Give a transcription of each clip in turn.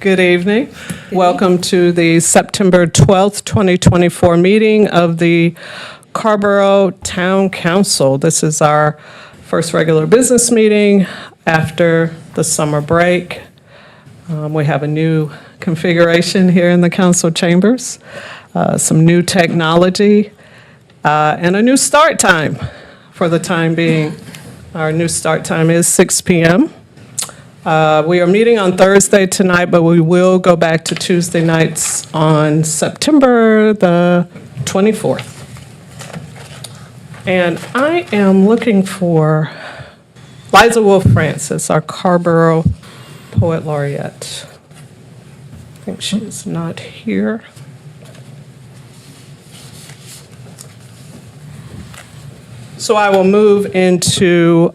Good evening. Welcome to the September 12th, 2024 meeting of the Carrboro Town Council. This is our first regular business meeting after the summer break. We have a new configuration here in the council chambers, some new technology, and a new start time for the time being. Our new start time is 6 p.m. We are meeting on Thursday tonight, but we will go back to Tuesday nights on September the 24th. And I am looking for Liza Wolfe Francis, our Carrboro Poet Laureate. I think she is not here. So I will move into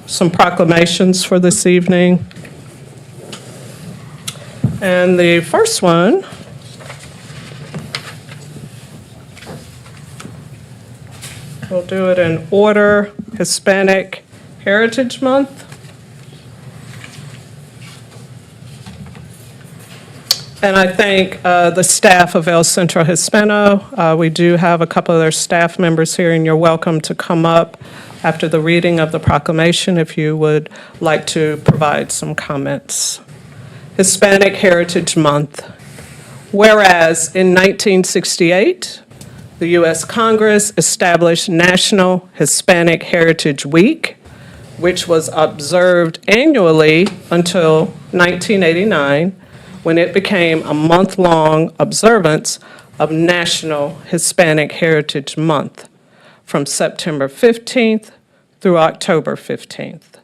some proclamations for this evening. And the first one we'll do it in order. Hispanic Heritage Month. And I thank the staff of El Centro Hispano. We do have a couple of their staff members here, and you're welcome to come up after the reading of the proclamation if you would like to provide some comments. Hispanic Heritage Month. Whereas in 1968, the U.S. Congress established National Hispanic Heritage Week, which was observed annually until 1989, when it became a month-long observance of National Hispanic Heritage Month from September 15th through October 15th.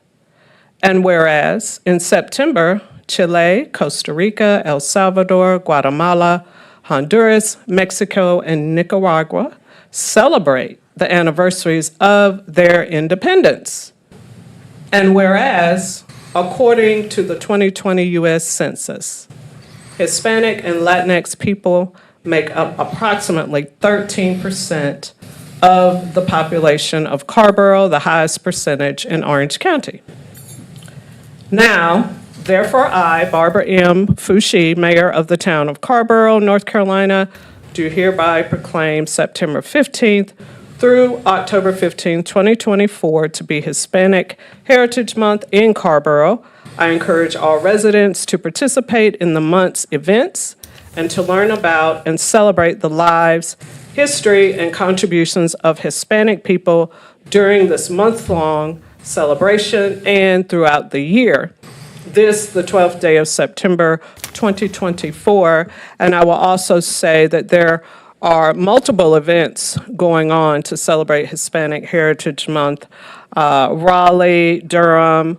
And whereas in September, Chile, Costa Rica, El Salvador, Guatemala, Honduras, Mexico, and Nicaragua celebrate the anniversaries of their independence. And whereas, according to the 2020 U.S. Census, Hispanic and Latinx people make up approximately 13% of the population of Carrboro, the highest percentage in Orange County. Now, therefore, I, Barbara M. Fushi, Mayor of the town of Carrboro, North Carolina, do hereby proclaim September 15th through October 15th, 2024 to be Hispanic Heritage Month in Carrboro. I encourage all residents to participate in the month's events and to learn about and celebrate the lives, history, and contributions of Hispanic people during this month-long celebration and throughout the year. This, the 12th day of September, 2024, and I will also say that there are multiple events going on to celebrate Hispanic Heritage Month. Raleigh, Durham,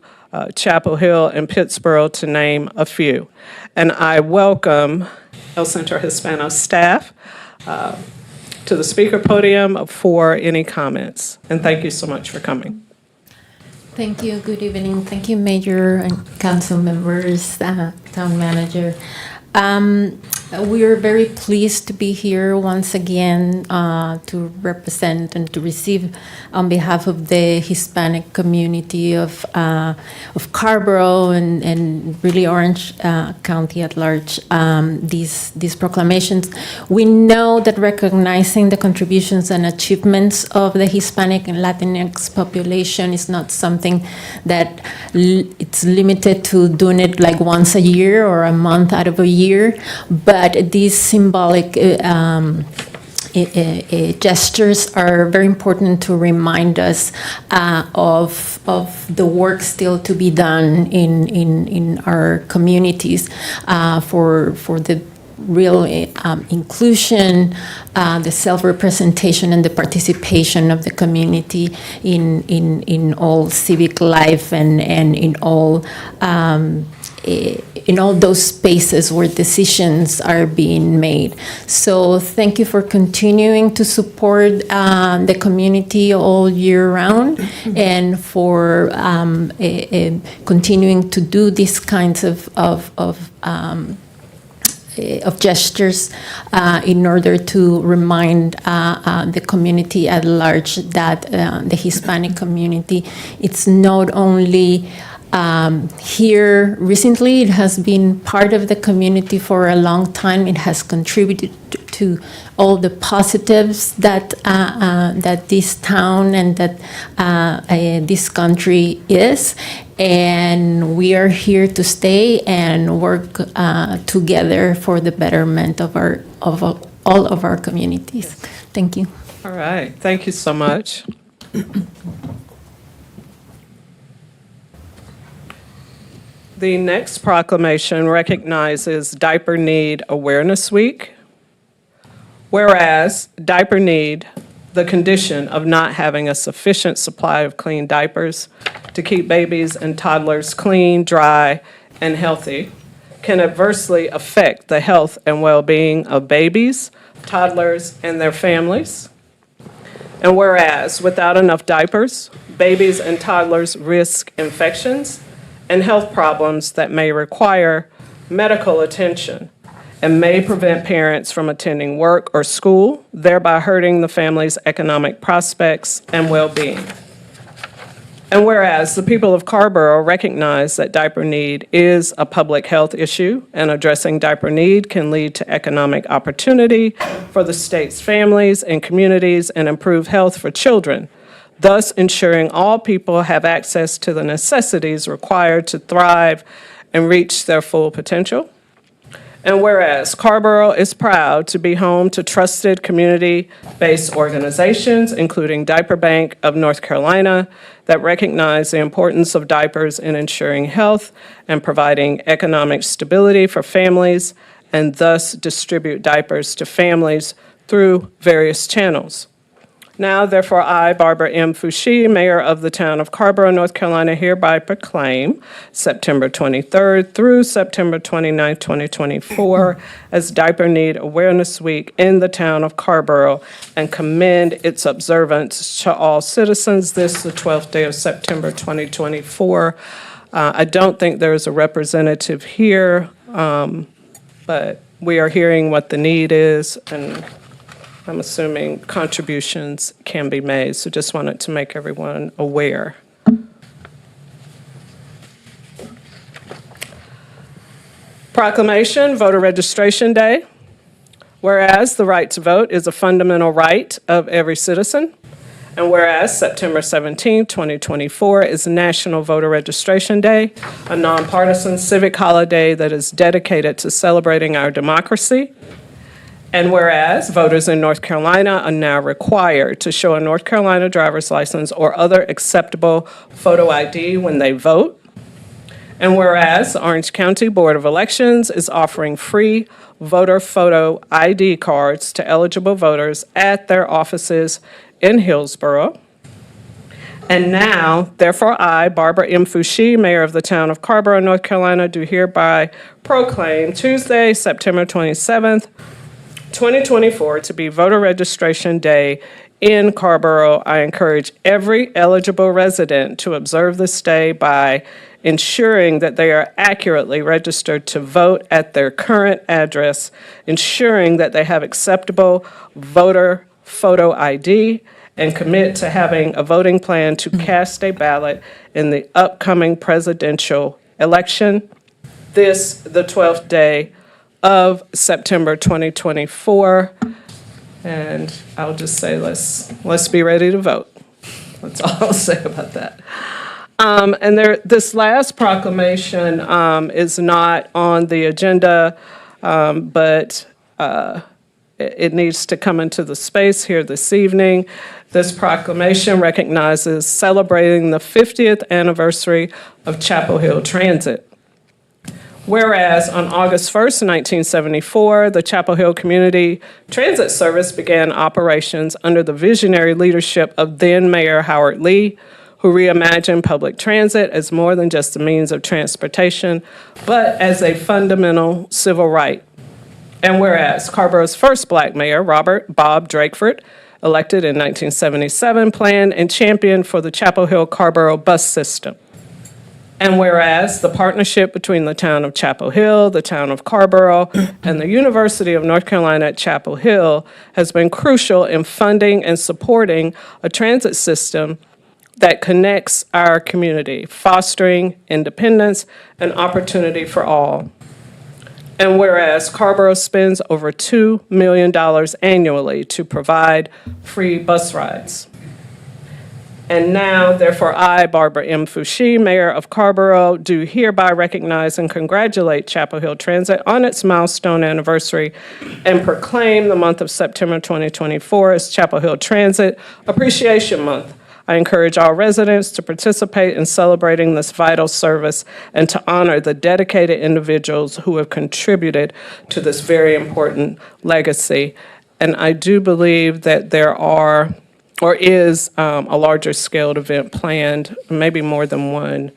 Chapel Hill, and Pittsburgh, to name a few. And I welcome El Centro Hispano staff to the speaker podium for any comments. And thank you so much for coming. Thank you. Good evening. Thank you, Mayor and council members, town manager. We are very pleased to be here once again to represent and to receive on behalf of the Hispanic community of Carrboro and really Orange County at large these proclamations. We know that recognizing the contributions and achievements of the Hispanic and Latinx population is not something that it's limited to doing it like once a year or a month out of a year, but these symbolic gestures are very important to remind us of the work still to be done in our communities for the real inclusion, the self-representation, and the participation of the community in all civic life and in all those spaces where decisions are being made. So thank you for continuing to support the community all year round and for continuing to do these kinds of gestures in order to remind the community at large that the Hispanic community, it's not only Here recently, it has been part of the community for a long time. It has contributed to all the positives that that this town and that this country is, and we are here to stay and work together for the betterment of all of our communities. Thank you. All right, thank you so much. The next proclamation recognizes Diaper Need Awareness Week. Whereas diaper need, the condition of not having a sufficient supply of clean diapers to keep babies and toddlers clean, dry, and healthy, can adversely affect the health and well-being of babies, toddlers, and their families. And whereas without enough diapers, babies and toddlers risk infections and health problems that may require medical attention and may prevent parents from attending work or school, thereby hurting the family's economic prospects and well-being. And whereas the people of Carrboro recognize that diaper need is a public health issue, and addressing diaper need can lead to economic opportunity for the state's families and communities and improve health for children, thus ensuring all people have access to the necessities required to thrive and reach their full potential. And whereas Carrboro is proud to be home to trusted community-based organizations, including Diaper Bank of North Carolina, that recognize the importance of diapers in ensuring health and providing economic stability for families, and thus distribute diapers to families through various channels. Now, therefore, I, Barbara M. Foushee, Mayor of the town of Carrboro, North Carolina, hereby proclaim September 23rd through September 29th, 2024 as Diaper Need Awareness Week in the town of Carrboro and commend its observance to all citizens. This, the 12th day of September, 2024. I don't think there is a representative here, but we are hearing what the need is, and I'm assuming contributions can be made, so just wanted to make everyone aware. Proclamation, Voter Registration Day. Whereas the right to vote is a fundamental right of every citizen, and whereas September 17, 2024 is National Voter Registration Day, a nonpartisan civic holiday that is dedicated to celebrating our democracy. And whereas voters in North Carolina are now required to show a North Carolina driver's license or other acceptable photo ID when they vote. And whereas the Orange County Board of Elections is offering free voter photo ID cards to eligible voters at their offices in Hillsborough. And now, therefore, I, Barbara M. Foushee, Mayor of the town of Carrboro, North Carolina, do hereby proclaim Tuesday, September 27th, 2024 to be Voter Registration Day in Carrboro. I encourage every eligible resident to observe this day by ensuring that they are accurately registered to vote at their current address, ensuring that they have acceptable voter photo ID, and commit to having a voting plan to cast a ballot in the upcoming presidential election. This, the 12th day of September 2024, and I'll just say let's be ready to vote. That's all I'll say about that. And this last proclamation is not on the agenda, but it needs to come into the space here this evening. This proclamation recognizes celebrating the 50th anniversary of Chapel Hill Transit. Whereas on August 1st, 1974, the Chapel Hill Community Transit Service began operations under the visionary leadership of then Mayor Howard Lee, who reimagined public transit as more than just a means of transportation, but as a fundamental civil right. And whereas Carrboro's first Black mayor, Robert Bob Drakeford, elected in 1977, planned and championed for the Chapel Hill Carrboro bus system. And whereas the partnership between the town of Chapel Hill, the town of Carrboro, and the University of North Carolina at Chapel Hill has been crucial in funding and supporting a transit system that connects our community, fostering independence and opportunity for all. And whereas Carrboro spends over $2 million annually to provide free bus rides. And now, therefore, I, Barbara M. Fouché, Mayor of Carrboro, do hereby recognize and congratulate Chapel Hill Transit on its milestone anniversary and proclaim the month of September 2024 as Chapel Hill Transit Appreciation Month. I encourage all residents to participate in celebrating this vital service and to honor the dedicated individuals who have contributed to this very important legacy. And I do believe that there are, or is, a larger scaled event planned, maybe more than one,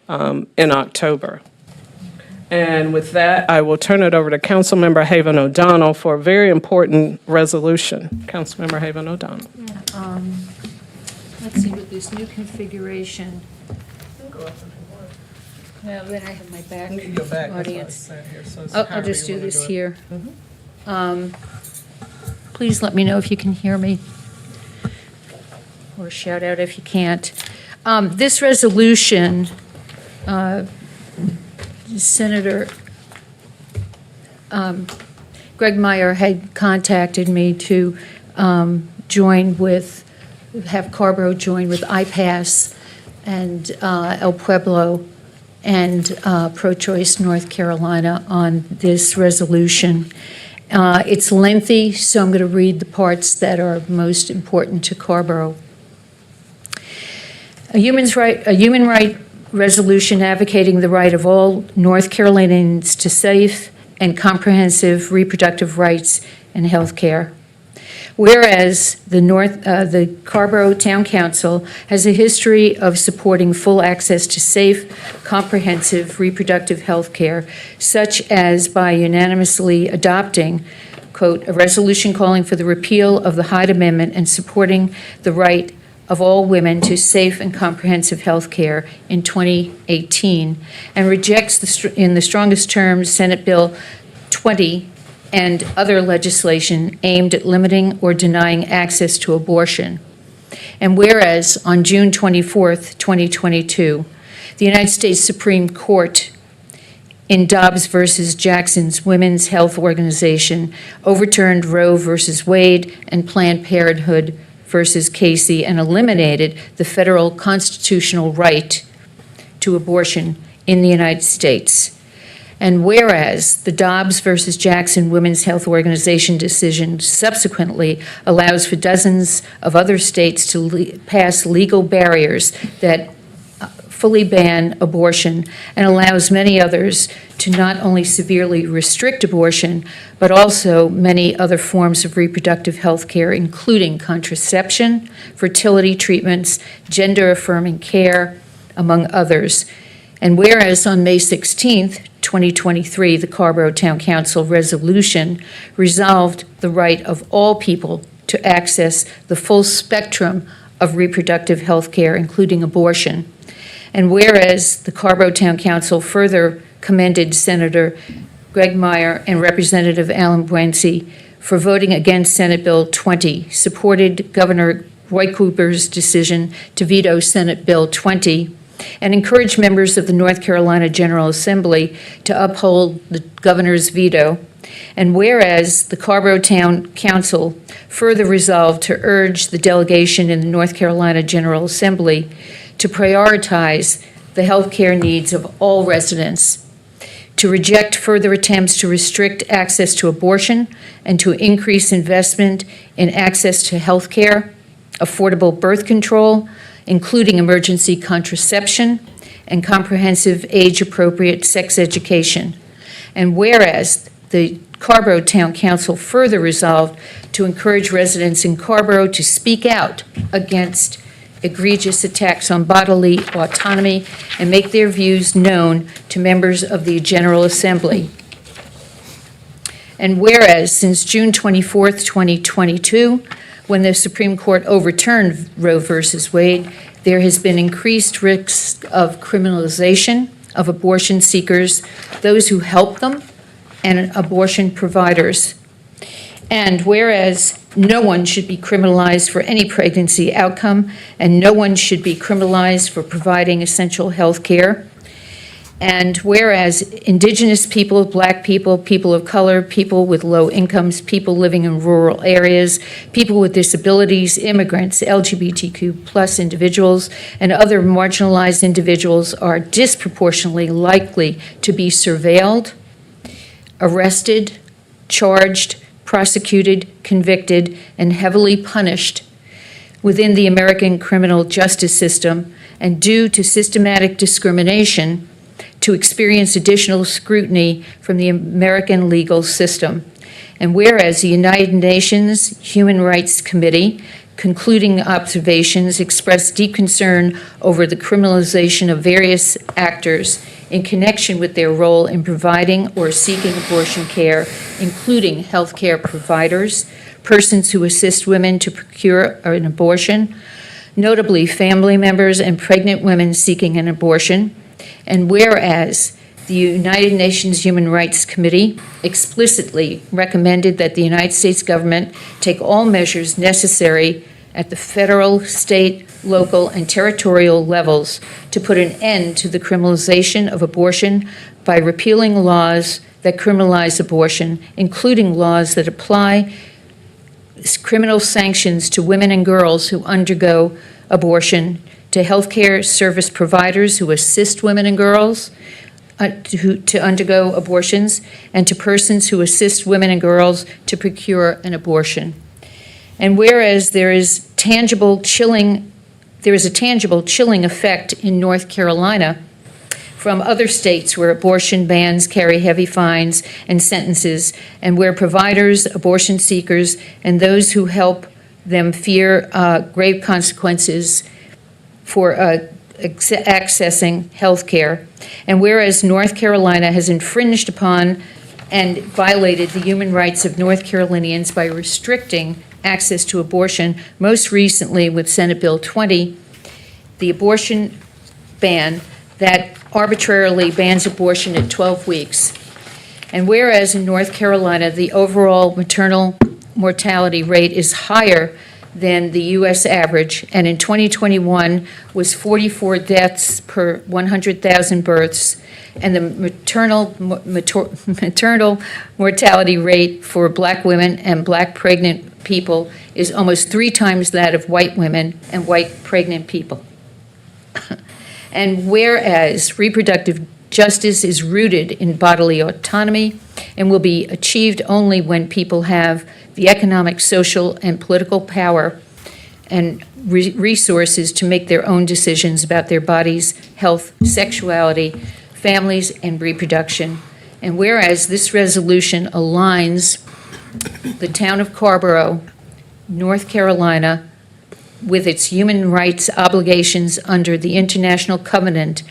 in October. And with that, I will turn it over to Councilmember Haven O'Donnell for a very important resolution. Councilmember Haven O'Donnell. Let's see, with this new configuration. Now that I have my back audience. I'll just do this here. Please let me know if you can hear me, or shout out if you can't. This resolution, Senator Greg Meyer had contacted me to have Carrboro join with IPASS and El Pueblo and Pro-Choice North Carolina on this resolution. It's lengthy, so I'm going to read the parts that are most important to Carrboro. A human right resolution advocating the right of all North Carolinians to safe and comprehensive reproductive rights and health care. Whereas the Carrboro Town Council has a history of supporting full access to safe, comprehensive reproductive health care, such as by unanimously adopting, quote, a resolution calling for the repeal of the Hyde Amendment and supporting the right of all women to safe and comprehensive health care in 2018, and rejects in the strongest terms Senate Bill 20 and other legislation aimed at limiting or denying access to abortion. And whereas on June 24th, 2022, the United States Supreme Court in Dobbs versus Jackson's Women's Health Organization overturned Roe versus Wade and Planned Parenthood versus Casey and eliminated the federal constitutional right to abortion in the United States. And whereas the Dobbs versus Jackson Women's Health Organization decision subsequently allows for dozens of other states to pass legal barriers that fully ban abortion and allows many others to not only severely restrict abortion, but also many other forms of reproductive health care, including contraception, fertility treatments, gender-affirming care, among others. And whereas on May 16th, 2023, the Carrboro Town Council resolution resolved the right of all people to access the full spectrum of reproductive health care, including abortion. And whereas the Carrboro Town Council further commended Senator Greg Meyer and Representative Alan Buensi for voting against Senate Bill 20, supported Governor Roy Cooper's decision to veto Senate Bill 20, and encourage members of the North Carolina General Assembly to uphold the governor's veto. And whereas the Carrboro Town Council further resolved to urge the delegation in the North Carolina General Assembly to prioritize the health care needs of all residents, to reject further attempts to restrict access to abortion, and to increase investment in access to health care, affordable birth control, including emergency contraception, and comprehensive age-appropriate sex education. And whereas the Carrboro Town Council further resolved to encourage residents in Carrboro to speak out against egregious attacks on bodily autonomy and make their views known to members of the General Assembly. And whereas since June 24th, 2022, when the Supreme Court overturned Roe versus Wade, there has been increased risk of criminalization of abortion seekers, those who help them, and abortion providers. And whereas no one should be criminalized for any pregnancy outcome, and no one should be criminalized for providing essential health care. And whereas Indigenous people, Black people, people of color, people with low incomes, people living in rural areas, people with disabilities, immigrants, LGBTQ plus individuals, and other marginalized individuals are disproportionately likely to be surveilled, arrested, charged, prosecuted, convicted, and heavily punished within the American criminal justice system, and due to systematic discrimination, to experience additional scrutiny from the American legal system. And whereas the United Nations Human Rights Committee concluding observations expressed deep concern over the criminalization of various actors in connection with their role in providing or seeking abortion care, including healthcare providers, persons who assist women to procure an abortion, notably family members and pregnant women seeking an abortion. And whereas the United Nations Human Rights Committee explicitly recommended that the United States government take all measures necessary at the federal, state, local, and territorial levels to put an end to the criminalization of abortion by repealing laws that criminalize abortion, including laws that apply criminal sanctions to women and girls who undergo abortion, to healthcare service providers who assist women and girls to undergo abortions, and to persons who assist women and girls to procure an abortion. And whereas there is a tangible chilling effect in North Carolina from other states where abortion bans carry heavy fines and sentences, and where providers, abortion seekers, and those who help them fear grave consequences for accessing health care. And whereas North Carolina has infringed upon and violated the human rights of North Carolinians by restricting access to abortion, most recently with Senate Bill 20, the abortion ban that arbitrarily bans abortion at 12 weeks. And whereas in North Carolina, the overall maternal mortality rate is higher than the U.S. average, and in 2021 was 44 deaths per 100,000 births, and the maternal mortality rate for Black women and Black pregnant people is almost 3 times that of white women and white pregnant people. And whereas reproductive justice is rooted in bodily autonomy and will be achieved only when people have the economic, social, and political power and resources to make their own decisions about their bodies, health, sexuality, families, and reproduction. And whereas this resolution aligns the town of Carrboro, North Carolina, with its human rights obligations under the International Covenant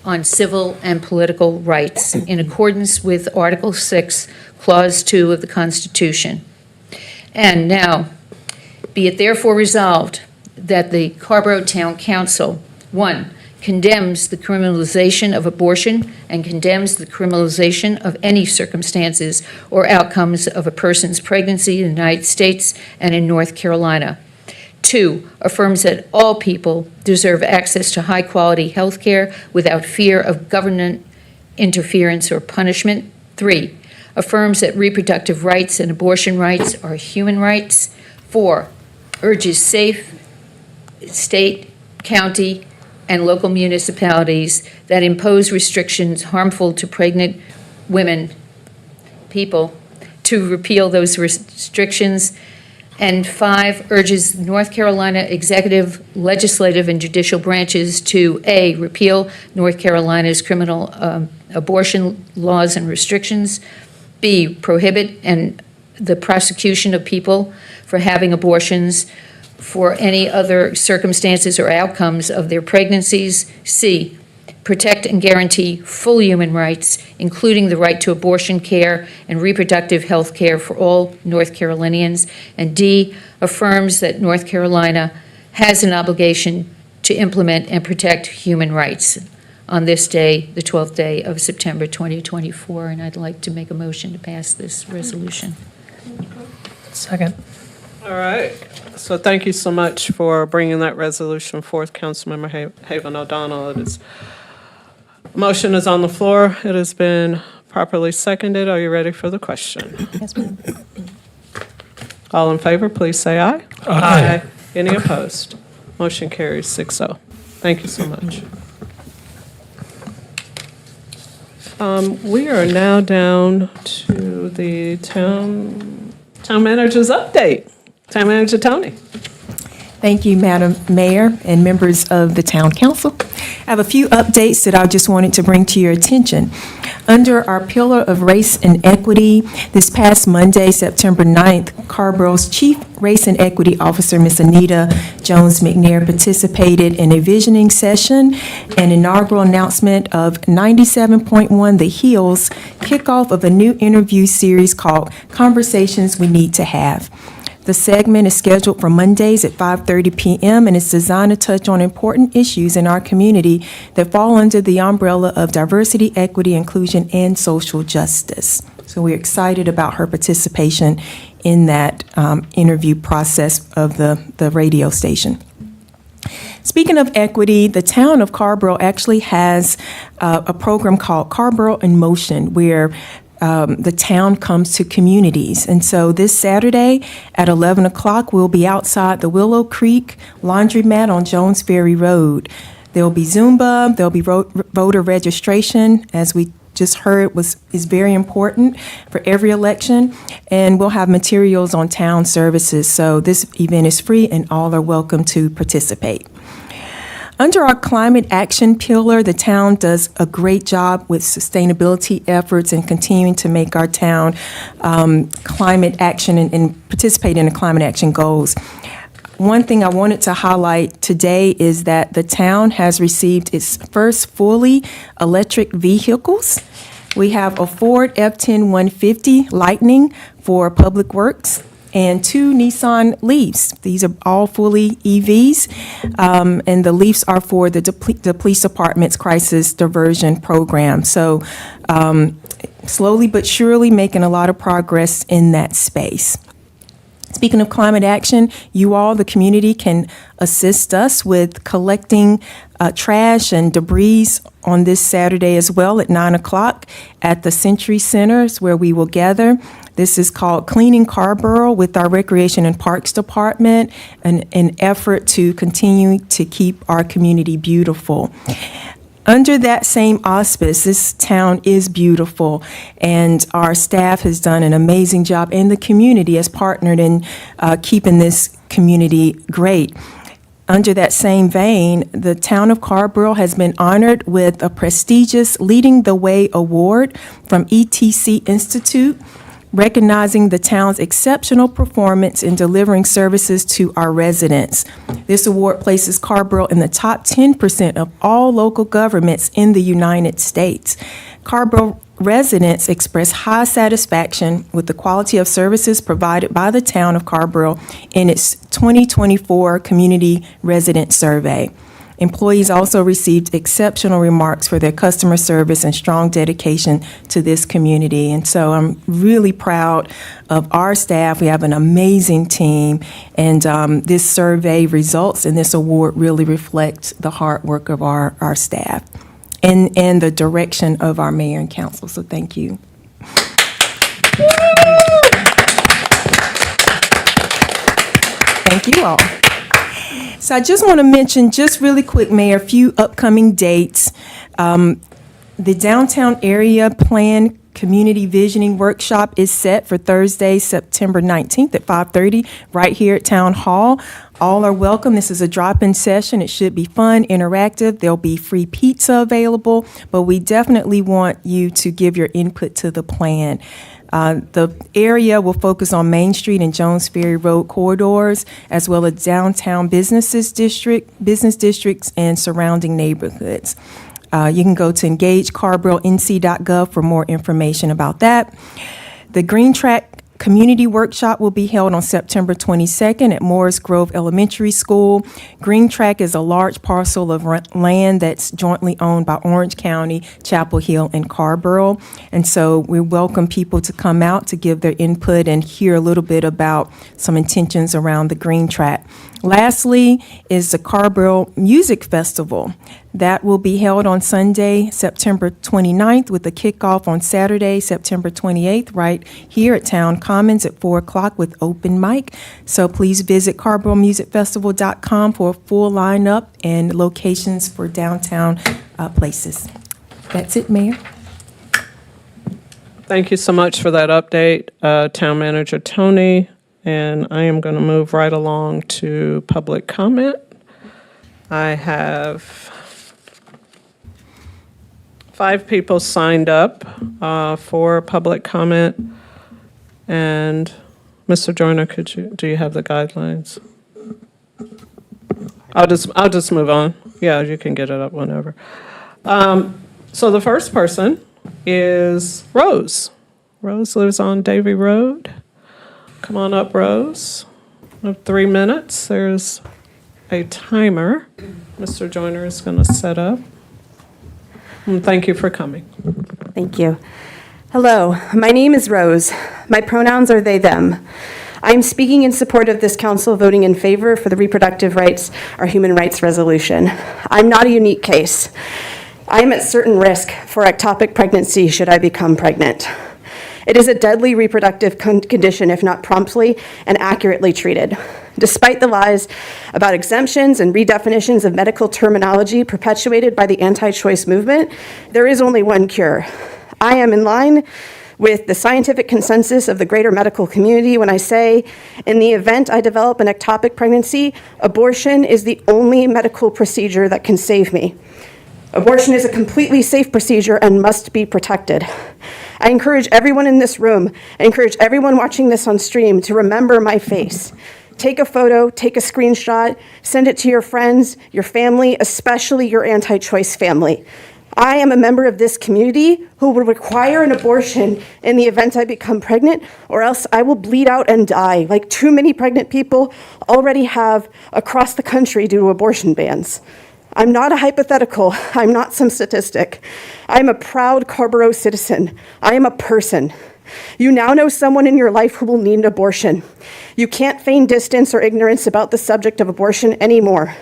on Civil and Political Rights in accordance with Article 6, Clause 2 of the Constitution. And now, be it therefore resolved that the Carrboro Town Council, 1, condemns the criminalization of abortion and condemns the criminalization of any circumstances or outcomes of a person's pregnancy in the United States and in North Carolina. 2, affirms that all people deserve access to high-quality health care without fear of government interference or punishment. 3, affirms that reproductive rights and abortion rights are human rights. 4, urges safe state, county, and local municipalities that impose restrictions harmful to pregnant women, people, to repeal those restrictions. And 5, urges North Carolina executive, legislative, and judicial branches to A, repeal North Carolina's criminal abortion laws and restrictions, B, prohibit the prosecution of people for having abortions for any other circumstances or outcomes of their pregnancies, C, protect and guarantee full human rights, including the right to abortion care and reproductive health care for all North Carolinians, and D, affirms that North Carolina has an obligation to implement and protect human rights on this day, the 12th day of September 2024, and I'd like to make a motion to pass this resolution. Second. All right. So thank you so much for bringing that resolution forth, Councilmember Haven O'Donnell. Motion is on the floor. It has been properly seconded. Are you ready for the question? Yes, ma'am. All in favor, please say aye. Aye. Any opposed? Motion carries 6-0. Thank you so much. We are now down to the town manager's update. Town Manager Tony. Thank you, Madam Mayor and members of the Town Council. I have a few updates that I just wanted to bring to your attention. Under our pillar of race and equity, this past Monday, September 9th, Carrboro's Chief Race and Equity Officer, Ms. Anita Jones-McNair, participated in a visioning session and inaugural announcement of 97.1 The Hill's kickoff of a new interview series called Conversations We Need to Have. The segment is scheduled for Mondays at 5:30 p.m. and is designed to touch on important issues in our community that fall under the umbrella of diversity, equity, inclusion, and social justice. So we're excited about her participation in that interview process of the radio station. Speaking of equity, the town of Carrboro actually has a program called Carrboro in Motion, where the town comes to communities. And so this Saturday at 11 o'clock, we'll be outside the Willow Creek Laundromat on Jones Ferry Road. There'll be Zumba, there'll be voter registration, as we just heard is very important for every election, and we'll have materials on town services. So this event is free and all are welcome to participate. Under our climate action pillar, the town does a great job with sustainability efforts and continuing to make our town climate action and participate in the climate action goals. One thing I wanted to highlight today is that the town has received its first fully electric vehicles. We have a Ford F-10 150 Lightning for Public Works and 2 Nissan Leafs. These are all fully EVs, and the Leafs are for the police department's crisis diversion program. So slowly but surely making a lot of progress in that space. Speaking of climate action, you all, the community, can assist us with collecting trash and debris on this Saturday as well at 9 o'clock at the Century Centers, where we will gather. This is called Cleaning Carrboro with our Recreation and Parks Department, an effort to continue to keep our community beautiful. Under that same auspice, this town is beautiful, and our staff has done an amazing job, and the community has partnered in keeping this community great. Under that same vein, the town of Carrboro has been honored with a prestigious Leading the Way Award from ETC Institute, recognizing the town's exceptional performance in delivering services to our residents. This award places Carrboro in the top 10% of all local governments in the United States. Carrboro residents express high satisfaction with the quality of services provided by the town of Carrboro in its 2024 Community Resident Survey. Employees also received exceptional remarks for their customer service and strong dedication to this community. And so I'm really proud of our staff. We have an amazing team, and this survey results and this award really reflects the hard work of our staff and the direction of our mayor and council. So thank you. Thank you all. So I just want to mention, just really quick, Mayor, a few upcoming dates. The Downtown Area Plan Community Visioning Workshop is set for Thursday, September 19th at 5:30, right here at Town Hall. All are welcome. This is a drop-in session. It should be fun, interactive. There'll be free pizza available, but we definitely want you to give your input to the plan. The area will focus on Main Street and Jones Ferry Road corridors, as well as downtown business districts, and surrounding neighborhoods. You can go to engagecarboronc.gov for more information about that. The Green Track Community workshop will be held on September 22nd at Morris Grove Elementary School. Green Track is a large parcel of land that's jointly owned by Orange County, Chapel Hill, and Carrboro. And so we welcome people to come out to give their input and hear a little bit about some intentions around the Green Track. Lastly is the Carrboro Music Festival. That will be held on Sunday, September 29th, with a kickoff on Saturday, September 28th, right here at Town Commons at 4 o'clock with open mic. So please visit CarrboroMusicFestival.com for a full lineup and locations for downtown places. That's it, Mayor. Thank you so much for that update, Town Manager Tony. And I am going to move right along to public comment. I have 5 people signed up for public comment. And Mr. Joyner, do you have the guidelines? I'll just move on. Yeah, you can get it up whenever. So the first person is Rose. Rose lives on Davy Road. Come on up, Rose. We have 3 minutes. There's a timer Mr. Joyner is going to set up. And thank you for coming. Thank you. Hello, my name is Rose. My pronouns are they, them. I am speaking in support of this council voting in favor for the Reproductive Rights or Human Rights Resolution. I'm not a unique case. I am at certain risk for ectopic pregnancy should I become pregnant. It is a deadly reproductive condition if not promptly and accurately treated. Despite the lies about exemptions and redefinitions of medical terminology perpetuated by the anti-choice movement, there is only one cure. I am in line with the scientific consensus of the greater medical community when I say, in the event I develop an ectopic pregnancy, abortion is the only medical procedure that can save me. Abortion is a completely safe procedure and must be protected. I encourage everyone in this room, I encourage everyone watching this on stream to remember my face. Take a photo, take a screenshot, send it to your friends, your family, especially your anti-choice family. I am a member of this community who will require an abortion in the event I become pregnant, or else I will bleed out and die, like too many pregnant people already have across the country due to abortion bans. I'm not a hypothetical. I'm not some statistic. I'm a proud Carrboro citizen. I am a person. You now know someone in your life who will need an abortion. You can't feign distance or ignorance about the subject of abortion anymore.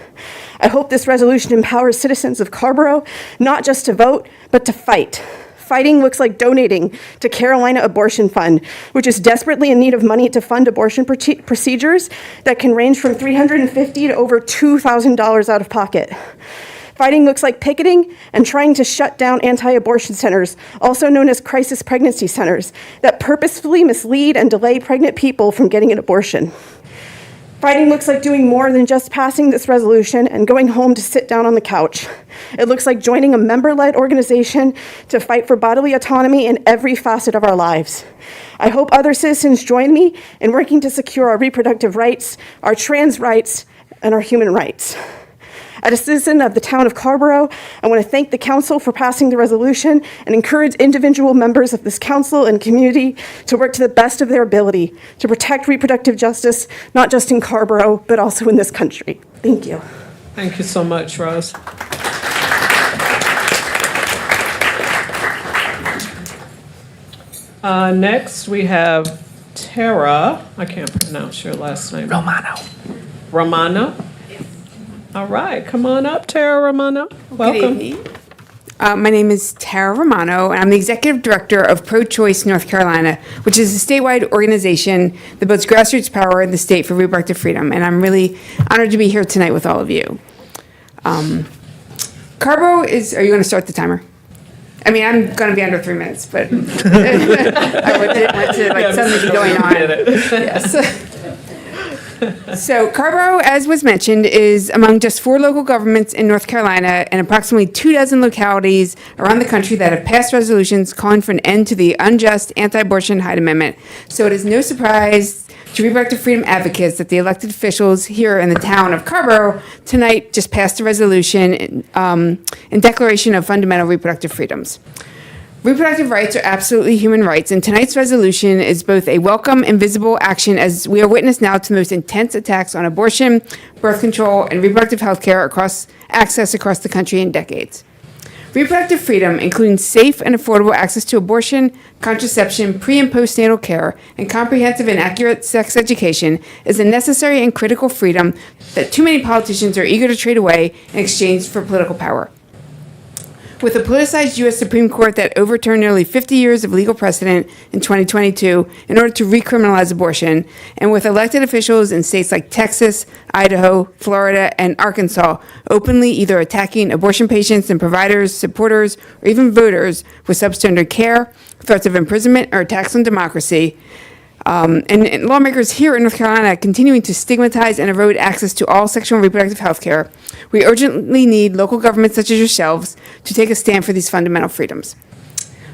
I hope this resolution empowers citizens of Carrboro not just to vote, but to fight. Fighting looks like donating to Carolina Abortion Fund, which is desperately in need of money to fund abortion procedures that can range from $350 to over $2,000 out of pocket. Fighting looks like picketing and trying to shut down anti-abortion centers, also known as crisis pregnancy centers, that purposefully mislead and delay pregnant people from getting an abortion. Fighting looks like doing more than just passing this resolution and going home to sit down on the couch. It looks like joining a member-led organization to fight for bodily autonomy in every facet of our lives. I hope other citizens join me in working to secure our reproductive rights, our trans rights, and our human rights. As a citizen of the town of Carrboro, I want to thank the council for passing the resolution and encourage individual members of this council and community to work to the best of their ability to protect reproductive justice, not just in Carrboro, but also in this country. Thank you. Thank you so much, Rose. Next, we have Tara. I can't pronounce your last name. Romano? All right, come on up, Tara Romano. Welcome. Good evening. My name is Tara Romano, and I'm the Executive Director of Pro-Choice North Carolina, which is a statewide organization that builds grassroots power in the state for reproductive freedom. And I'm really honored to be here tonight with all of you. Carrboro is, are you going to start the timer? I mean, I'm going to be under 3 minutes, but I didn't want to like something going on. Yes. So Carrboro, as was mentioned, is among just 4 local governments in North Carolina and approximately 24 localities around the country that have passed resolutions calling for an end to the unjust anti-abortion Hyde Amendment. So it is no surprise to reproductive freedom advocates that the elected officials here in the town of Carrboro tonight just passed a resolution in declaration of fundamental reproductive freedoms. Reproductive rights are absolutely human rights, and tonight's resolution is both a welcome and visible action as we are witness now to the most intense attacks on abortion, birth control, and reproductive health care across the country in decades. Reproductive freedom, including safe and affordable access to abortion, contraception, pre- and postnatal care, and comprehensive and accurate sex education, is a necessary and critical freedom that too many politicians are eager to trade away in exchange for political power. With a politicized U.S. Supreme Court that overturned nearly 50 years of legal precedent in 2022 in order to recriminalize abortion, and with elected officials in states like Texas, Idaho, Florida, and Arkansas openly either attacking abortion patients and providers, supporters, or even voters with substandard care, threats of imprisonment, or attacks on democracy, and lawmakers here in North Carolina continuing to stigmatize and erode access to all sexual and reproductive health care, we urgently need local governments such as yourselves to take a stand for these fundamental freedoms.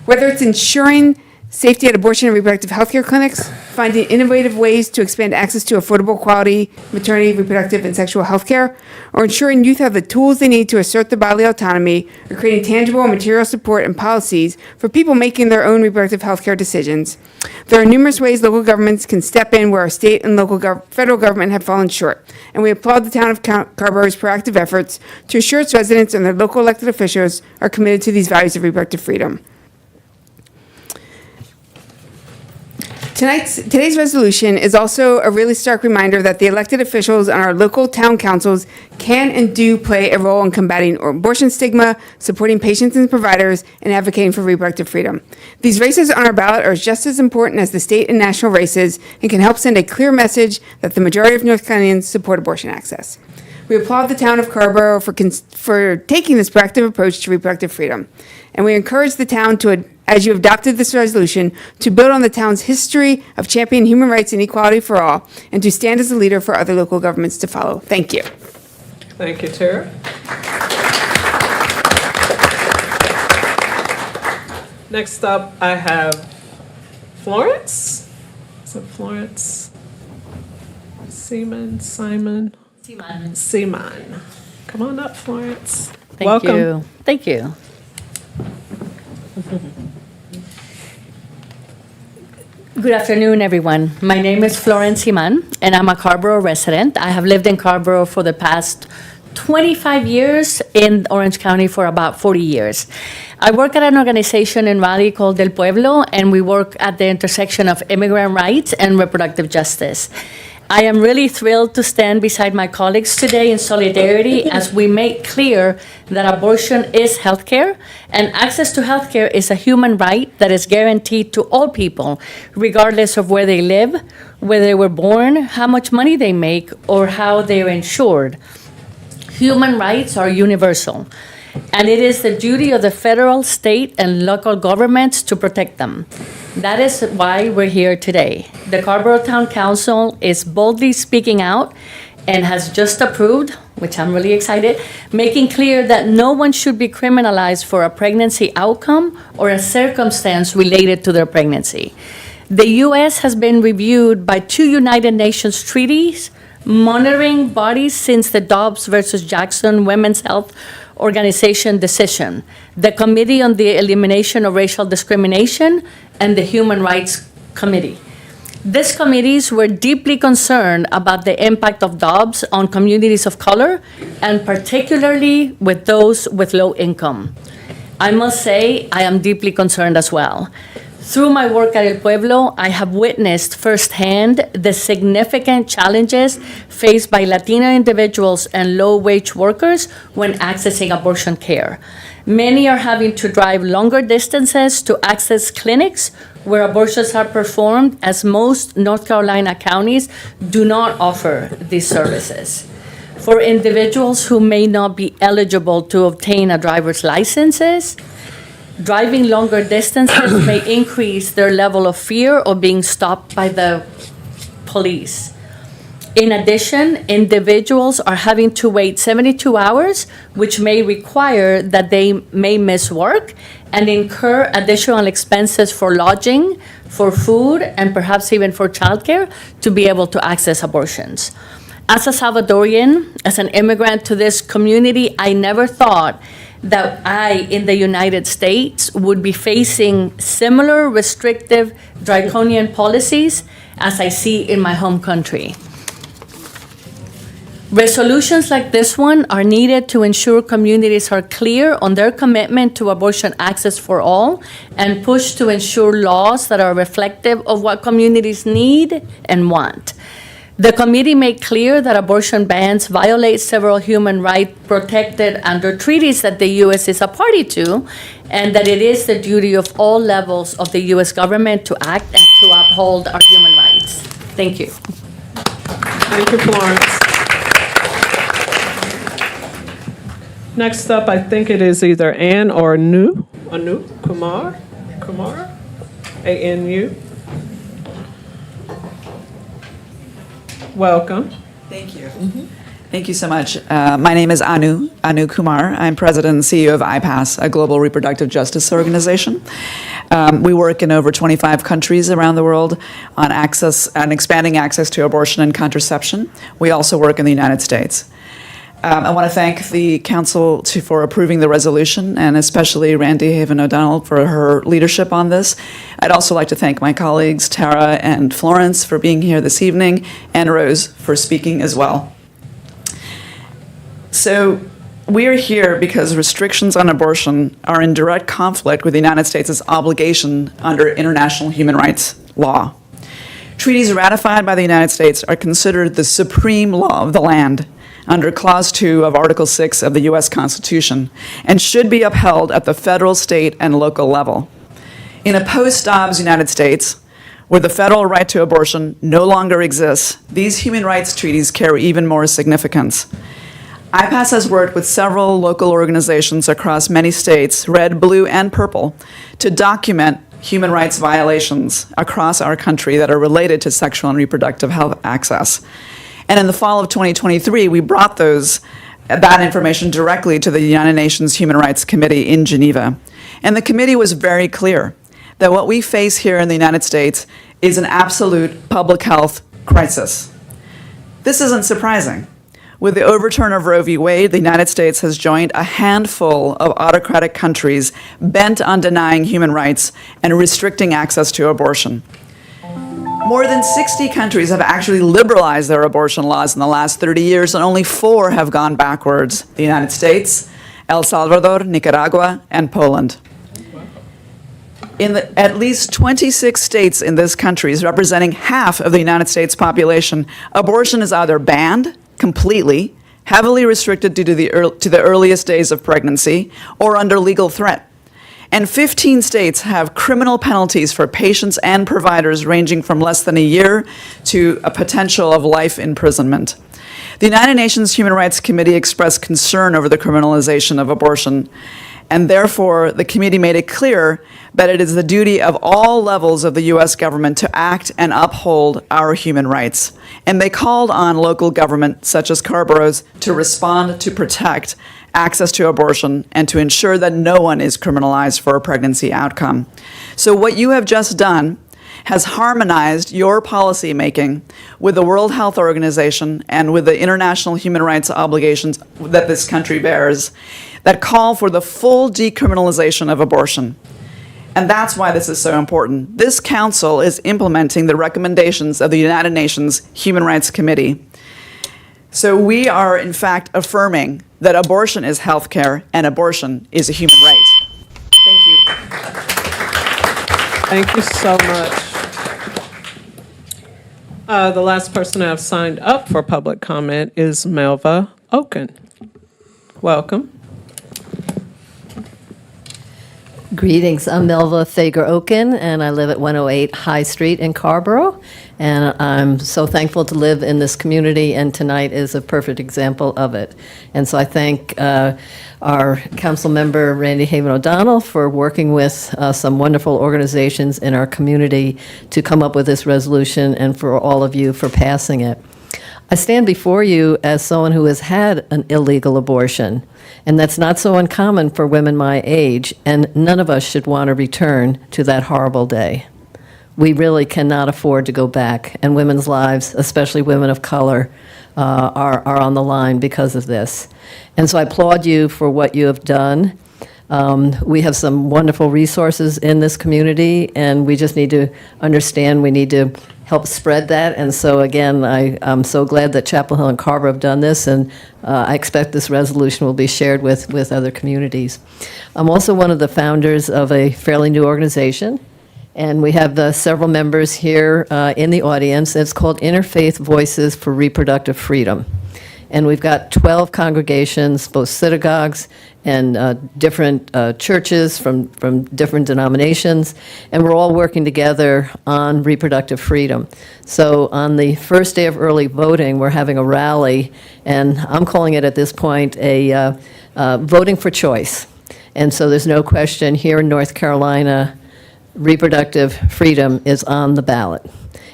Whether it's ensuring safety at abortion and reproductive health care clinics, finding innovative ways to expand access to affordable quality maternity, reproductive, and sexual health care, or ensuring youth have the tools they need to assert their bodily autonomy, or creating tangible and material support and policies for people making their own reproductive health care decisions. There are numerous ways local governments can step in where our state and local federal government have fallen short, and we applaud the town of Carrboro's proactive efforts to ensure its residents and their local elected officials are committed to these values of reproductive freedom. Today's resolution is also a really stark reminder that the elected officials on our local town councils can and do play a role in combating abortion stigma, supporting patients and providers, and advocating for reproductive freedom. These races on our ballot are just as important as the state and national races and can help send a clear message that the majority of North Carolinians support abortion access. We applaud the town of Carrboro for taking this proactive approach to reproductive freedom. And we encourage the town to, as you adopted this resolution, to build on the town's history of championing human rights and equality for all, and to stand as a leader for other local governments to follow. Thank you. Thank you, Tara. Next up, I have Florence. Is it Florence? Simon. Come on up, Florence. Welcome. Thank you. Good afternoon, everyone. My name is Florence Simon, and I'm a Carrboro resident. I have lived in Carrboro for the past 25 years, in Orange County for about 40 years. I work at an organization in Raleigh called Del Pueblo, and we work at the intersection of immigrant rights and reproductive justice. I am really thrilled to stand beside my colleagues today in solidarity as we make clear that abortion is healthcare, and access to healthcare is a human right that is guaranteed to all people, regardless of where they live, where they were born, how much money they make, or how they're insured. Human rights are universal, and it is the duty of the federal, state, and local governments to protect them. That is why we're here today. The Carrboro Town Council is boldly speaking out and has just approved, which I'm really excited, making clear that no one should be criminalized for a pregnancy outcome or a circumstance related to their pregnancy. The U.S. has been reviewed by 2 United Nations treaties, monitoring bodies since the Dobbs versus Jackson Women's Health Organization decision, the Committee on the Elimination of Racial Discrimination, and the Human Rights Committee. These committees were deeply concerned about the impact of Dobbs on communities of color, and particularly with those with low income. I must say, I am deeply concerned as well. Through my work at El Pueblo, I have witnessed firsthand the significant challenges faced by Latino individuals and low-wage workers when accessing abortion care. Many are having to drive longer distances to access clinics where abortions are performed, as most North Carolina counties do not offer these services. For individuals who may not be eligible to obtain a driver's license, driving longer distances may increase their level of fear of being stopped by the police. In addition, individuals are having to wait 72 hours, which may require that they may miss work and incur additional expenses for lodging, for food, and perhaps even for childcare to be able to access abortions. As a Salvadorian, as an immigrant to this community, I never thought that I, in the United States, would be facing similar restrictive draconian policies as I see in my home country. Resolutions like this one are needed to ensure communities are clear on their commitment to abortion access for all and push to ensure laws that are reflective of what communities need and want. The committee made clear that abortion bans violate several human rights protected under treaties that the U.S. is a party to, and that it is the duty of all levels of the U.S. government to act and to uphold our human rights. Thank you. Thank you, Florence. Next up, I think it is either Ann or Kumar, A-N-U. Welcome. Thank you. Thank you so much. My name is Anu Kumar. I'm president and CEO of IPAS, a global reproductive justice organization. We work in over 25 countries around the world on expanding access to abortion and contraception. We also work in the United States. I want to thank the council for approving the resolution, and especially Randy Haven O'Donnell for her leadership on this. I'd also like to thank my colleagues Tara and Florence for being here this evening, and Rose for speaking as well. So we're here because restrictions on abortion are in direct conflict with the United States' obligation under international human rights law. Treaties ratified by the United States are considered the supreme law of the land under Clause 2 of Article 6 of the U.S. Constitution, and should be upheld at the federal, state, and local level. In a post-Dobbs United States, where the federal right to abortion no longer exists, these human rights treaties carry even more significance. IPAS has worked with several local organizations across many states, red, blue, and purple, to document human rights violations across our country that are related to sexual and reproductive health access. And in the fall of 2023, we brought that information directly to the United Nations Human Rights Committee in Geneva. And the committee was very clear that what we face here in the United States is an absolute public health crisis. This isn't surprising. With the overturn of Roe v. Wade, the United States has joined a handful of autocratic countries bent on denying human rights and restricting access to abortion. More than 60 countries have actually liberalized their abortion laws in the last 30 years, and only 4 have gone backwards: the United States, El Salvador, Nicaragua, and Poland. In at least 26 states in this country, representing half of the United States population, abortion is either banned completely, heavily restricted due to the earliest days of pregnancy, or under legal threat. And 15 states have criminal penalties for patients and providers ranging from less than a year to a potential of life imprisonment. The United Nations Human Rights Committee expressed concern over the criminalization of abortion, and therefore the committee made it clear that it is the duty of all levels of the U.S. government to act and uphold our human rights. And they called on local government, such as Carrboro's, to respond to protect access to abortion and to ensure that no one is criminalized for a pregnancy outcome. So what you have just done has harmonized your policymaking with the World Health Organization and with the international human rights obligations that this country bears that call for the full decriminalization of abortion. And that's why this is so important. This council is implementing the recommendations of the United Nations Human Rights Committee. So we are, in fact, affirming that abortion is health care and abortion is a human right. Thank you. Thank you so much. The last person I have signed up for public comment is Melva Oaken. Welcome. Greetings, I'm Melva Fager Oaken, and I live at 108 High Street in Carrboro. And I'm so thankful to live in this community, and tonight is a perfect example of it. And so I thank our council member, Randy Haven O'Donnell, for working with some wonderful organizations in our community to come up with this resolution, and for all of you for passing it. I stand before you as someone who has had an illegal abortion, and that's not so uncommon for women my age, and none of us should want to return to that horrible day. We really cannot afford to go back, and women's lives, especially women of color, are on the line because of this. And so I applaud you for what you have done. We have some wonderful resources in this community, and we just need to understand we need to help spread that. And so, again, I'm so glad that Chapel Hill and Carrboro have done this, and I expect this resolution will be shared with other communities. I'm also one of the founders of a fairly new organization, and we have several members here in the audience. It's called Interfaith Voices for Reproductive Freedom. And we've got 12 congregations, both synagogues and different churches from different denominations, and we're all working together on reproductive freedom. So on the first day of early voting, we're having a rally, and I'm calling it at this point a voting for choice. And so there's no question here in North Carolina, reproductive freedom is on the ballot.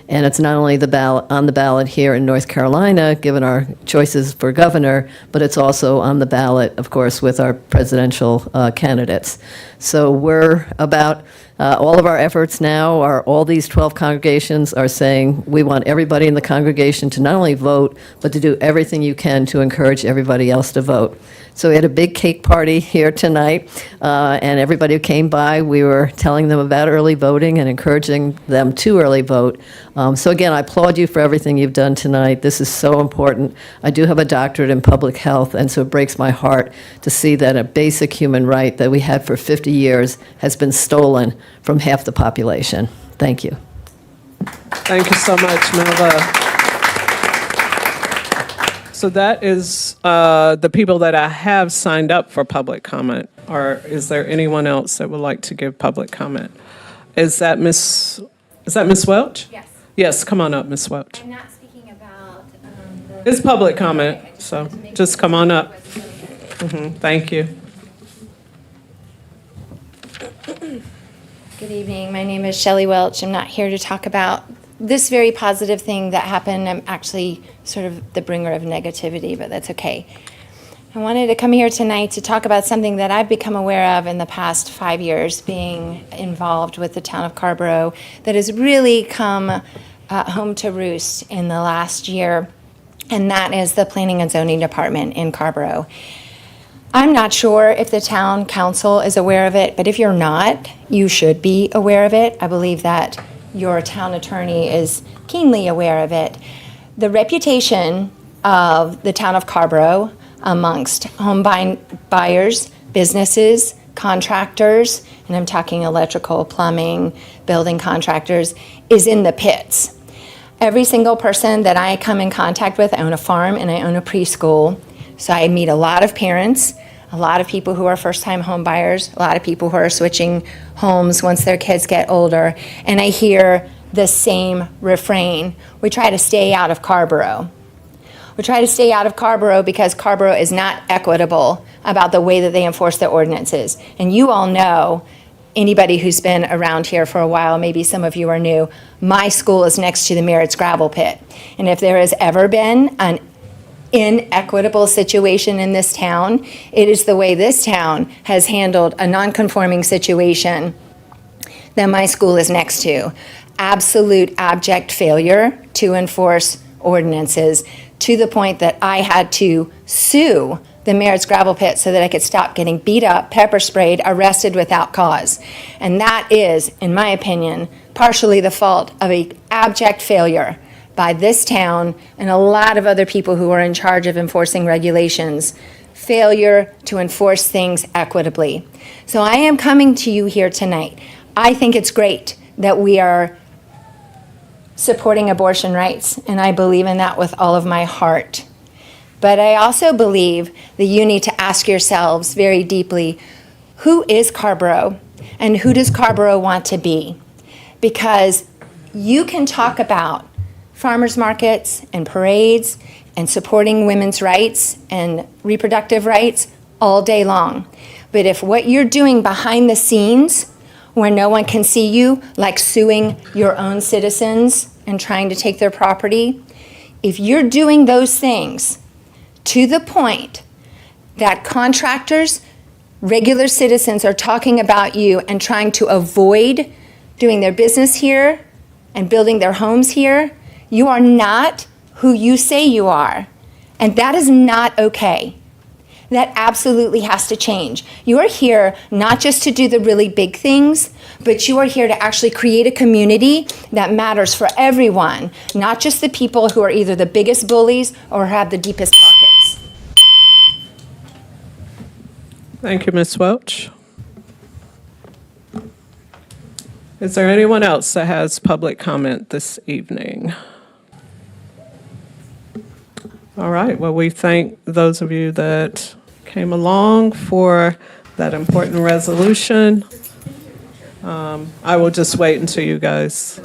And it's not only on the ballot here in North Carolina, given our choices for governor, but it's also on the ballot, of course, with our presidential candidates. So we're about, all of our efforts now are, all these 12 congregations are saying, we want everybody in the congregation to not only vote, but to do everything you can to encourage everybody else to vote. So we had a big cake party here tonight, and everybody who came by, we were telling them about early voting and encouraging them to early vote. So again, I applaud you for everything you've done tonight. This is so important. I do have a doctorate in public health, and so it breaks my heart to see that a basic human right that we had for 50 years has been stolen from half the population. Thank you. Thank you so much, Mela. So that is the people that I have signed up for public comment. Or is there anyone else that would like to give public comment? Is that Miss Welch? Yes. Yes, come on up, Miss Welch. I'm not speaking about It's public comment, so just come on up. Thank you. Good evening. My name is Shelley Welch. I'm not here to talk about this very positive thing that happened. I'm actually sort of the bringer of negativity, but that's okay. I wanted to come here tonight to talk about something that I've become aware of in the past 5 years being involved with the town of Carrboro that has really come home to roost in the last year, and that is the Planning and Zoning Department in Carrboro. I'm not sure if the town council is aware of it, but if you're not, you should be aware of it. I believe that your town attorney is keenly aware of it. The reputation of the town of Carrboro amongst home buyers, businesses, contractors, and I'm talking electrical, plumbing, building contractors, is in the pits. Every single person that I come in contact with, I own a farm and I own a preschool, so I meet a lot of parents, a lot of people who are first-time home buyers, a lot of people who are switching homes once their kids get older, and I hear the same refrain. We try to stay out of Carrboro. We try to stay out of Carrboro because Carrboro is not equitable about the way that they enforce their ordinances. And you all know, anybody who's been around here for a while, maybe some of you are new, my school is next to the Merritt's gravel pit. And if there has ever been an inequitable situation in this town, it is the way this town has handled a non-conforming situation that my school is next to. Absolute abject failure to enforce ordinances, to the point that I had to sue the Merritt's gravel pit so that I could stop getting beat up, pepper sprayed, arrested without cause. And that is, in my opinion, partially the fault of an abject failure by this town and a lot of other people who are in charge of enforcing regulations. Failure to enforce things equitably. So I am coming to you here tonight. I think it's great that we are supporting abortion rights, and I believe in that with all of my heart. But I also believe that you need to ask yourselves very deeply, who is Carrboro and who does Carrboro want to be? Because you can talk about farmers markets and parades and supporting women's rights and reproductive rights all day long. But if what you're doing behind the scenes where no one can see you, like suing your own citizens and trying to take their property, if you're doing those things to the point that contractors, regular citizens are talking about you and trying to avoid doing their business here and building their homes here, you are not who you say you are. And that is not okay. That absolutely has to change. You are here not just to do the really big things, but you are here to actually create a community that matters for everyone, not just the people who are either the biggest bullies or have the deepest pockets. Thank you, Ms. Welch. Is there anyone else that has public comment this evening? All right, well, we thank those of you that came along for that important resolution. I will just wait until you guys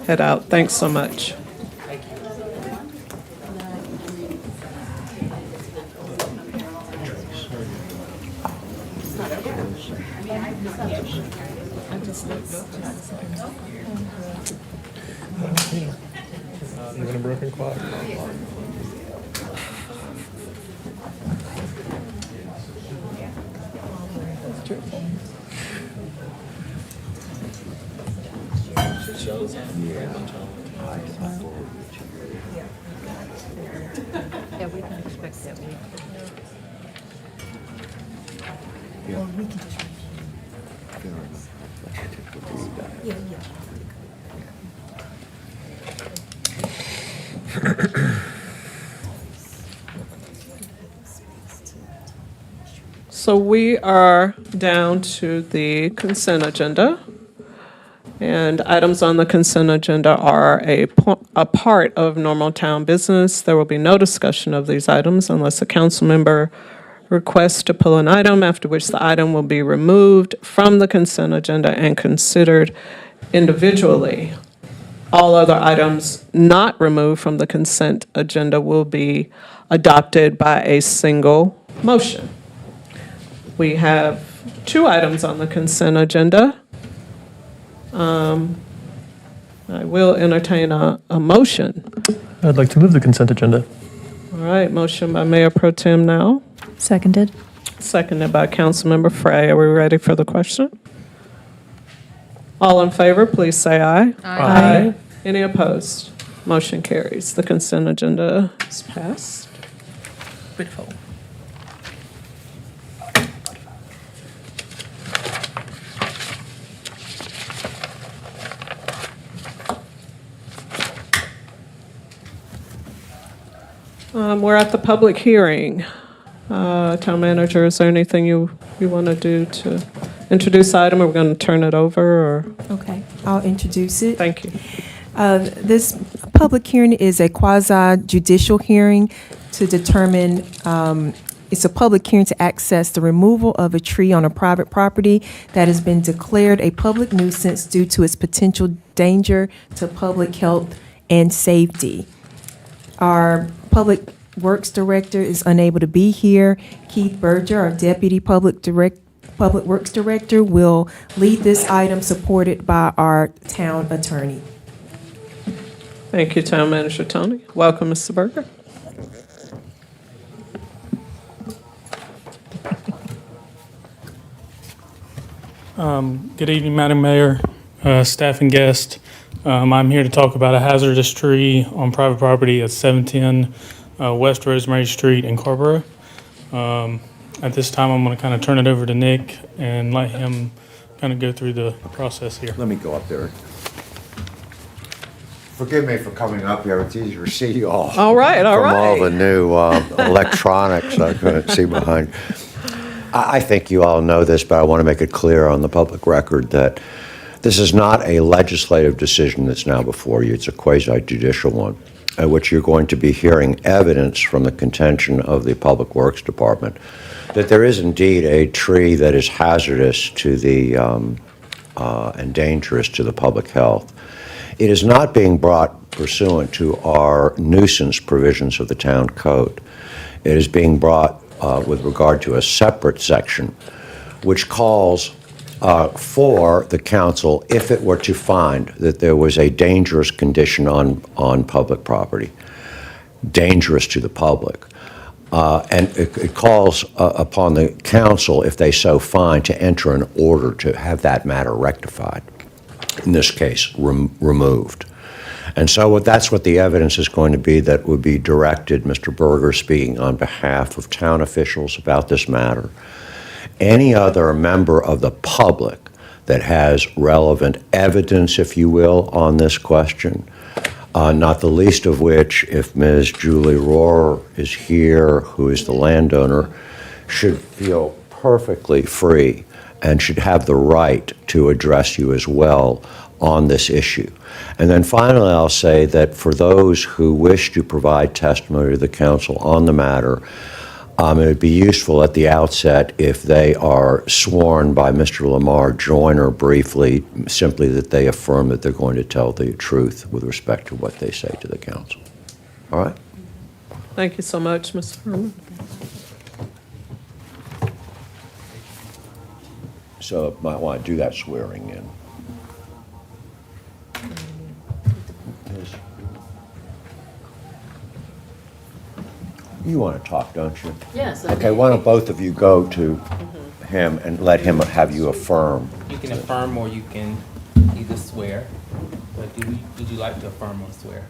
head out. Thanks so much. Even a broken clock. Yeah, we can expect that. So we are down to the consent agenda. And items on the consent agenda are a part of normal town business. There will be no discussion of these items unless a council member requests to pull an item, after which the item will be removed from the consent agenda and considered individually. All other items not removed from the consent agenda will be adopted by a single motion. We have 2 items on the consent agenda. I will entertain a motion. I'd like to move the consent agenda. All right, motion by Mayor Pro Tem now, Seconded. seconded by Councilmember Frey. Are we ready for the question? All in favor, please say aye. Aye. Any opposed? Motion carries. The consent agenda is passed. We're at the public hearing. Town manager, is there anything you want to do to introduce the item, or we're going to turn it over, or? Okay, I'll introduce it. Thank you. This public hearing is a quasi-judicial hearing to determine, it's a public hearing to access the removal of a tree on a private property that has been declared a public nuisance due to its potential danger to public health and safety. Our Public Works Director is unable to be here. Keith Berger, our Deputy Public Works Director, will lead this item, supported by our town attorney. Thank you, Town Manager Tony. Welcome, Mr. Berger. Good evening, Madam Mayor, staff and guests. I'm here to talk about a hazardous tree on private property at 710 West Rosemary Street in Carrboro. At this time, I'm going to kind of turn it over to Nick and let him kind of go through the process here. Let me go up there. Forgive me for coming up here. It's easier to see you all. All right, all From all right. the new electronics I couldn't see behind. I think you all know this, but I want to make it clear on the public record that this is not a legislative decision that's now before you. It's a quasi-judicial one, at which you're going to be hearing evidence from the contention of the Public Works Department that there is indeed a tree that is hazardous to the and dangerous to the public health. It is not being brought pursuant to our nuisance provisions of the town code. It is being brought with regard to a separate section, which calls for the council, if it were to find that there was a dangerous condition on public property, dangerous to the public, and it calls upon the council, if they so find, to enter an order to have that matter rectified, in this case, removed. And so that's what the evidence is going to be that would be directed, Mr. Berger speaking on behalf of town officials about this matter. Any other member of the public that has relevant evidence, if you will, on this question, not the least of which, if Ms. Julie Rohrer is here, who is the landowner, should feel perfectly free and should have the right to address you as well on this issue. And then finally, I'll say that for those who wish to provide testimony to the council on the matter, it would be useful at the outset if they are sworn by Mr. Lamar Joyner briefly, simply that they affirm that they're going to tell the truth with respect to what they say to the council. All right? Thank you so much, Ms. Furman. So might want to do that swearing in. You want to talk, don't you? Yes. Okay, why don't both of you go to him and let him have you affirm? You can affirm or you can either swear. But would you like to affirm or swear?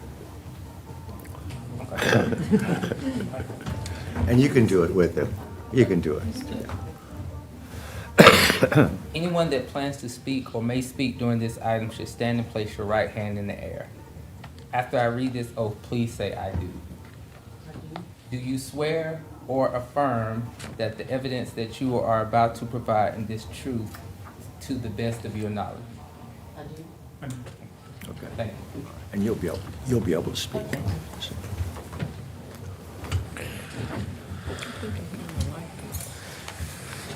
Okay. And you can do it with him. You can do it. Anyone that plans to speak or may speak during this item should stand and place your right hand in the air. After I read this oath, please say, "I do." Do you swear or affirm that the evidence that you are about to provide in this truth to the best of your knowledge? I do. Okay. Thank you. And you'll be able to speak.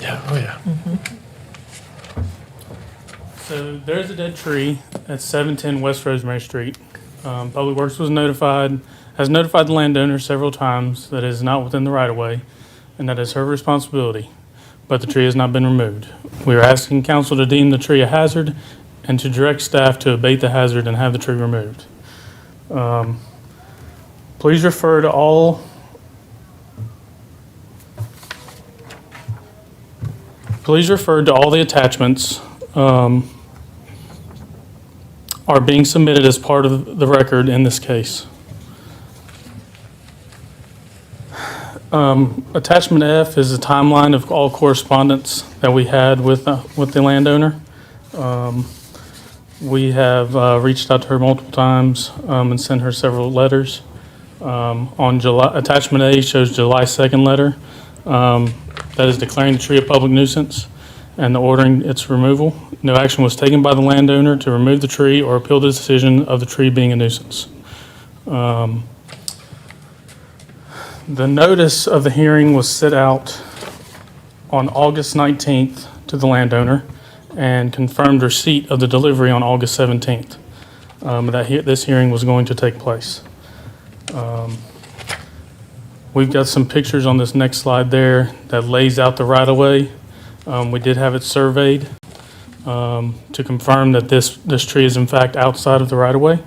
Yeah, oh yeah. So there's a dead tree at 710 West Rosemary Street. Public Works has notified the landowner several times that it is not within the right-of-way, and that is her responsibility, but the tree has not been removed. We are asking council to deem the tree a hazard and to direct staff to abate the hazard and have the tree removed. Please refer to all the attachments are being submitted as part of the record in this case. Attachment F is a timeline of all correspondence that we had with the landowner. We have reached out to her multiple times and sent her several letters. Attachment A shows July 2nd letter that is declaring the tree a public nuisance and ordering its removal. No action was taken by the landowner to remove the tree or appeal the decision of the tree being a nuisance. The notice of the hearing was sent out on August 19th to the landowner and confirmed receipt of the delivery on August 17th, this hearing was going to take place. We've got some pictures on this next slide there that lays out the right-of-way. We did have it surveyed to confirm that this tree is in fact outside of the right-of-way.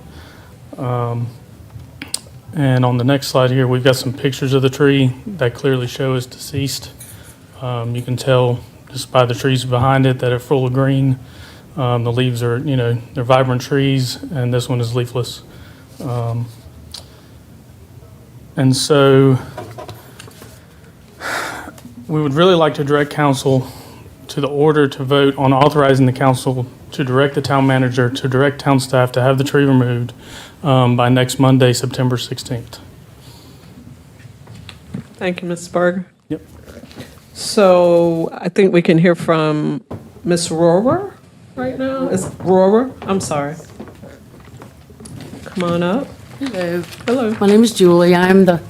And on the next slide here, we've got some pictures of the tree that clearly show it's deceased. You can tell just by the trees behind it that are full of green. The leaves are, they're vibrant trees, and this one is leafless. And so we would really like to direct council to the order to vote on authorizing the council to direct the town manager to direct town staff to have the tree removed by next Monday, September 16th. Thank you, Ms. Berger. Yep. So I think we can hear from Ms. Rohrer right now. Is Rohrer? I'm sorry. Come on up. Hello. Hello. My name is Julie. I'm the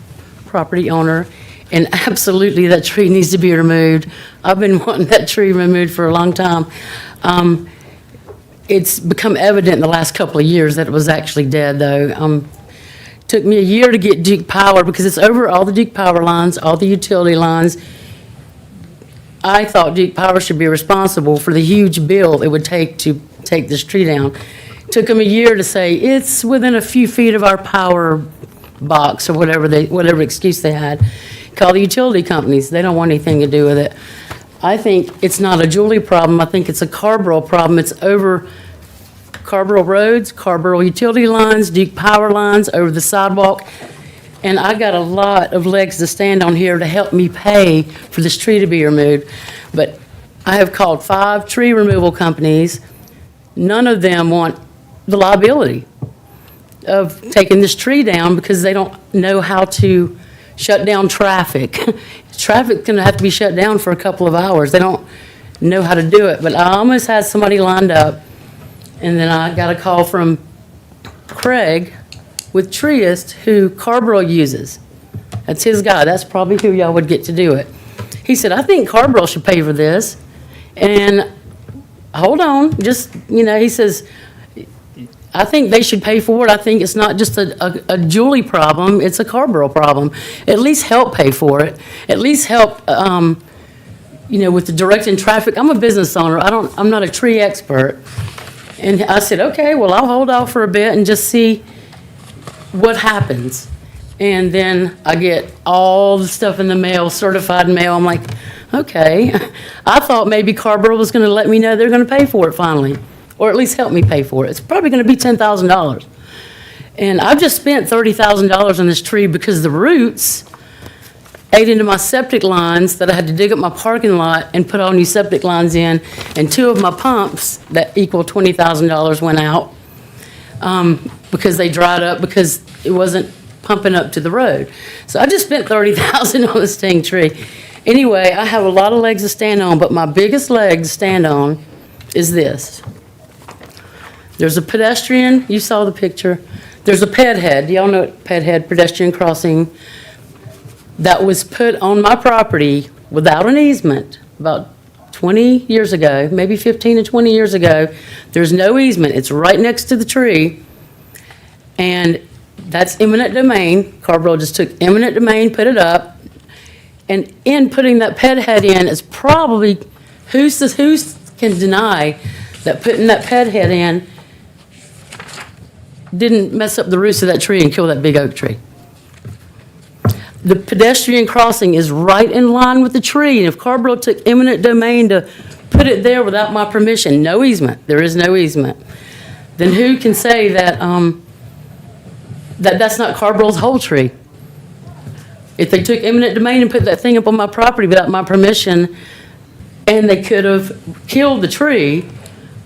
property owner, and absolutely that tree needs to be removed. I've been wanting that tree removed for a long time. It's become evident in the last couple of years that it was actually dead, though. Took me a year to get Duke Power because it's over all the Duke Power lines, all the utility lines. I thought Duke Power should be responsible for the huge bill it would take to take this tree down. Took them a year to say it's within a few feet of our power box or whatever excuse they had. Call the utility companies. They don't want anything to do with it. I think it's not a Julie problem. I think it's a Carrboro problem. It's over Carrboro roads, Carrboro utility lines, Duke power lines over the sidewalk. And I got a lot of legs to stand on here to help me pay for this tree to be removed. But I have called 5 tree removal companies. None of them want the liability of taking this tree down because they don't know how to shut down traffic. Traffic's gonna have to be shut down for a couple of hours. They don't know how to do it. But I almost had somebody lined up, and then I got a call from Craig with Triest, who Carrboro uses. That's his guy. That's probably who y'all would get to do it. He said, I think Carrboro should pay for this. And hold on, just, he says, I think they should pay for it. I think it's not just a Julie problem, it's a Carrboro problem. At least help pay for it. At least help, with the directing traffic. I'm a business owner. I'm not a tree expert. And I said, okay, well, I'll hold off for a bit and just see what happens. And then I get all the stuff in the mail, certified mail. I'm like, okay. I thought maybe Carrboro was going to let me know they're going to pay for it finally, or at least help me pay for it. It's probably going to be $10,000. And I've just spent $30,000 on this tree because the roots ate into my septic lines that I had to dig up my parking lot and put all new septic lines in, and 2 of my pumps that equal $20,000 went out because they dried up because it wasn't pumping up to the road. So I just spent $30,000 on this dang tree. Anyway, I have a lot of legs to stand on, but my biggest leg to stand on is this. There's a pedestrian, you saw the picture. There's a ped head, do y'all know what ped head, pedestrian crossing, that was put on my property without an easement about 20 years ago, maybe 15 and 20 years ago. There's no easement. It's right next to the tree. And that's eminent domain. Carrboro just took eminent domain, put it up. And in putting that ped head in is probably, who can deny that putting that ped head in didn't mess up the roots of that tree and kill that big oak tree? The pedestrian crossing is right in line with the tree, and if Carrboro took eminent domain to put it there without my permission, no easement, there is no easement, then who can say that that's not Carrboro's whole tree? If they took eminent domain and put that thing up on my property without my permission, and they could have killed the tree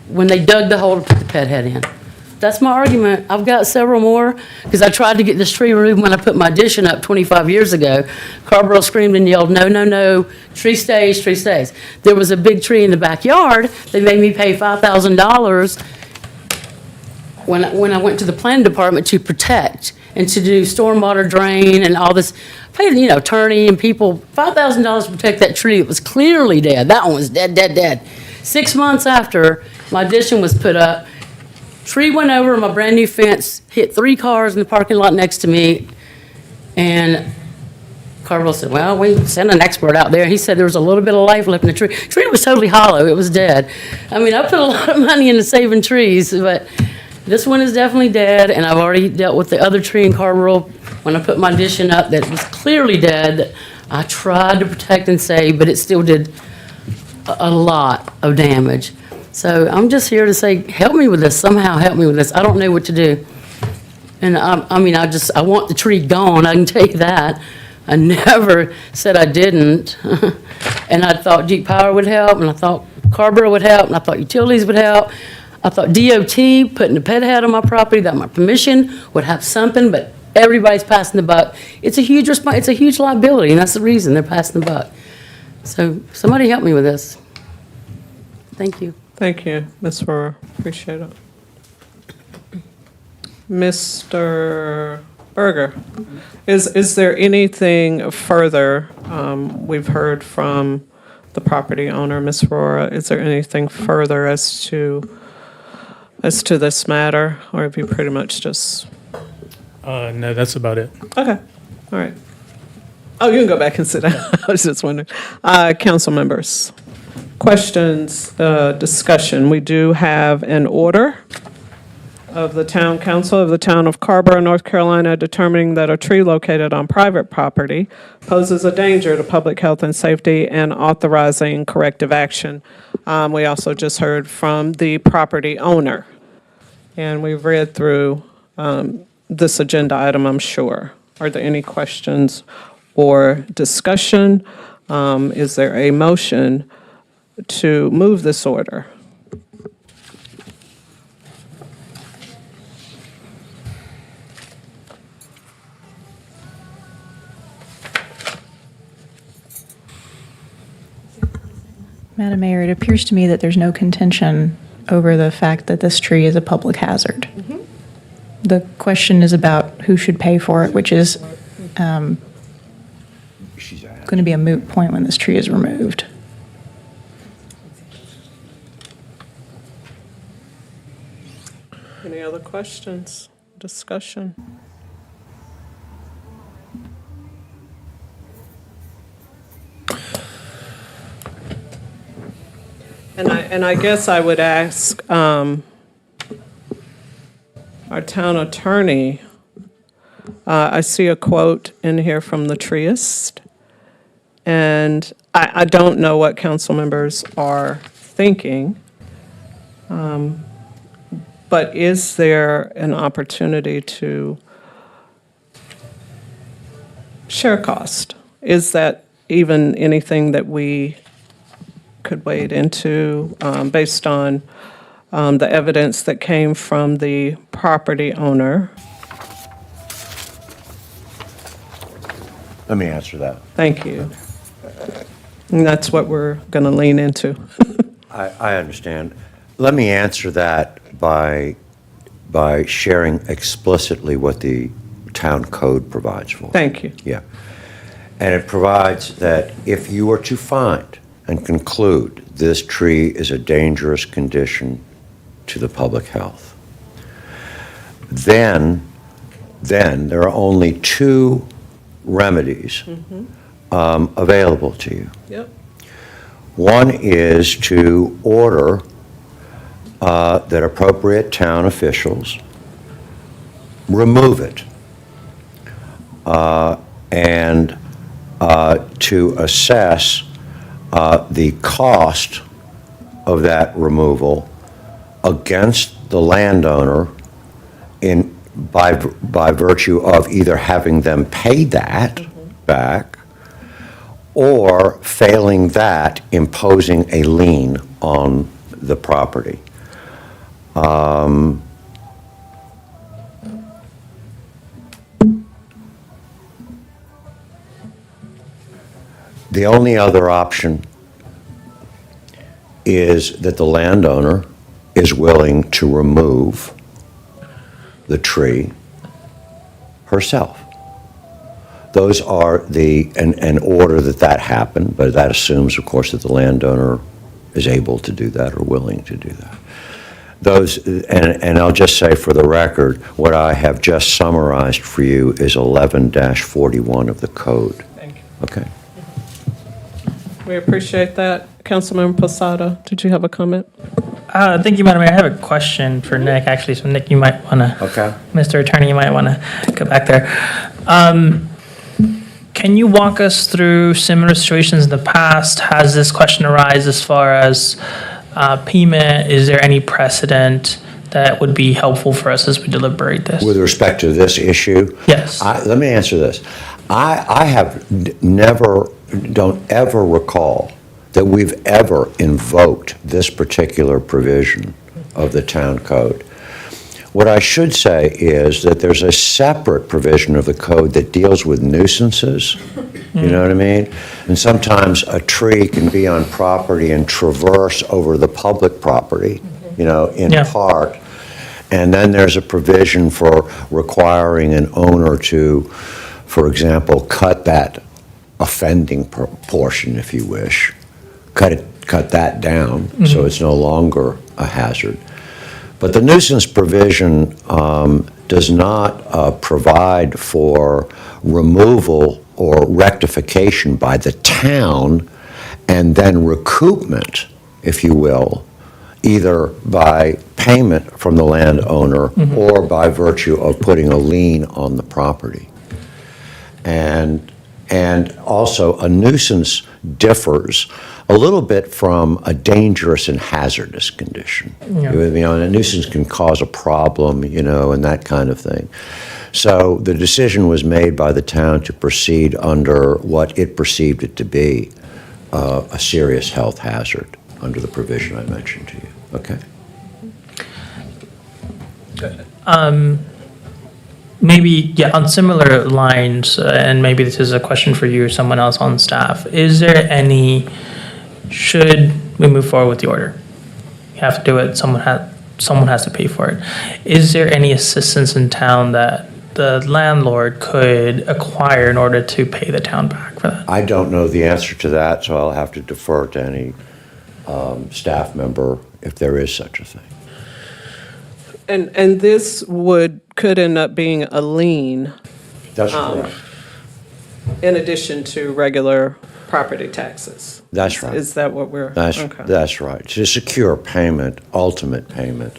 when they dug the hole to put the ped head in. That's my argument. I've got several more, because I tried to get this tree removed when I put my addition up 25 years ago. Carrboro screamed and yelled, no, no, no, tree stays, tree stays. There was a big tree in the backyard. They made me pay $5,000 when I went to the planning department to protect and to do stormwater drain and all this. I paid, attorney and people, $5,000 to protect that tree. It was clearly dead. That one was dead, dead, dead. 6 months after my addition was put up, tree went over, my brand new fence hit 3 cars in the parking lot next to me. And Carrboro said, well, we sent an expert out there. He said there was a little bit of life left in the tree. The tree was totally hollow. It was dead. I mean, I put a lot of money into saving trees, but this one is definitely dead. And I've already dealt with the other tree in Carrboro when I put my addition up that was clearly dead, that I tried to protect and save, but it still did a lot of damage. So I'm just here to say, help me with this, somehow help me with this. I don't know what to do. And I want the tree gone, I can tell you that. I never said I didn't. And I thought Duke Power would help, and I thought Carrboro would help, and I thought utilities would help. I thought DOT, putting a ped head on my property without my permission, would have something, but everybody's passing the buck. It's a huge liability, and that's the reason they're passing the buck. So somebody help me with this. Thank you. Thank you, Ms. Farrar. Appreciate it. Mr. Berger, is there anything further? We've heard from the property owner, Ms. Farrar. Is there anything further as to this matter, or have you pretty much just? No, that's about it. Okay, all right. Oh, you can go back and sit down. I was just wondering. Council members. Questions, discussion. We do have an order of the Town Council of the Town of Carrboro, North Carolina, determining that a tree located on private property poses a danger to public health and safety and authorizing corrective action. We also just heard from the property owner. And we've read through this agenda item, I'm sure. Are there any questions or discussion? Is there a motion to move this order? Madam Mayor, it appears to me that there's no contention over the fact that this tree is a public hazard. The question is about who should pay for it, which is going to be a moot point when this tree is removed. Any other questions, discussion? And I guess I would ask our town attorney, I see a quote in here from the treeist, and I don't know what council members are thinking, but is there an opportunity to share cost? Is that even anything that we could wade into based on the evidence that came from the property owner? Let me answer that. Thank you. And that's what we're going to lean into. I understand. Let me answer that by sharing explicitly what the town code provides for. Thank you. Yeah. And it provides that if you were to find and conclude this tree is a dangerous condition to the public health, then there are only two remedies available to you. Yep. One is to order that appropriate town officials remove it and to assess the cost of that removal against the landowner by virtue of either having them pay that back, or failing that, imposing a lien on the property. The only other option is that the landowner is willing to remove the tree herself. Those are an order that happened, but that assumes, of course, that the landowner is able to do that or willing to do that. And I'll just say for the record, what I have just summarized for you is 11-41 of the code. Thank you. Okay. We appreciate that. Councilmember Posada, did you have a comment? Thank you, Madam Mayor. I have a question for Nick, actually. So, Nick, you might want to, Okay. Mr. Attorney, you might want to go back there. Can you walk us through similar situations in the past? Has this question arisen as far as payment? Is there any precedent that would be helpful for us as we deliberate this? With respect to this issue? Yes. Let me answer this. I have don't ever recall that we've ever invoked this particular provision of the town code. What I should say is that there's a separate provision of the code that deals with nuisances. You know what I mean? And sometimes a tree can be on property and traverse over the public property, in part. And then there's a provision for requiring an owner to, for example, cut that offending portion, if you wish, cut that down so it's no longer a hazard. But the nuisance provision does not provide for removal or rectification by the town and then recoupment, if you will, either by payment from the landowner or by virtue of putting a lien on the property. And also a nuisance differs a little bit from a dangerous and hazardous condition. Yeah. You know, and a nuisance can cause a problem, you know, and that kind of thing. So the decision was made by the town to proceed under what it perceived it to be a serious health hazard under the provision I mentioned to you. Okay. Maybe, yeah, on similar lines, and maybe this is a question for you or someone else on staff, is there any, should we move forward with the order? You have to do it, someone has to pay for it. Is there any assistance in town that the landlord could acquire in order to pay the town back for that? I don't know the answer to that, so I'll have to defer to any staff member if there is such a thing. And this could end up being a lien. That's correct. In addition to regular property taxes. That's right. Is that what we're? Okay. That's right. To secure payment, ultimate payment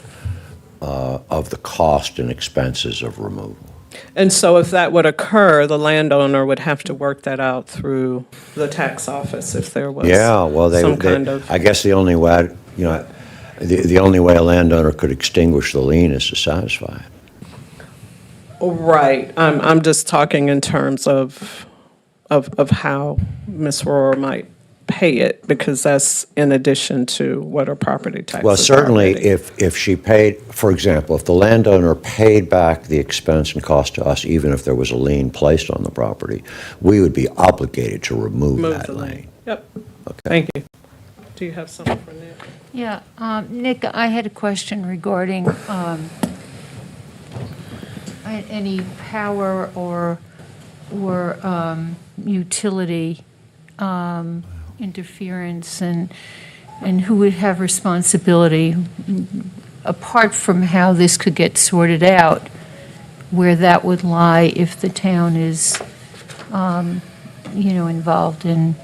of the cost and expenses of removal. And so if that would occur, the landowner would have to work that out through the tax office if there was Yeah, well, some kind of. I guess the only way, you know, the only way a landowner could extinguish the lien is to satisfy it. Right. I'm just talking in terms of how Ms. Rohrer might pay it, because that's in addition to what her property taxes Well, certainly, already. if she paid, for example, if the landowner paid back the expense and cost to us, even if there was a lien placed on the property, we would be obligated to remove that the lien. Yep. Okay. Thank you. Do you have something for Nick? Yeah, Nick, I had a question regarding any power or utility interference and who would have responsibility, apart from how this could get sorted out, where that would lie if the town is, involved in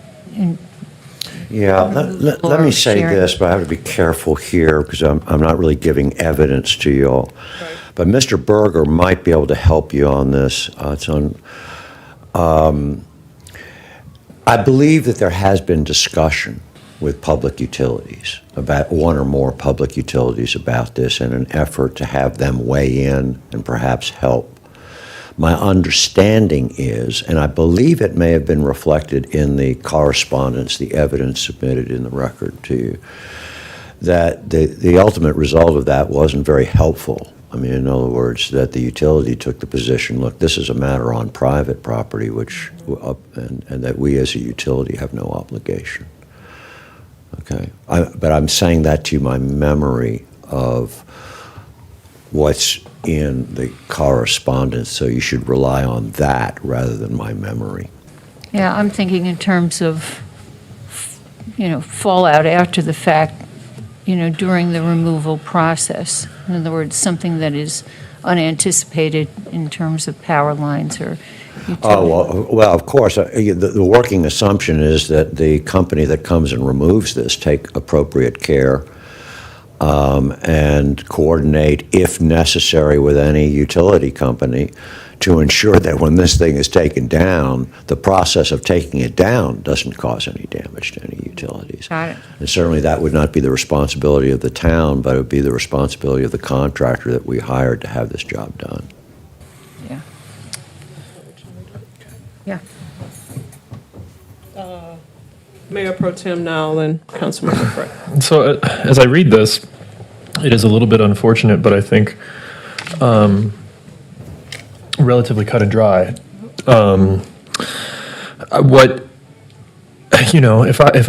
Yeah, let me say sharing. this, but I have to be careful here because I'm not really giving evidence to you all. But Mr. Berger might be able to help you on this. I believe that there has been discussion with public utilities, about one or more public utilities about this, in an effort to have them weigh in and perhaps help. My understanding is, and I believe it may have been reflected in the correspondence, the evidence submitted in the record to you, that the ultimate result of that wasn't very helpful. I mean, in other words, that the utility took the position, look, this is a matter on private property, and that we as a utility have no obligation. Okay, but I'm saying that to you, my memory of what's in the correspondence, so you should rely on that rather than my memory. Yeah, I'm thinking in terms of, fallout after the fact, during the removal process. In other words, something that is unanticipated in terms of power lines or utility. Oh, well, of course, the working assumption is that the company that comes and removes this take appropriate care and coordinate, if necessary, with any utility company to ensure that when this thing is taken down, the process of taking it down doesn't cause any damage to any utilities. Got it. And certainly that would not be the responsibility of the town, but it would be the responsibility of the contractor that we hired to have this job done. Yeah. Yeah. Mayor Pro Tem Nowell and Councilmember Frey. So as I read this, it is a little bit unfortunate, but I think relatively cut and dry. If I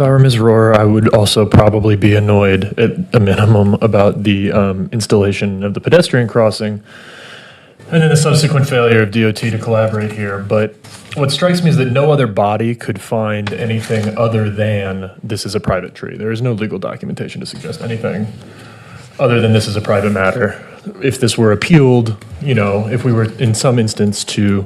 were Ms. Rohrer, I would also probably be annoyed at a minimum about the installation of the pedestrian crossing and then the subsequent failure of DOT to collaborate here. But what strikes me is that no other body could find anything other than this is a private tree. There is no legal documentation to suggest anything other than this is a private matter. If this were appealed, if we were in some instance to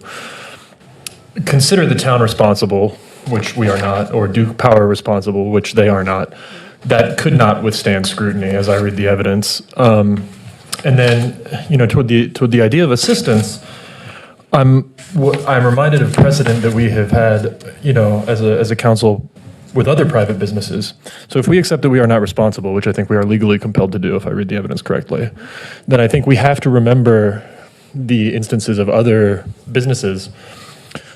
consider the town responsible, which we are not, or Duke Power responsible, which they are not, that could not withstand scrutiny as I read the evidence. And then, toward the idea of assistance, I'm reminded of precedent that we have had, as a council with other private businesses. So if we accept that we are not responsible, which I think we are legally compelled to do if I read the evidence correctly, then I think we have to remember the instances of other businesses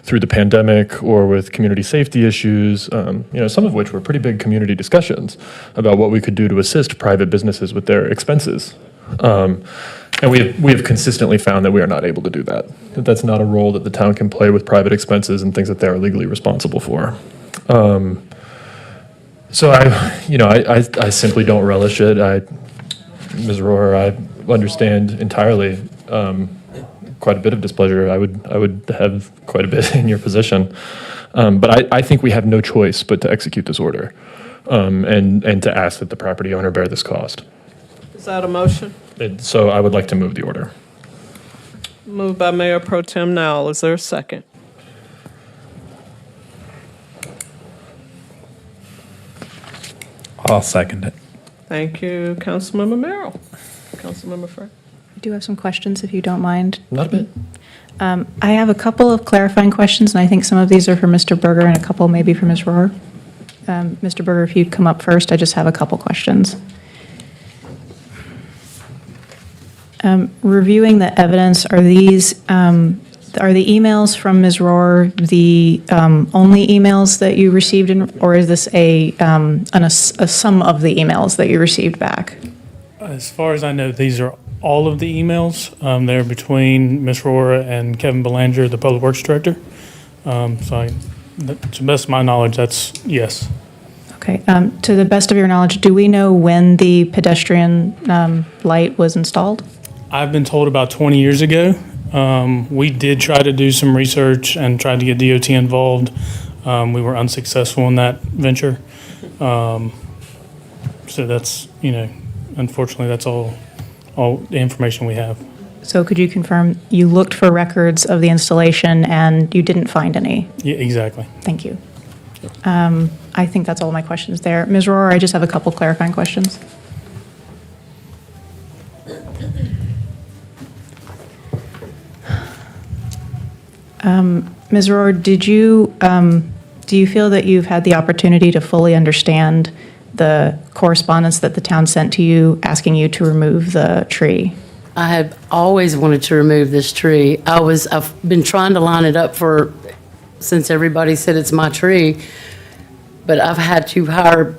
through the pandemic or with community safety issues, some of which were pretty big community discussions about what we could do to assist private businesses with their expenses. And we have consistently found that we are not able to do that. That that's not a role that the town can play with private expenses and things that they are legally responsible for. So I simply don't relish it. Ms. Rohrer, I understand entirely quite a bit of displeasure. I would have quite a bit in your position. But I think we have no choice but to execute this order and to ask that the property owner bear this cost. Is that a motion? So I would like to move the order. Moved by Mayor Pro Tem Nowell. Is there a second? I'll second it. Thank you, Councilmember Merrill. Councilmember Frey. I do have some questions, if you don't mind. Not a bit. I have a couple of clarifying questions, and I think some of these are for Mr. Berger and a couple maybe for Ms. Rohrer. Mr. Berger, if you'd come up first, I just have a couple questions. Reviewing the evidence, are the emails from Ms. Rohrer the only emails that you received, or is this a sum of the emails that you received back? As far as I know, these are all of the emails. They're between Ms. Rohrer and Kevin Belanger, the Public Works Director. To the best of my knowledge, that's yes. Okay. To the best of your knowledge, do we know when the pedestrian light was installed? I've been told about 20 years ago. We did try to do some research and tried to get DOT involved. We were unsuccessful in that venture. So that's, unfortunately, that's all the information we have. So could you confirm you looked for records of the installation and you didn't find any? Yeah, exactly. Thank you. I think that's all my questions there. Ms. Rohrer, I just have a couple clarifying questions. Ms. Rohrer, do you feel that you've had the opportunity to fully understand the correspondence that the town sent to you asking you to remove the tree? I have always wanted to remove this tree. I've been trying to line it up since everybody said it's my tree, but I've had to hire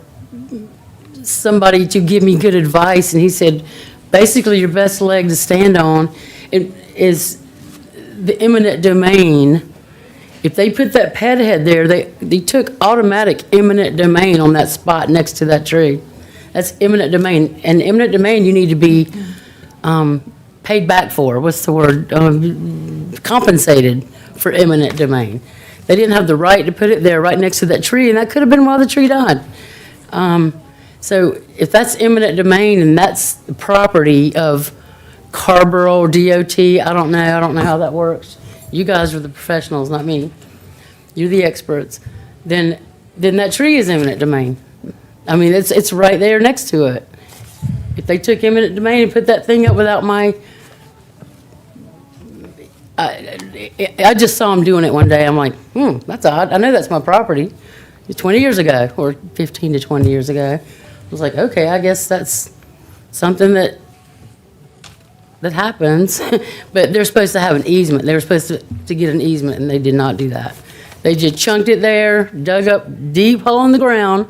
somebody to give me good advice, and he said, basically your best leg to stand on is the eminent domain. If they put that pad head there, they took automatic eminent domain on that spot next to that tree. That's eminent domain. And eminent domain you need to be paid back for. What's the word? Compensated for eminent domain. They didn't have the right to put it there right next to that tree, and that could have been why the tree died. So if that's eminent domain and that's the property of Carrboro or DOT, I don't know how that works. You guys are the professionals, not me. You're the experts. Then that tree is eminent domain. I mean, it's right there next to it. If they took eminent domain and put that thing up without I just saw them doing it one day. I'm like, that's odd. I know that's my property. It's 20 years ago, or 15 to 20 years ago. I was like, okay, I guess that's something that happens. But they're supposed to have an easement. They were supposed to get an easement, and they did not do that. They just chunked it there, dug up deep hole in the ground,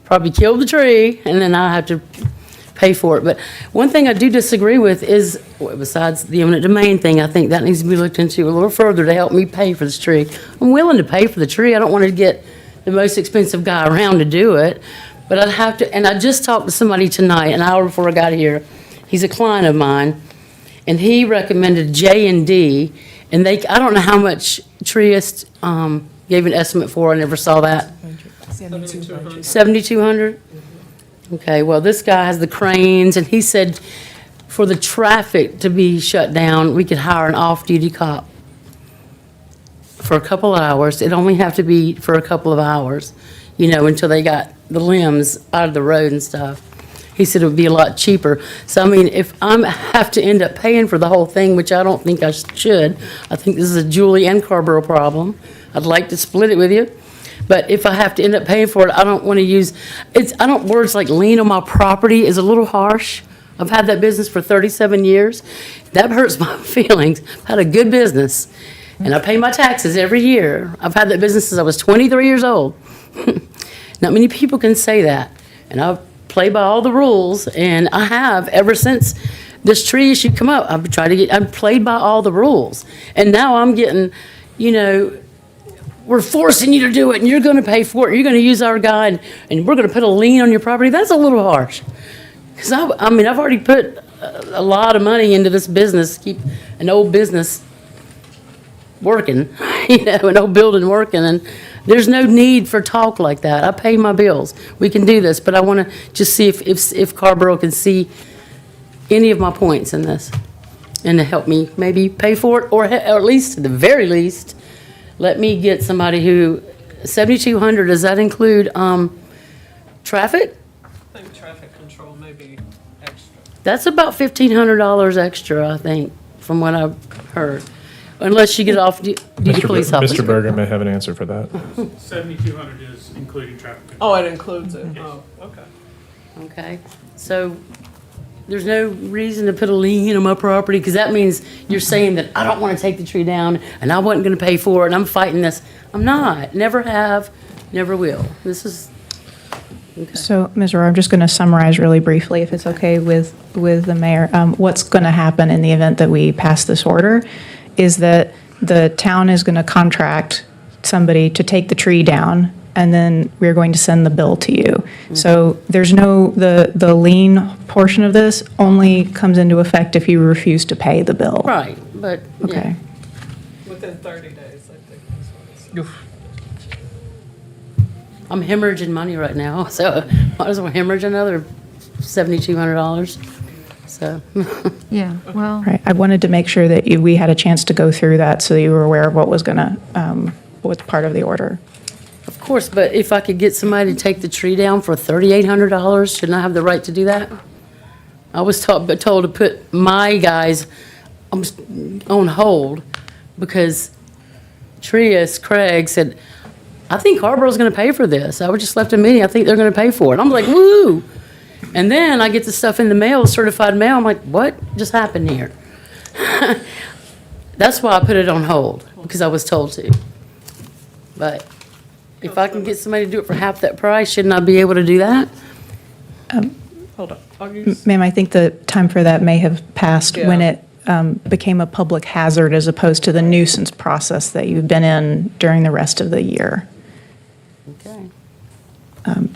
probably killed the tree, and then I have to pay for it. But one thing I do disagree with is, besides the eminent domain thing, I think that needs to be looked into a little further to help me pay for this tree. I'm willing to pay for the tree. I don't want to get the most expensive guy around to do it, but I'd have to. And I just talked to somebody tonight, an hour before I got here. He's a client of mine, and he recommended J&D, and I don't know how much Trieste gave an estimate for. I never saw that. 7,200. 7,200? Okay, well, this guy has the cranes, and he said for the traffic to be shut down, we could hire an off-duty cop for a couple of hours. It'd only have to be for a couple of hours, until they got the limbs out of the road and stuff. He said it would be a lot cheaper. So, I mean, if I have to end up paying for the whole thing, which I don't think I should, I think this is a Julie and Carrboro problem. I'd like to split it with you. But if I have to end up paying for it, I don't want to use, words like lien on my property is a little harsh. I've had that business for 37 years. That hurts my feelings. I've had a good business, and I pay my taxes every year. I've had that business since I was 23 years old. Not many people can say that. And I play by all the rules, and I have ever since this tree issue come up. I've played by all the rules. And now I'm getting, we're forcing you to do it, and you're going to pay for it. You're going to use our guy, and we're going to put a lien on your property. That's a little harsh. Because, I've already put a lot of money into this business, keep an old business working, an old building working, and there's no need for talk like that. I pay my bills. We can do this, but I want to just see if Carrboro can see any of my points in this and to help me maybe pay for it, or at least, at the very least, let me get somebody who, $7,200, does that include traffic? I think traffic control may be extra. That's about $1,500 extra, I think, from what I've heard. Unless you get off duty police officer. Mr. Berger may have an answer for that. 7,200 is including traffic. Oh, it includes it? Oh, okay. Okay, so there's no reason to put a lien on my property, because that means you're saying that I don't want to take the tree down, and I wasn't going to pay for it, and I'm fighting this. I'm not, never have, never will. This is, okay. So, Ms. Rowe, I'm just going to summarize really briefly, if it's okay with the mayor. What's going to happen in the event that we pass this order is that the town is going to contract somebody to take the tree down, and then we're going to send the bill to you. So there's the lien portion of this only comes into effect if you refuse to pay the bill. Right, but, Okay. Within 30 days, I think. Is what it's- I'm hemorrhaging money right now, so might as well hemorrhage another $7,200. So, Yeah, well. Right. I wanted to make sure that we had a chance to go through that so that you were aware of what was going to, what's part of the order. of course, but if I could get somebody to take the tree down for $3,800, shouldn't I have the right to do that? I was told to put my guys on hold because Craig said, I think Carrboro's going to pay for this. I was just left a meeting. I think they're going to pay for it. I'm like, woo! And then I get the stuff in the mail, certified mail. I'm like, what just happened here? That's why I put it on hold, because I was told to. But if I can get somebody to do it for half that price, shouldn't I be able to do that? Hold on. Ma'am, I think the time for that may have passed when it became a public hazard as opposed to the nuisance process that you've been in during the rest of the year. Okay.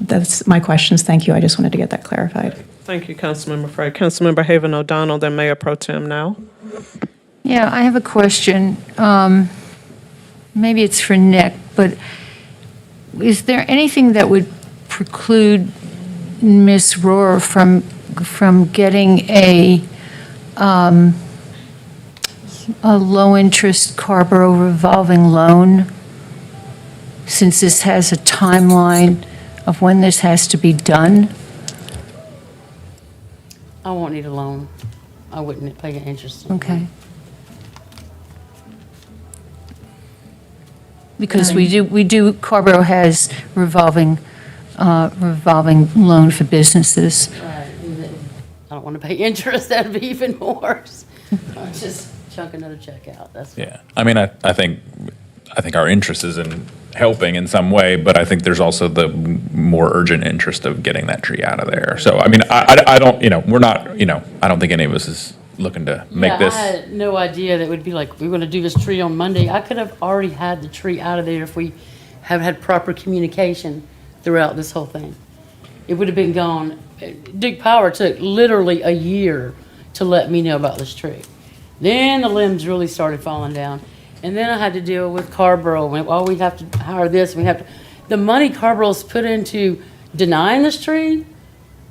That's my questions. Thank you. I just wanted to get that clarified. Thank you, Councilmember Frey. Councilmember Haven O'Donnell, then Mayor Pro Tem now. Yeah, I have a question. Maybe it's for Nick, but is there anything that would preclude Ms. Rohr from getting a low-interest Carrboro revolving loan, since this has a timeline of when this has to be done? I won't need a loan. I wouldn't pay an interest. Okay. Because we do, Carrboro has revolving loan for businesses. Right. I don't want to pay interest. That'd be even more. Just chunk another check out. That's Yeah, I mean, I think our interest is in helping in some way, but I think there's also the more urgent interest of getting that tree out of there. So, I mean, I don't, we're not, I don't think any of us is looking to make this. I had no idea that it would be like, we're going to do this tree on Monday. I could have already had the tree out of there if we have had proper communication throughout this whole thing. It would have been gone. Duke Power took literally a year to let me know about this tree. Then the limbs really started falling down. And then I had to deal with Carrboro. Well, we have to hire this. We have to. The money Carrboro's put into denying this tree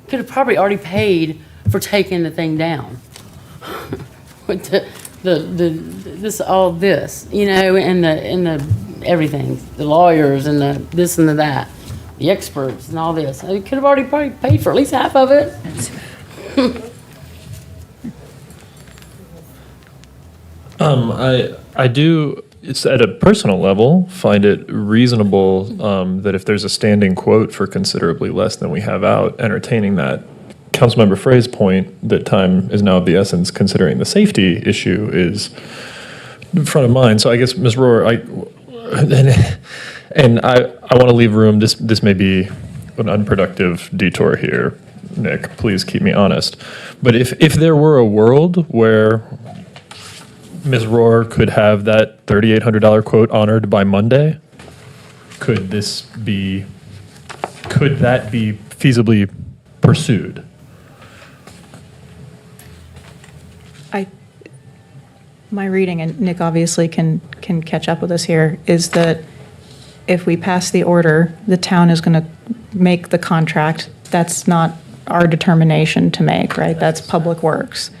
could have probably already paid for taking the thing down. With all this, and the everything, the lawyers and the this and the that, the experts and all this. It could have already probably paid for at least half of it. I do it's at a personal level, find it reasonable that if there's a standing quote for considerably less than we have out, entertaining that. Councilmember Frey's point that time is now of the essence, considering the safety issue, is in front of mind. So I guess, Ms. Rohr, I want to leave room. This may be an unproductive detour here, Nick. Please keep me honest. But if there were a world where Ms. Rohr could have that $3,800 quote honored by Monday, could that be feasibly pursued? My reading, and Nick obviously can catch up with us here, is that if we pass the order, the town is going to make the contract. That's not our determination to make, right? That's Public Works.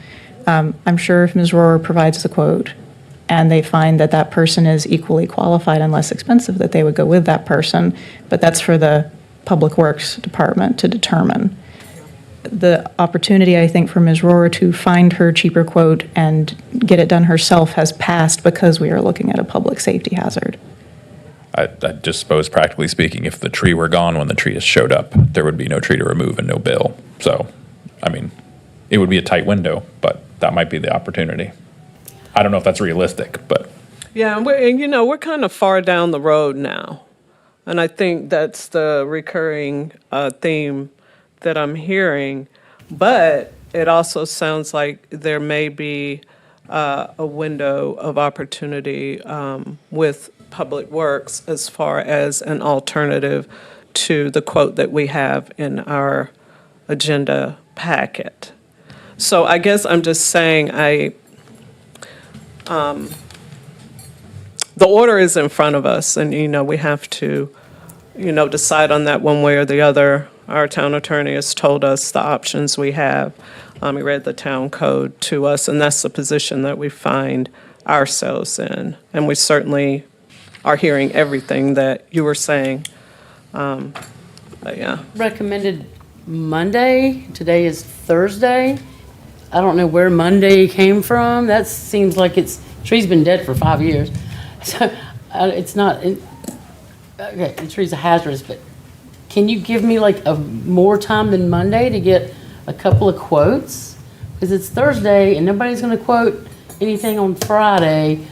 I'm sure if Ms. Rohr provides the quote and they find that that person is equally qualified and less expensive, that they would go with that person, but that's for the Public Works Department to determine. The opportunity, I think, for Ms. Rohr to find her cheaper quote and get it done herself has passed because we are looking at a public safety hazard. I just suppose, practically speaking, if the tree were gone when the tree has showed up, there would be no tree to remove and no bill. So, I mean, it would be a tight window, but that might be the opportunity. I don't know if that's realistic, but. Yeah, we're kind of far down the road now. And I think that's the recurring theme that I'm hearing. But it also sounds like there may be a window of opportunity with Public Works as far as an alternative to the quote that we have in our agenda packet. So I guess I'm just saying the order is in front of us, and, we have to, decide on that one way or the other. Our town attorney has told us the options we have. He read the town code to us, and that's the position that we find ourselves in. And we certainly are hearing everything that you were saying. But yeah. Recommended Monday. Today is Thursday. I don't know where Monday came from. That seems like tree's been dead for 5 years. So it's not, okay, the tree's a hazardous, but can you give me like more time than Monday to get a couple of quotes? Because it's Thursday and nobody's going to quote anything on Friday.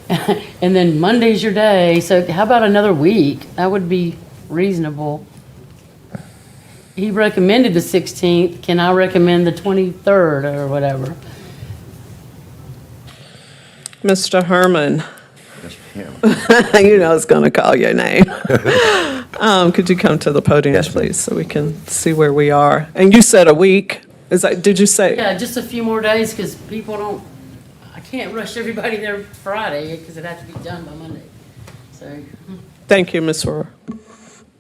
And then Monday's your day. So how about another week? That would be reasonable. He recommended the 16th. Can I recommend the 23rd or whatever? Mr. Herman. You know I was going to call your name. Could you come to the podium, yes, please, so we can see where we are? And you said a week. Did you say? Yeah, just a few more days because I can't rush everybody there Friday because it has to be done by Monday. So. Thank you, Ms. Rohr.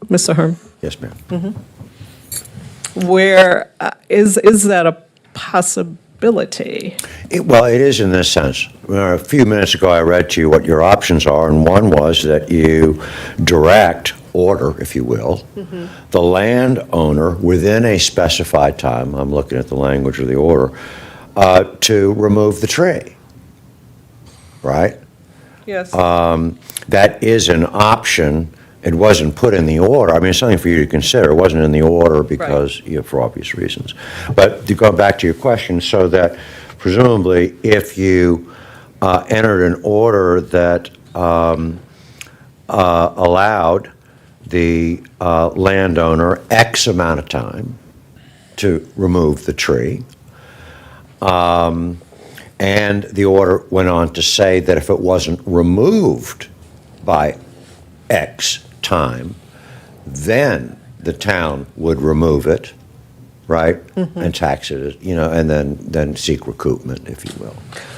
Mr. Herman? Yes, ma'am. Mm-hmm. Where is that a possibility? Well, it is in this sense. A few minutes ago, I read to you what your options are, and one was that you order, if you will, the landowner within a specified time, I'm looking at the language of the order, to remove the tree, right? Yes. That is an option. It wasn't put in the order. I mean, it's something for you to consider. It wasn't in the order because, for obvious reasons. But to go back to your question, so that presumably if you entered an order that allowed the landowner X amount of time to remove the tree, and the order went on to say that if it wasn't removed by X time, then the town would remove it, right? And tax it, and then seek recoupment, if you will.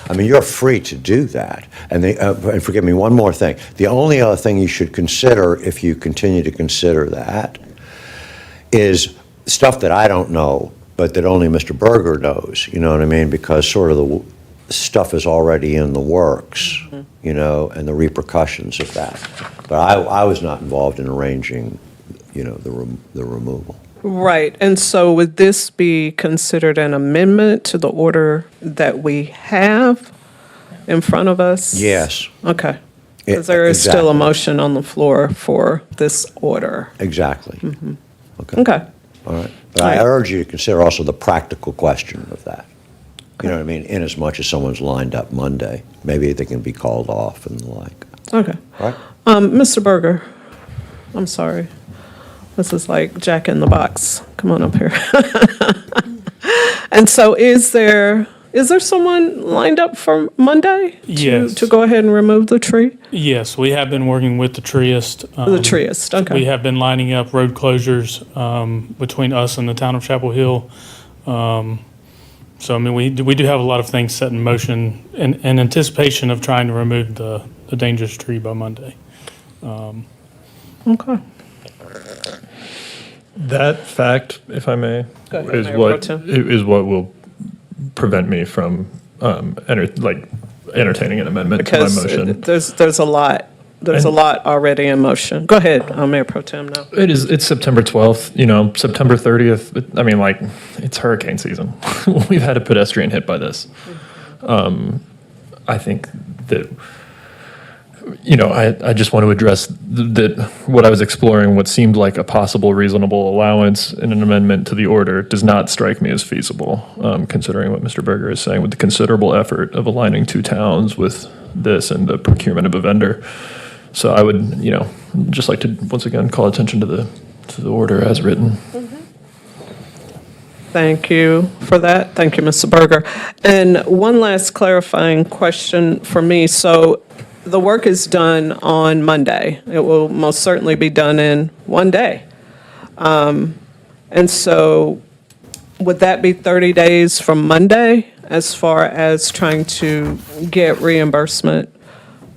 I mean, you're free to do that. And forgive me, one more thing. The only other thing you should consider, if you continue to consider that, is stuff that I don't know, but that only Mr. Berger knows, you know what I mean? Because sort of the stuff is already in the works, and the repercussions of that. But I was not involved in arranging, the removal. Right. And so would this be considered an amendment to the order that we have in front of us? Yes. Okay. Because there is still a Exactly. motion on the floor for this order. Exactly. Okay. All right. But I urge you to consider also the practical question of that. You know what I mean? In as much as someone's lined up Monday, maybe they can be called off and the like. Okay. Right? Mr. Berger, I'm sorry. This is like Jack in the Box. Come on up here. And so is there someone lined up for Monday? Yes. To go ahead and remove the tree? Yes, we have been working with the treeist. The treeist, okay. We have been lining up road closures between us and the town of Chapel Hill. So, I mean, we do have a lot of things set in motion in anticipation of trying to remove the dangerous tree by Monday. Okay. That fact, if I may, Go ahead, is Mayor what Pro Tem. is what will prevent me from entertaining an amendment to my Because motion. there's a lot. There's a lot already in motion. Go ahead, Mayor Pro Tem now. It's September 12th, September 30th. I mean, like, it's hurricane season. We've had a pedestrian hit by this. I think that, I just want to address that what I was exploring, what seemed like a possible reasonable allowance in an amendment to the order does not strike me as feasible, considering what Mr. Berger is saying with the considerable effort of aligning two towns with this and the procurement of a vendor. So I would, just like to once again call attention to the order as written. Thank you for that. Thank you, Mr. Berger. And one last clarifying question for me. So the work is done on Monday. It will most certainly be done in one day. And so would that be 30 days from Monday as far as trying to get reimbursement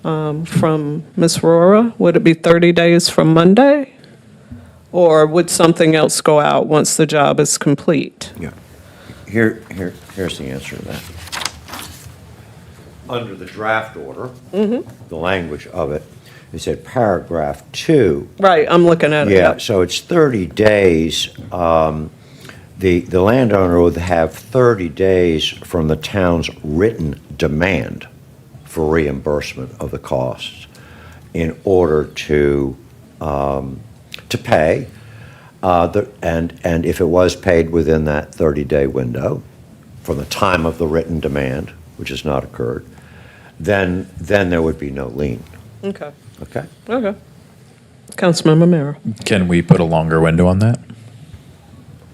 from Ms. Rora? Would it be 30 days from Monday? Or would something else go out once the job is complete? Yeah. Here's the answer to that. Under the draft order, the language of it, it said paragraph 2. Right, I'm looking at it. Yeah, yep. so it's 30 days. The landowner would have 30 days from the town's written demand for reimbursement of the costs in order to pay. And if it was paid within that 30-day window from the time of the written demand, which has not occurred, then there would be no lien. Okay. Okay? Okay. Councilmember Mera. Can we put a longer window on that?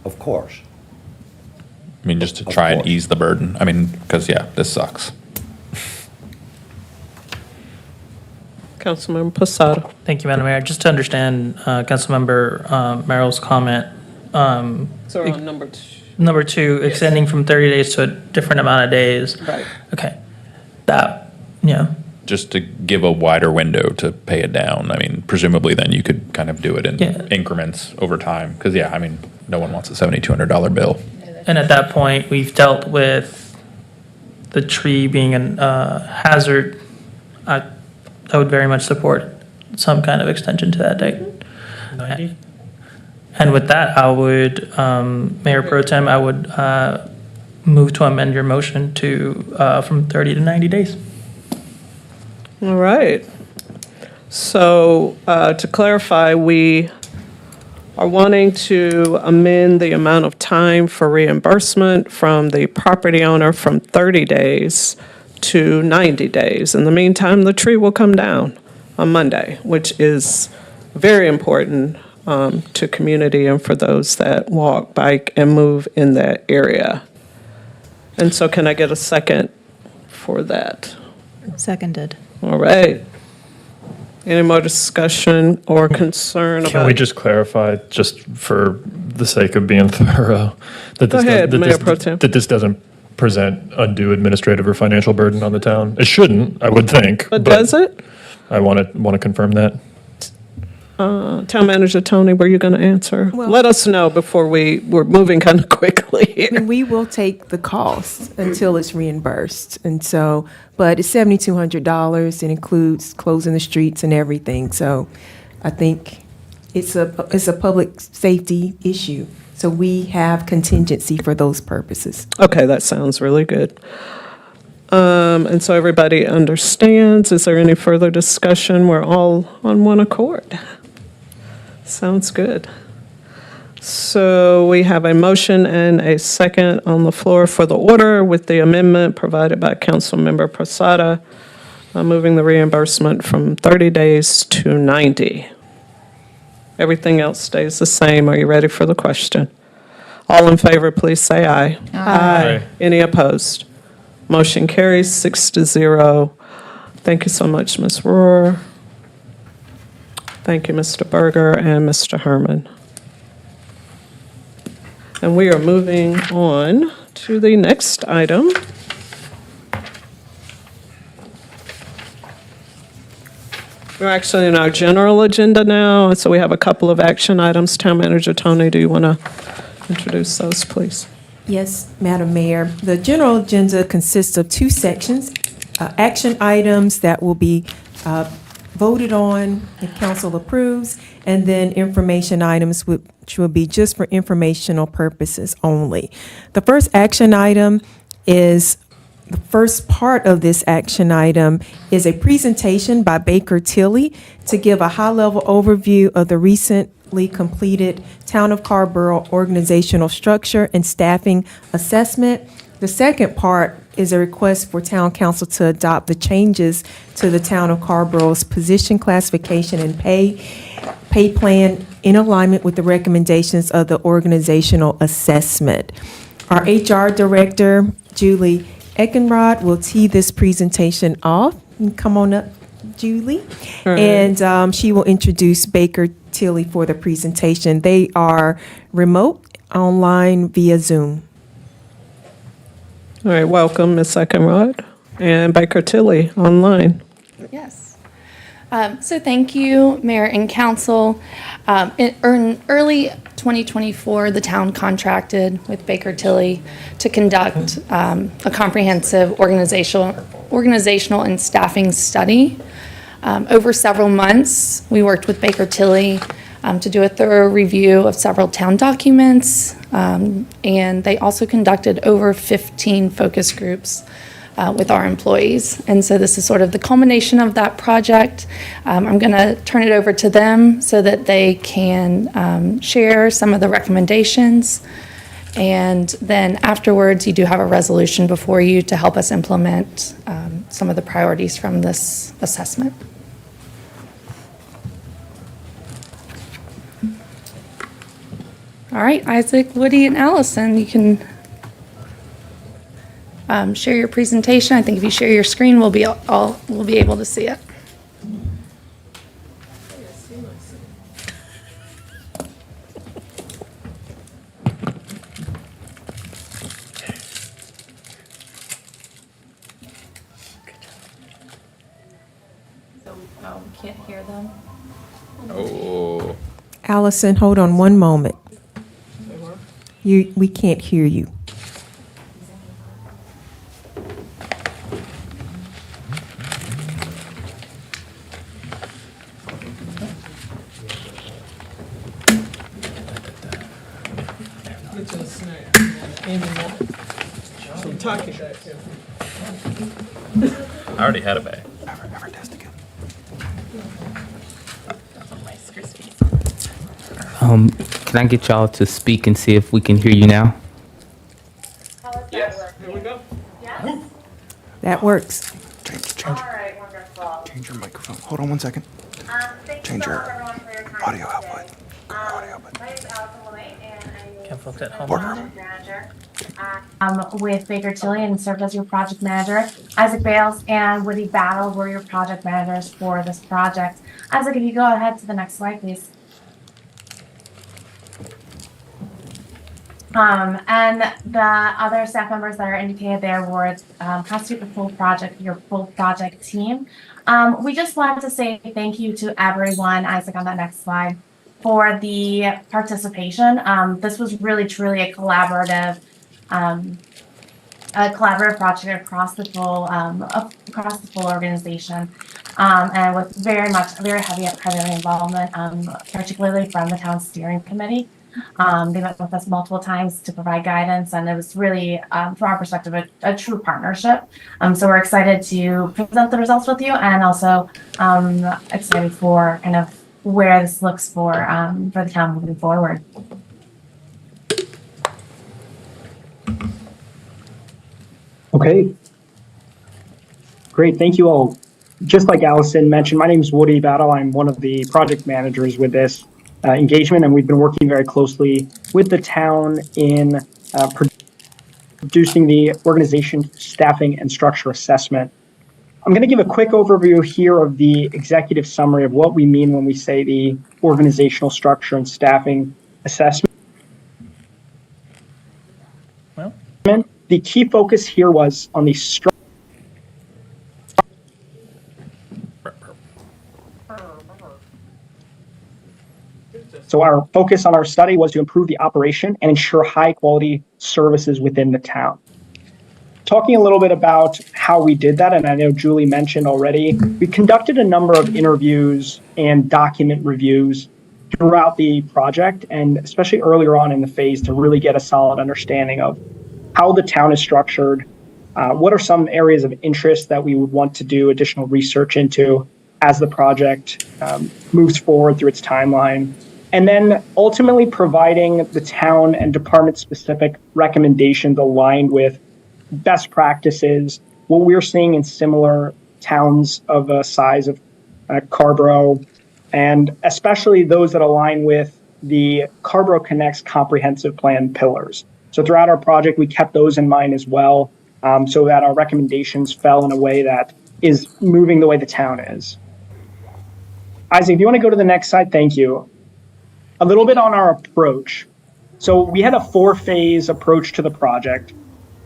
Of course. I mean, just to try and ease the burden. I mean, because, this sucks. Councilmember Posada. Thank you, Madam Mayor. Just to understand Councilmember Merrill's comment. So on number 2. Number 2, extending from 30 days to a different amount of days. Right. Okay. That, Just to give a wider window to pay it down. I mean, presumably then you could kind of do it in increments over time. Because, no one wants a $7,200 bill. And at that point, we've dealt with the tree being a hazard. I would very much support some kind of extension to that date. 90? And with that, I would, Mayor Pro Tem, I would move to amend your motion to, from 30 to 90 days. All right. So to clarify, we are wanting to amend the amount of time for reimbursement from the property owner from 30 days to 90 days. In the meantime, the tree will come down on Monday, which is very important to community and for those that walk, bike, and move in that area. And so can I get a second for that? Seconded. All right. Any more discussion or concern about? Can we just clarify, just for the sake of being thorough, that Go this, ahead, that, Mayor this, Pro Tem. that this doesn't present undue administrative or financial burden on the town? It shouldn't, I would think. But does it? I want to confirm that. Town Manager Tony, were you going to answer? Well- Let us know before we're moving kind of quickly I here. mean, we will take the cost until it's reimbursed. And so, but it's $7,200. It includes closing the streets and everything. So I think it's a public safety issue. So we have contingency for those purposes. Okay, that sounds really good. And so everybody understands. Is there any further discussion? We're all on one accord. Sounds good. So we have a motion and a second on the floor for the order with the amendment provided by Councilmember Prasada, moving the reimbursement from 30 days to 90. Everything else stays the same. Are you ready for the question? All in favor, please say aye. Aye. Any opposed? Motion carries 6-0. Thank you so much, Ms. Rohr. Thank you, Mr. Berger and Mr. Herman. And we are moving on to the next item. We're actually in our general agenda now, and so we have a couple of action items. Town Manager Tony, do you want to introduce those, please? Yes, Madam Mayor. The general agenda consists of two sections, action items that will be voted on if council approves, and then information items which will be just for informational purposes only. The first action item is, the first part of this action item is a presentation by Baker Tilly to give a high-level overview of the recently completed Town of Carrboro organizational structure and staffing assessment. The second part is a request for Town Council to adopt the changes to the Town of Carrboro's position classification and pay plan in alignment with the recommendations of the organizational assessment. Our HR Director, Julie Eckenrod, will tee this presentation off. Come on up, Julie. All right. And she will introduce Baker Tilly for the presentation. They are remote, online via Zoom. All right, welcome, Ms. Eckenrod and Baker Tilly online. Yes. So thank you, Mayor and Council. In early 2024, the town contracted with Baker Tilly to conduct a comprehensive organizational and staffing study. Over several months, we worked with Baker Tilly to do a thorough review of several town documents, and they also conducted over 15 focus groups with our employees. And so this is sort of the culmination of that project. I'm going to turn it over to them so that they can share some of the recommendations. And then afterwards, you do have a resolution before you to help us implement some of the priorities from this assessment. All right, Isaac, Woody, and Allison, you can share your presentation. I think if you share your screen, we'll be able to see it. So can't hear them. Oh. Allison, hold on one moment. We can't hear you. I already had a bag. Can I get y'all to speak and see if we can hear you now? Yes, here we go. That works. Change your microphone. Hold on one second. Change your audio output. Can folks at home? With Baker Tilly and served as your project manager. Isaac Bales and Woody Battle were your project managers for this project. Isaac, if you go ahead to the next slide, please. And the other staff members that are indicated there were constitute the your full project team. We just wanted to say thank you to everyone, Isaac, on that next slide, for the participation. This was really, truly a collaborative project across the full organization, and with very heavy involvement, particularly from the town steering committee. They met with us multiple times to provide guidance, and it was really, from our perspective, a true partnership. So we're excited to present the results with you, and also excited for kind of where this looks for the town moving forward. Okay. Great, thank you all. Just like Allison mentioned, my name is Woody Battle. I'm one of the project managers with this engagement, and we've been working very closely with the town in producing the organization, staffing, and structure assessment. I'm going to give a quick overview here of the executive summary of what we mean when we say the organizational structure and staffing assessment. Well, the key focus here was on the structure. So our focus on our study was to improve the operation and ensure high quality services within the town. Talking a little bit about how we did that, and I know Julie mentioned already, we conducted a number of interviews and document reviews throughout the project, and especially earlier on in the phase, to really get a solid understanding of how the town is structured, what are some areas of interest that we would want to do additional research into as the project moves forward through its timeline, and then ultimately providing the town and department-specific recommendations aligned with best practices, what we're seeing in similar towns of a size of Carrboro, and especially those that align with the Carrboro Connects comprehensive plan pillars. So throughout our project, we kept those in mind as well, so that our recommendations fell in a way that is moving the way the town is. Isaac, if you want to go to the next slide, thank you. A little bit on our approach. So we had a 4-phase approach to the project.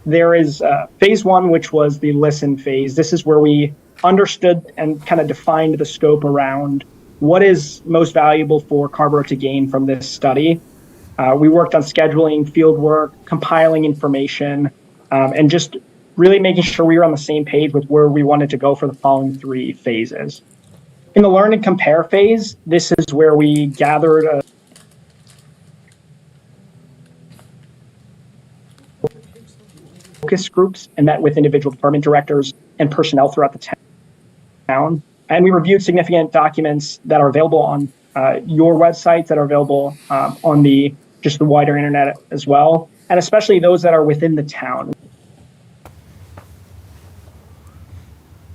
There is phase 1, which was the listen phase. This is where we understood and kind of defined the scope around what is most valuable for Carrboro to gain from this study. We worked on scheduling, field work, compiling information, and just really making sure we were on the same page with where we wanted to go for the following 3 phases. In the learn and compare phase, this is where we gathered focus groups and met with individual department directors and personnel throughout the town. And we reviewed significant documents that are available on your websites, that are available on the wider internet as well, and especially those that are within the town.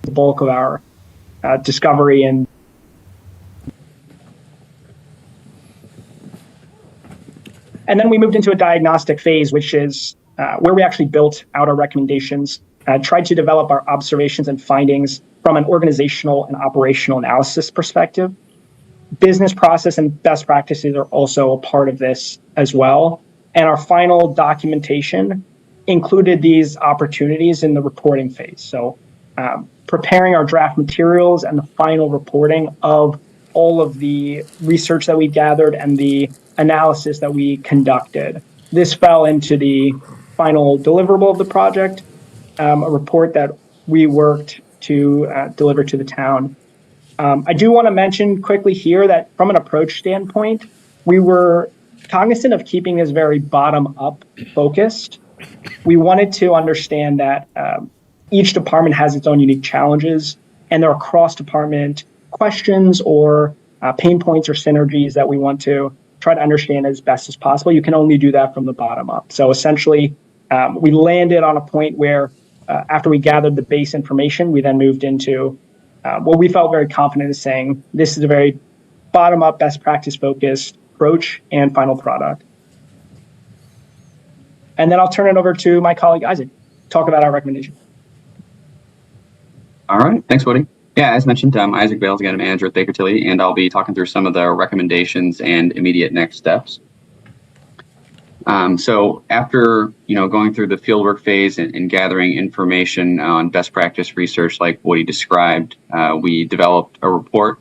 The bulk of our discovery and then we moved into a diagnostic phase, which is where we actually built out our recommendations, tried to develop our observations and findings from an organizational and operational analysis perspective. Business process and best practices are also a part of this as well. And our final documentation included these opportunities in the reporting phase. So preparing our draft materials and the final reporting of all of the research that we gathered and the analysis that we conducted. This fell into the final deliverable of the project, a report that we worked to deliver to the town. I do want to mention quickly here that from an approach standpoint, we were cognizant of keeping this very bottom-up focused. We wanted to understand that each department has its own unique challenges, and there are cross-department questions or pain points or synergies that we want to try to understand as best as possible. You can only do that from the bottom up. So essentially, we landed on a point where after we gathered the base information, we then moved into what we felt very confident in saying, this is a very bottom-up, best practice-focused approach and final product. And then I'll turn it over to my colleague, Isaac, talk about our recommendation. All right, thanks, Woody. Yeah, as mentioned, I'm Isaac Bales, again, manager at Baker Tilly, and I'll be talking through some of the recommendations and immediate next steps. So after going through the fieldwork phase and gathering information on best practice research like Woody described, we developed a report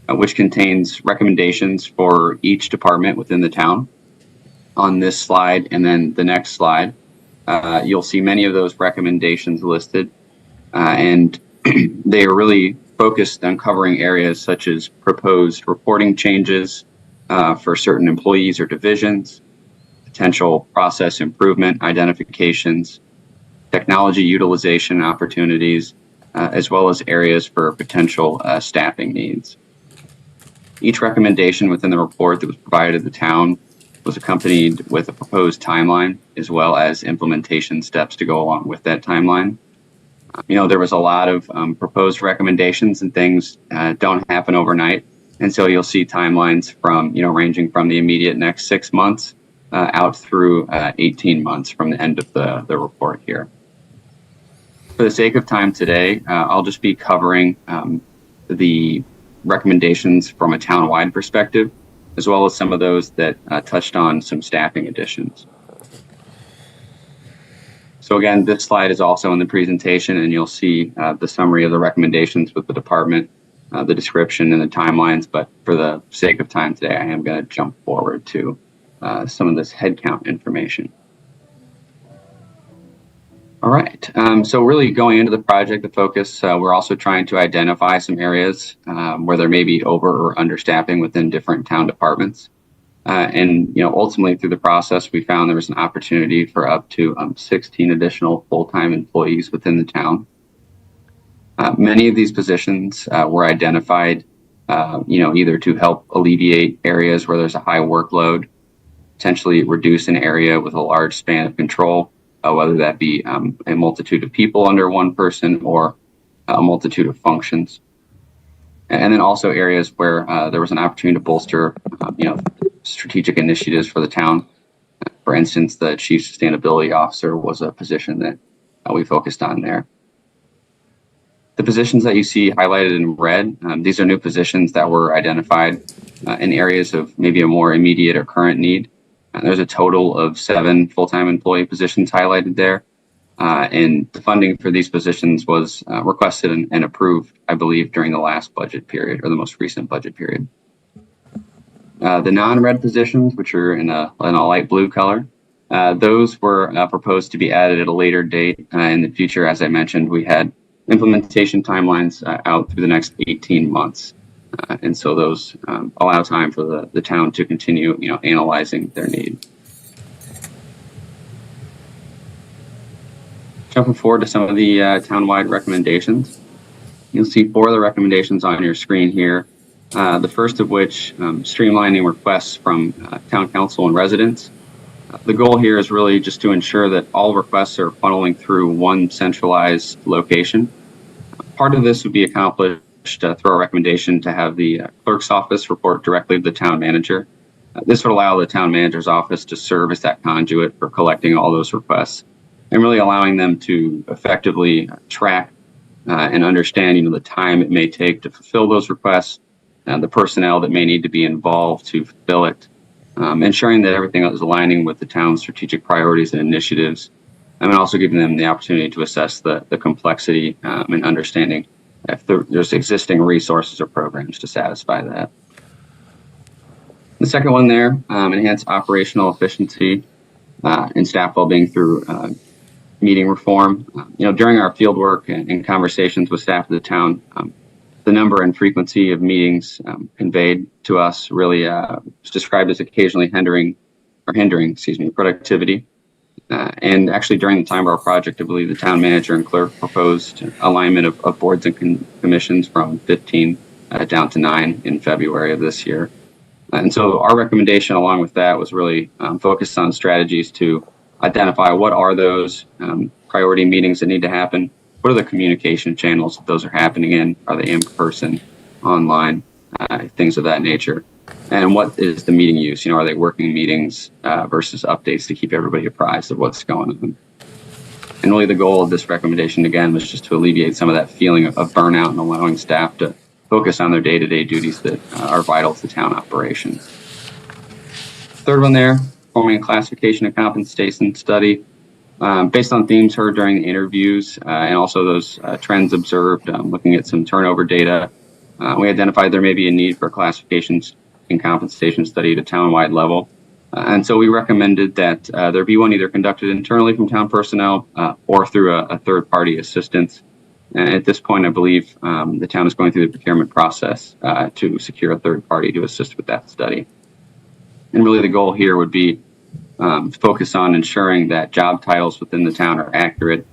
which contains recommendations for each department within the town. On this slide and then the next slide, you'll see many of those recommendations listed, and they are really focused on covering areas such as proposed reporting changes, for certain employees or divisions, potential process improvement identifications, technology utilization opportunities, as well as areas for potential staffing needs. Each recommendation within the report that was provided to the town was accompanied with a proposed timeline, as well as implementation steps to go along with that timeline. There was a lot of proposed recommendations, and things don't happen overnight. And so you'll see timelines from, ranging from the immediate next 6 months out through 18 months from the end of the report here. For the sake of time today, I'll just be covering the recommendations from a town-wide perspective, as well as some of those that touched on some staffing additions. So again, this slide is also in the presentation, and you'll see the summary of the recommendations with the department, the description and the timelines. But for the sake of time today, I am going to jump forward to some of this headcount information. All right, so really going into the project, the focus, we're also trying to identify some areas where there may be over or understaffing within different town departments. And ultimately through the process, we found there was an opportunity for up to 16 additional full-time employees within the town. Many of these positions were identified, either to help alleviate areas where there's a high workload, potentially reduce an area with a large span of control, whether that be a multitude of people under one person or a multitude of functions. And then also areas where there was an opportunity to bolster, strategic initiatives for the town. For instance, the Chief Sustainability Officer was a position that we focused on there. The positions that you see highlighted in red, these are new positions that were identified in areas of maybe a more immediate or current need. There's a total of 7 full-time employee positions highlighted there. And the funding for these positions was requested and approved, I believe, during the last budget period, or the most recent budget period. The non-red positions, which are in a light blue color, those were proposed to be added at a later date in the future. As I mentioned, we had implementation timelines out through the next 18 months. And so those allow time for the town to continue, analyzing their need. Jumping forward to some of the town-wide recommendations. You'll see 4 of the recommendations on your screen here. The first of which, streamlining requests from town council and residents. The goal here is really just to ensure that all requests are funneling through one centralized location. Part of this would be accomplished through our recommendation to have the clerk's office report directly to the town manager. This would allow the town manager's office to serve as that conduit for collecting all those requests and really allowing them to effectively track and understand, the time it may take to fulfill those requests, the personnel that may need to be involved to fulfill it, ensuring that everything is aligning with the town's strategic priorities and initiatives, and also giving them the opportunity to assess the complexity and understanding if there's existing resources or programs to satisfy that. The second one there, enhance operational efficiency and staff well-being through meeting reform. During our field work and conversations with staff of the town, the number and frequency of meetings conveyed to us really was described as occasionally hindering productivity. And actually, during the time of our project, I believe the town manager and clerk proposed alignment of boards and commissions from 15 down to 9 in February of this year. And so our recommendation along with that was really focused on strategies to identify what are those priority meetings that need to happen. What are the communication channels that those are happening in? Are they in person, online, things of that nature? And what is the meeting use? Are they working meetings versus updates to keep everybody apprised of what's going on? And really the goal of this recommendation, again, was just to alleviate some of that feeling of burnout and allowing staff to focus on their day-to-day duties that are vital to town operations. Third one there, forming a classification and compensation study. Based on themes heard during the interviews and also those trends observed, looking at some turnover data, we identified there may be a need for a classifications and compensation study at a town-wide level. And so we recommended that there be one either conducted internally from town personnel or through a third-party assistance. And at this point, I believe the town is going through the procurement process to secure a third party to assist with that study. And really the goal here would be focus on ensuring that job titles within the town are accurate.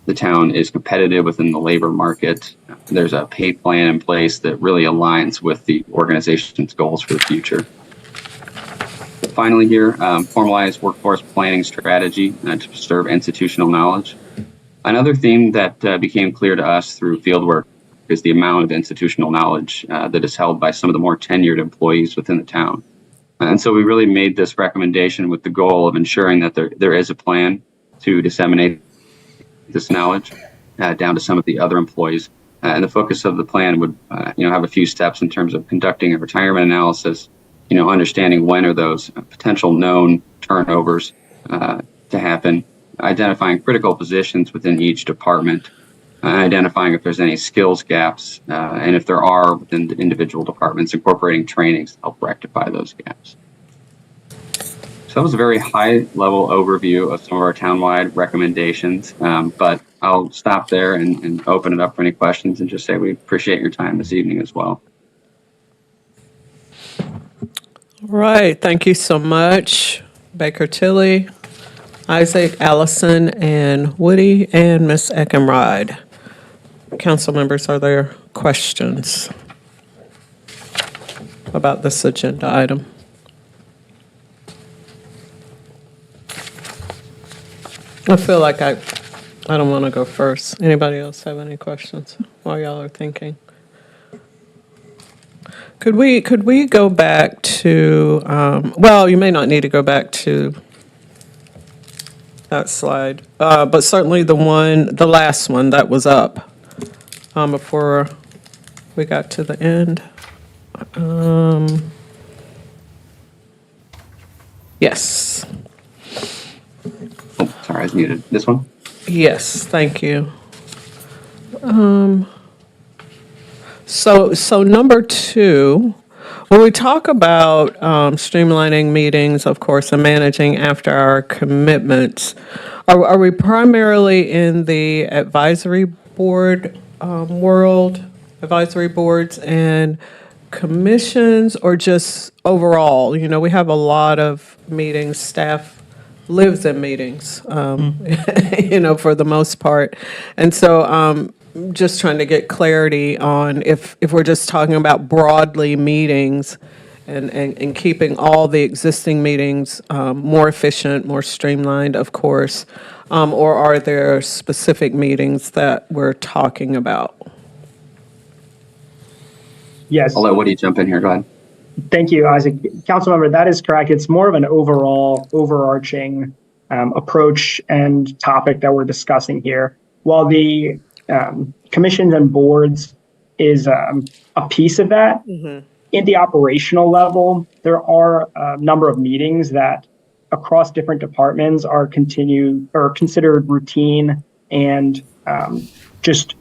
The town is competitive within the labor market. There's a pay plan in place that really aligns with the organization's goals for the future. Finally here, formalized workforce planning strategy to preserve institutional knowledge. Another theme that became clear to us through fieldwork is the amount of institutional knowledge that is held by some of the more tenured employees within the town. And so we really made this recommendation with the goal of ensuring that there is a plan to disseminate this knowledge down to some of the other employees. And the focus of the plan would have a few steps in terms of conducting a retirement analysis, understanding when are those potential known turnovers to happen, identifying critical positions within each department, identifying if there's any skills gaps, and if there are within the individual departments, incorporating trainings to help rectify those gaps. So that was a very high-level overview of some of our townwide recommendations, but I'll stop there and open it up for any questions and just say we appreciate your time this evening as well. All right, thank you so much, Baker Tilly, Isaac, Allison, and Woody, and Ms. Eckenride. Council members, are there questions about this agenda item? I feel like I don't want to go first. Anybody else have any questions while y'all are thinking? Could we go back to, well, you may not need to go back to that slide, but certainly the last one that was up before we got to the end. Yes. Oh, sorry, I was muted. This one? Yes, thank you. So number 2, when we talk about streamlining meetings, of course, and managing after our commitments, are we primarily in the advisory board world, advisory boards and commissions, or just overall? We have a lot of meetings, staff lives in meetings, for the most part. And so just trying to get clarity on if we're just talking about broadly meetings and keeping all the existing meetings more efficient, more streamlined, of course, or are there specific meetings that we're talking about? Yes. I'll let Woody jump in here. Go ahead. Thank you, Isaac. Councilmember, that is correct. It's more of an overall, overarching approach and topic that we're discussing here. While the commissions and boards is a piece of that, in the operational level, there are a number of meetings that across different departments are considered routine and just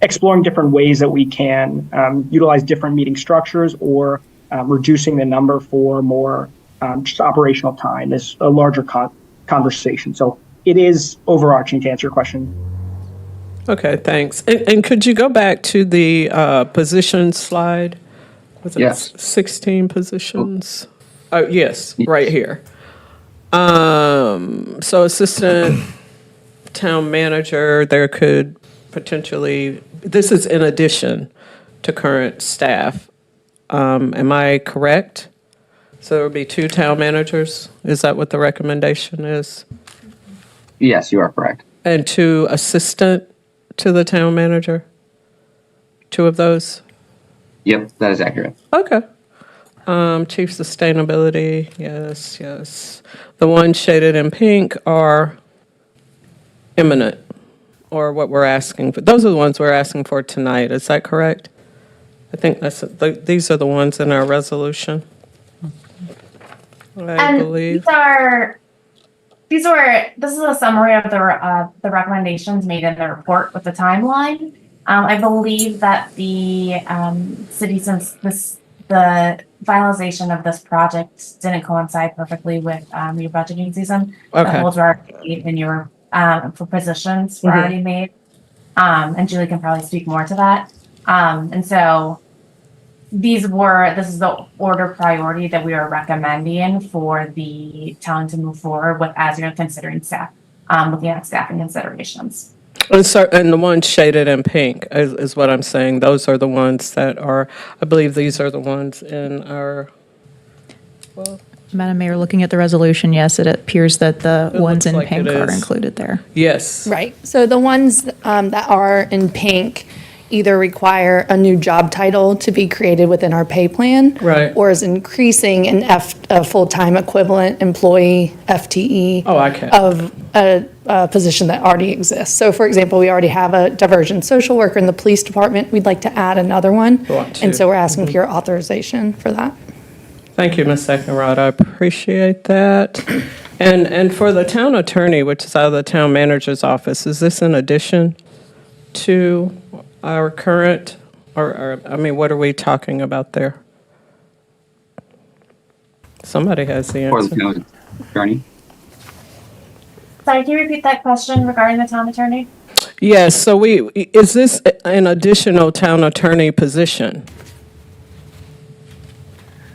exploring different ways that we can utilize different meeting structures or reducing the number for more just operational time is a larger conversation. So it is overarching, to answer your question. Okay, thanks. And could you go back to the position slide? Was it Yes. 16 positions? Oh, yes, right here. So assistant town manager, there could potentially, this is in addition to current staff. Am I correct? So there would be 2 town managers? Is that what the recommendation is? Yes, you are correct. And 2 assistant to the town manager? 2 of those? Yep, that is accurate. Okay. Chief sustainability, yes. The ones shaded in pink are imminent, or what we're asking for. Those are the ones we're asking for tonight. Is that correct? I think these are the ones in our resolution. I believe. This is a summary of the recommendations made in the report with the timeline. I believe that the city, since the finalization of this project didn't coincide perfectly with your budgeting season. Okay. The holds were already in your for positions were already made, and Julie can probably speak more to that. And so this is the order priority that we are recommending for the town to move forward with as you're considering staff, looking at staffing considerations. And the ones shaded in pink is what I'm saying. Those are the ones that are, I believe these are the ones in our, well, Madam Mayor, looking at the resolution, yes, it appears that the It ones looks in like pink it are is. included there. yes. Right. So the ones that are in pink either require a new job title to be created within our pay plan. Right. Or is increasing a full-time equivalent employee, FTE. Oh, I can. Of a position that already exists. So for example, we already have a diversion social worker in the police department. We'd like to add another one. Want to. And so we're asking for your authorization for that. Thank you, Ms. Eckenrod. I appreciate that. And for the town attorney, which is out of the town manager's office, is this in addition to our current, or I mean, what are we talking about there? Somebody has the For the answer. town attorney. Sorry, can you repeat that question regarding the town attorney? Yes, so is this an additional town attorney position?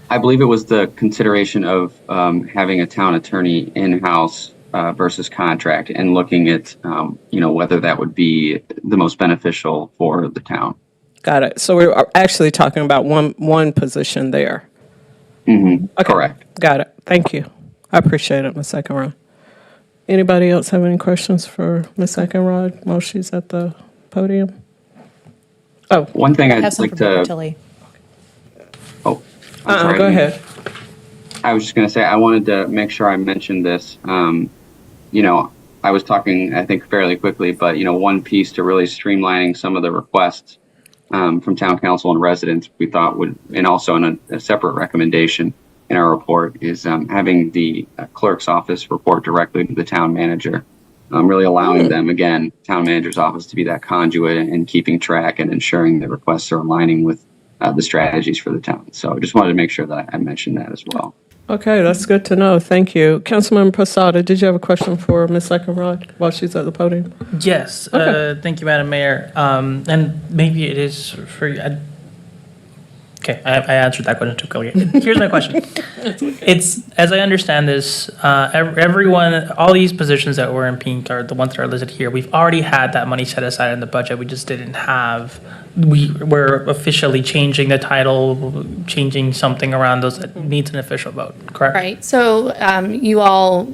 I believe it was the consideration of having a town attorney in-house versus contract and looking at, whether that would be the most beneficial for the town. Got it. So we're actually talking about one position there. Mm-hmm. Okay. Correct. Got it. Thank you. I appreciate it, Ms. Eckenrod. Anybody else have any questions for Ms. Eckenrod while she's at the podium? Oh, One thing I I'd have some like for Baker to. Tilly. Oh, I'm sorry, go I didn't- ahead. I was just going to say, I wanted to make sure I mentioned this. I was talking, I think, fairly quickly, but, one piece to really streamlining some of the requests from town council and residents, we thought would, and also in a separate recommendation in our report, is having the clerk's office report directly to the town manager, really allowing them, again, town manager's office to be that conduit and keeping track and ensuring that requests are aligning with the strategies for the town. So I just wanted to make sure that I mentioned that as well. Okay, that's good to know. Thank you. Councilmember Posada, did you have a question for Ms. Eckenrod while she's at the podium? Yes, Okay. thank you, Madam Mayor. And maybe it is for you. Okay, I answered that question too quickly. Here's my question. It's, as I understand this, everyone, all these positions that were in pink are the ones that are listed here. We've already had that money set aside in the budget. We just didn't have, we're officially changing the title, changing something around those that needs an official vote, correct? Right. So you all,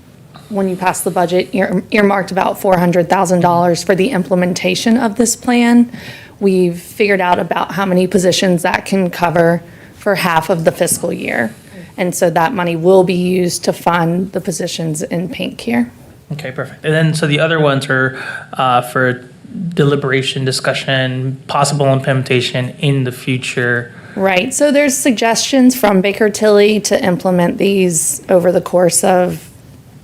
when you passed the budget, earmarked about $400,000 for the implementation of this plan. We've figured out about how many positions that can cover for half of the fiscal year. And so that money will be used to fund the positions in pink here. Okay, perfect. And then, so the other ones are for deliberation, discussion, possible implementation in the future. Right. So there's suggestions from Baker Tilly to implement these over the course of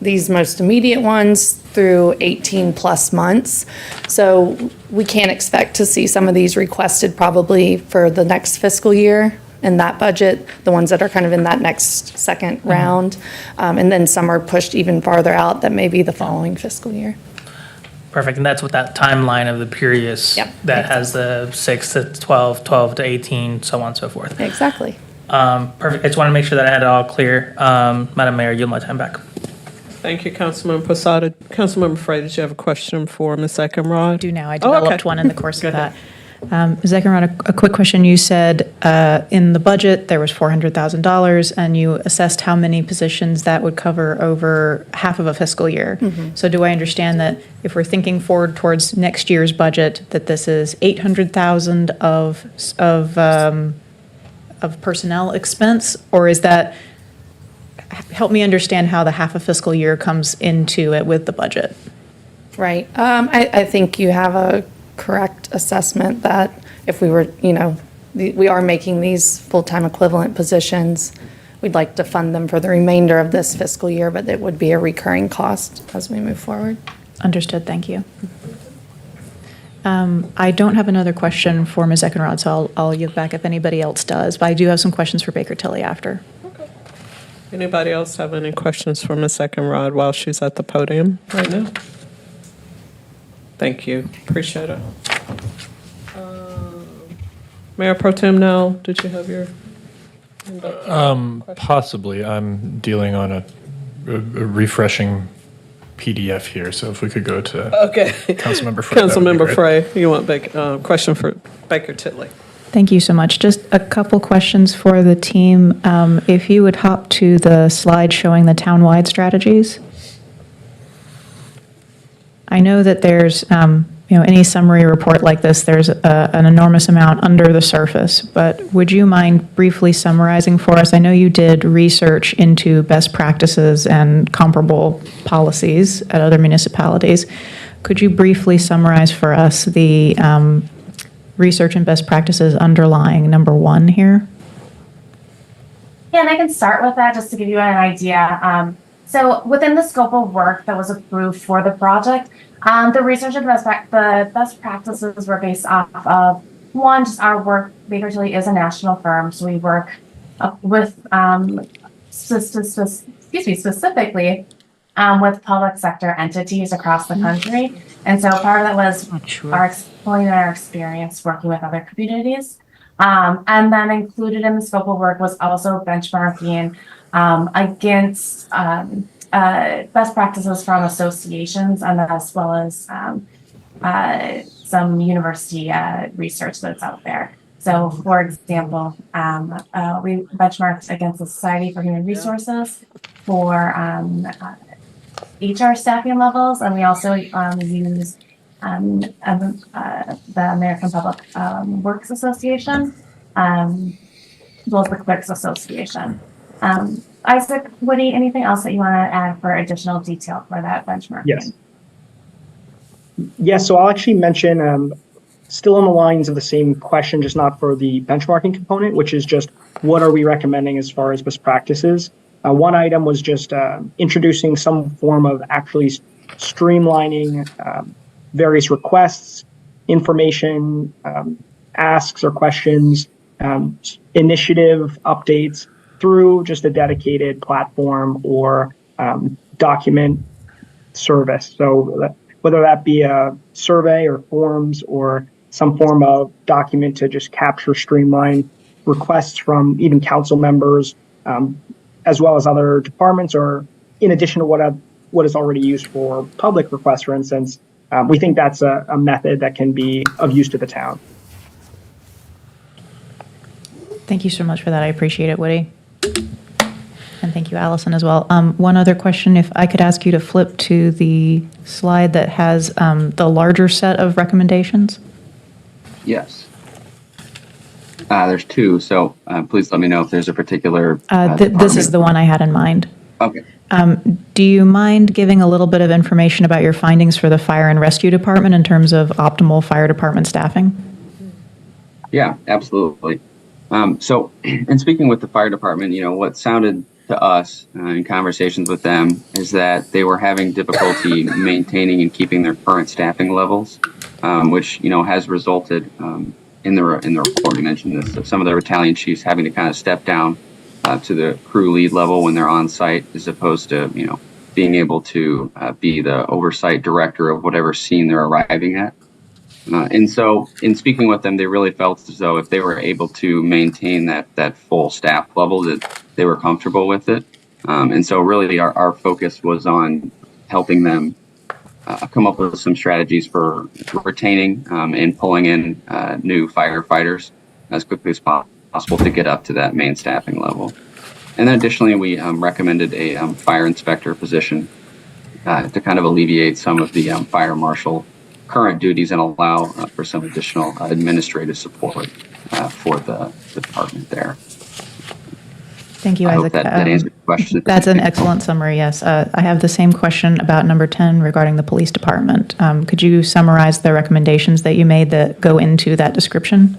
these most immediate ones through 18 plus months. So we can't expect to see some of these requested probably for the next fiscal year in that budget, the ones that are kind of in that next second round. And then some are pushed even farther out that may be the following fiscal year. Perfect, and that's what that timeline of the periods Yep, that has the 6 to 12, 12 to 18, so on and so forth. Exactly. Perfect. I just want to make sure that I had it all clear. Madam Mayor, yield my time back. Thank you, Councilmember Posada. Councilmember Frey, did you have a question for Ms. Eckenrod? Do now. I Oh, okay. developed one in the course Go of ahead. that. Ms. Eckenrod, a quick question. You said in the budget there was $400,000 and you assessed how many positions that would cover over half of a fiscal year. So do I understand that if we're thinking forward towards next year's budget, that this is $800,000 of personnel expense, or is that? Help me understand how the half a fiscal year comes into it with the budget. Right. I think you have a correct assessment that if we were, we are making these full-time equivalent positions, we'd like to fund them for the remainder of this fiscal year, but it would be a recurring cost as we move forward. Understood, thank you. I don't have another question for Ms. Eckenrod, so I'll yield back if anybody else does, but I do have some questions for Baker Tilly after. Anybody else have any questions for Ms. Eckenrod while she's at the podium right now? Thank you. Appreciate it. Mayor Pro Tem Nell, did you have your? Possibly. I'm dealing on a refreshing PDF here, so if we could go to Okay. Councilmember Frey. that would be Councilmember great. Frey, you want question for Baker Titley? Thank you so much. Just a couple questions for the team. If you would hop to the slide showing the townwide strategies. I know that there's, any summary report like this, there's an enormous amount under the surface, but would you mind briefly summarizing for us? I know you did research into best practices and comparable policies at other municipalities. Could you briefly summarize for us the research and best practices underlying number 1 here? Yeah, and I can start with that just to give you an idea. So within the scope of work that was approved for the project, the research and the best practices were based off of, one, just our work. Baker Tilly is a national firm, so we work with, specifically with public sector entities across the country. And so part of that was our experience working with other communities. And then included in the scope of work was also benchmarking against best practices from associations, and as well as some university research that's out there. So, for example, we benchmarked against the Society for Human Resources for HR staffing levels, and we also used the American Public Works Association, as well as the Clerks Association. Isaac, Woody, anything else that you want to add for additional detail for that benchmarking? Yes. Yes, so I'll actually mention, still on the lines of the same question, just not for the benchmarking component, which is just what are we recommending as far as best practices? One item was just introducing some form of actually streamlining various requests, information, asks or questions, initiative updates through just a dedicated platform or document service. So whether that be a survey or forms or some form of document to just capture, streamline requests from even council members, as well as other departments, or in addition to what is already used for public requests, for instance, we think that's a method that can be of use to the town. Thank you so much for that. I appreciate it, Woody. And thank you, Allison, as well. One other question, if I could ask you to flip to the slide that has the larger set of recommendations. Yes. There's 2, so please let me know if there's a particular. This is the one I had in mind. Okay. Do you mind giving a little bit of information about your findings for the fire and rescue department in terms of optimal fire department staffing? Yeah, absolutely. So in speaking with the fire department, what sounded to us in conversations with them is that they were having difficulty maintaining and keeping their current staffing levels, which, has resulted in the report. You mentioned this, of some of the battalion chiefs having to kind of step down to the crew lead level when they're on site, as opposed to, being able to be the oversight director of whatever scene they're arriving at. And so in speaking with them, they really felt as though if they were able to maintain that full staff level, that they were comfortable with it. And so really our focus was on helping them come up with some strategies for retaining and pulling in new firefighters as quickly as possible to get up to that main staffing level. And then additionally, we recommended a fire inspector position to kind of alleviate some of the fire marshal current duties and allow for some additional administrative support for the department there. Thank you, I Isaac. hope that answers your question. That's an excellent summary, yes. I have the same question about number 10 regarding the police department. Could you summarize the recommendations that you made that go into that description?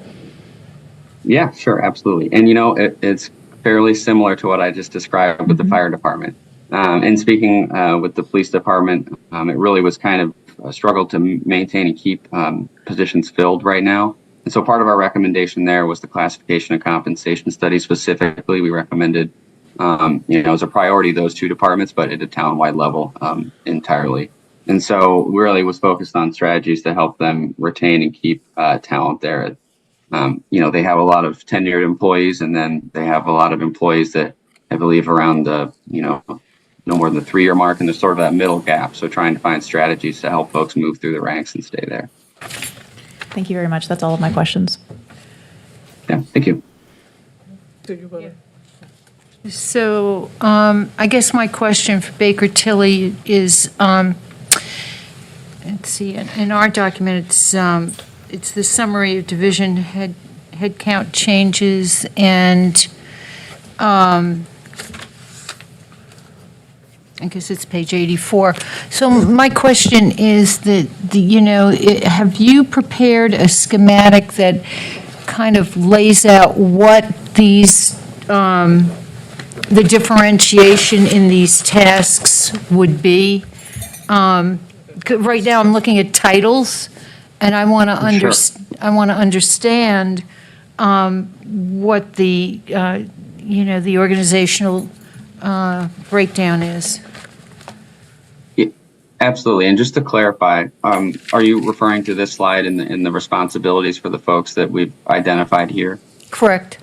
Yeah, sure, absolutely. And it's fairly similar to what I just described with the fire department. And speaking with the police department, it really was kind of a struggle to maintain and keep positions filled right now. And so part of our recommendation there was the classification and compensation study. Specifically, we recommended, as a priority, those 2 departments, but at a town-wide level entirely. And so really was focused on strategies to help them retain and keep talent there. they have a lot of tenured employees, and then they have a lot of employees that I believe around the, no more than the 3-year mark, and there's sort of that middle gap. So trying to find strategies to help folks move through the ranks and stay there. Thank you very much. That's all of my questions. Yeah, thank you. So I guess my question for Baker Tilly is, let's see, in our document, it's the summary of division head count changes, and I guess it's page 84. So my question is that, have you prepared a schematic that kind of lays out what these, the differentiation in these tasks would be? Right now, I'm looking at titles, and I want to understand what the, the organizational breakdown is. Yeah, absolutely. And just to clarify, are you referring to this slide in the responsibilities for the folks that we've identified here? Correct.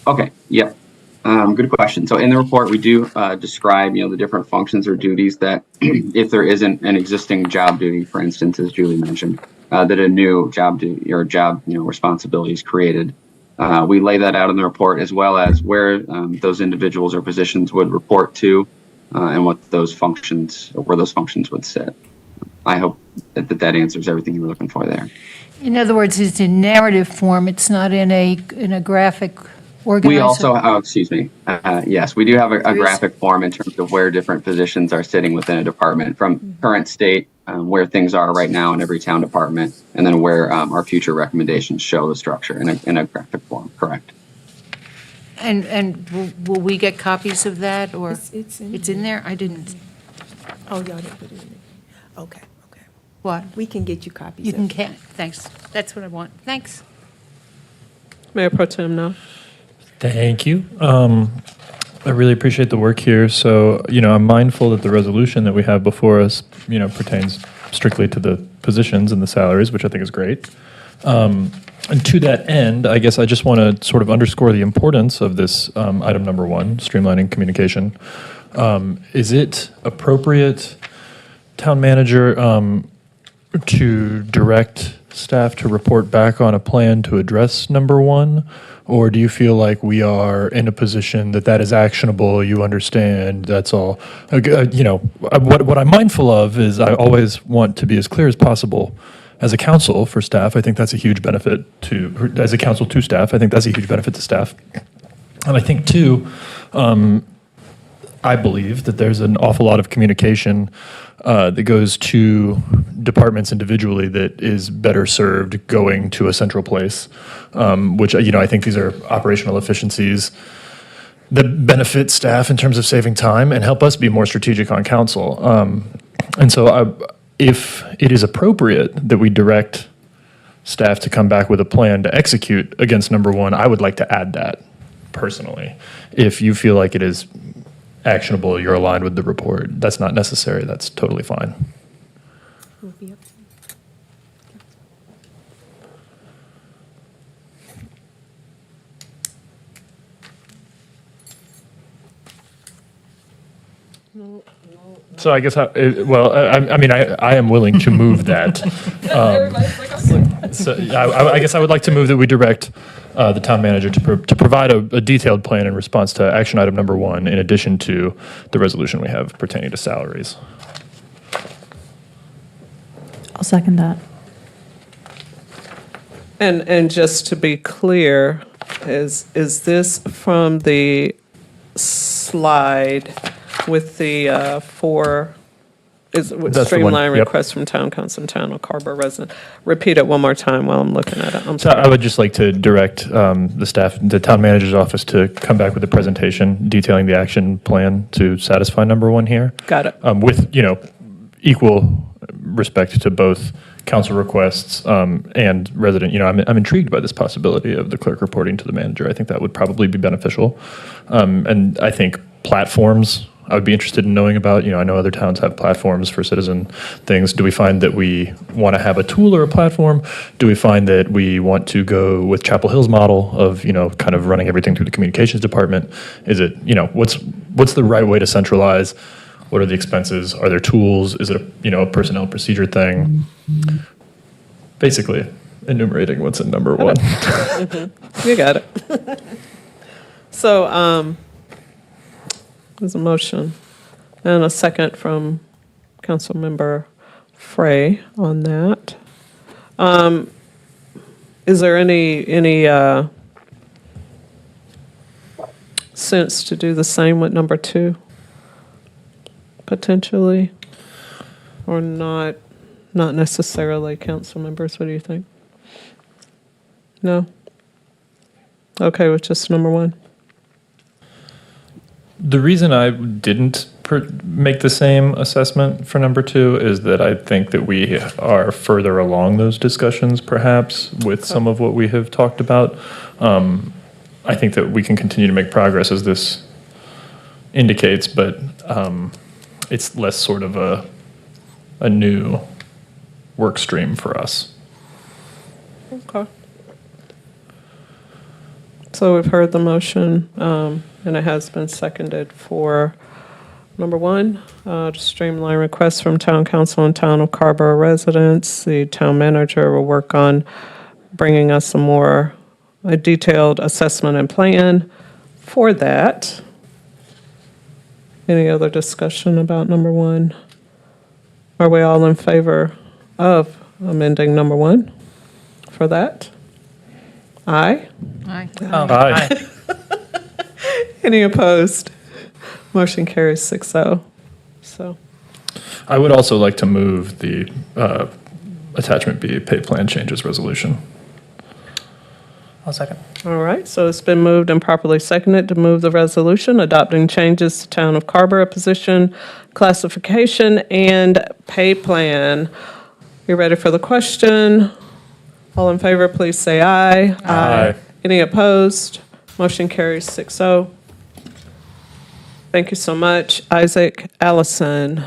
Okay. Yep. Good question. So in the report, we do describe, the different functions or duties that, if there isn't an existing job duty, for instance, as Julie mentioned, that a new job duty or job, responsibility is created. We lay that out in the report, as well as where those individuals or positions would report to, and what those functions, or where those functions would sit. I hope that answers everything you were looking for there. In other words, it's in narrative form. It's not in a graphic organizer. We also, yes, we do have a graphic form in terms of where different positions are sitting within a department, from current state, where things are right now in every town department, and then where our future recommendations show the structure in a graphic form. Correct. And will we get copies of that, or It's in there? I didn't. Oh, y'all didn't put it in there. Okay. What? We can get you copies. You can. Thanks. That's what I want. Thanks. Mayor Pro Tem, no. Thank you. I really appreciate the work here. So, I'm mindful that the resolution that we have before us, pertains strictly to the positions and the salaries, which I think is great. And to that end, I guess I just want to sort of underscore the importance of this item number 1, streamlining communication. Is it appropriate, town manager, to direct staff to report back on a plan to address number 1? Or do you feel like we are in a position that is actionable, you understand, that's all? What I'm mindful of is I always want to be as clear as possible as a council for staff. I think that's a huge benefit as a council to staff, I think that's a huge benefit to staff. And I think too, I believe that there's an awful lot of communication that goes to departments individually that is better served going to a central place, which, I think these are operational efficiencies that benefit staff in terms of saving time and help us be more strategic on council. And so if it is appropriate that we direct staff to come back with a plan to execute against number 1, I would like to add that personally. If you feel like it is actionable, you're aligned with the report, that's not necessary, that's totally fine. So I guess, I am willing to move that. So I guess I would like to move that we direct the town manager to provide a detailed plan in response to action item number 1, in addition to the resolution we have pertaining to salaries. I'll second that. And just to be clear, is this from the slide with the 4, with That's the one, streamline yep. requests from town council and town of Carrboro resident? Repeat it one more time while I'm looking at it. I'm So sorry. I would just like to direct the town manager's office to come back with a presentation detailing the action plan to satisfy number 1 here. Got it. With, equal respect to both council requests and resident. I'm intrigued by this possibility of the clerk reporting to the manager. I think that would probably be beneficial. And I think platforms I would be interested in knowing about, I know other towns have platforms for citizen things. Do we find that we want to have a tool or a platform? Do we find that we want to go with Chapel Hill's model of, kind of running everything through the communications department? Is it, what's the right way to centralize? What are the expenses? Are there tools? Is it a personnel procedure thing? Basically, enumerating what's in number one. You got it. So, there's a motion and a second from Councilmember Frey on that. Is there any sense to do the same with number 2? Potentially? Or not? Not necessarily, council members. What do you think? No? Okay with just number 1? The reason I didn't make the same assessment for number 2 is that I think that we are further along those discussions, perhaps, with some of what we have talked about. I think that we can continue to make progress as this indicates, but it's less sort of a new work stream for us. Okay. So we've heard the motion, and it has been seconded for number 1, to streamline requests from Town Council and Town of Carrboro residents. The town manager will work on bringing us a detailed assessment and plan for that. Any other discussion about number 1? Are we all in favor of amending number 1 for that? Aye? Aye. Aye. Any opposed? Motion carries 6-0. So, I would also like to move the attachment B, pay plan changes resolution. I'll second. all right, so it's been moved and properly seconded to move the resolution adopting changes to Town of Carrboro position, classification, and pay plan. You ready for the question? All in favor, please say aye. Aye. Any opposed? Motion carries 6-0. Thank you so much, Isaac, Allison,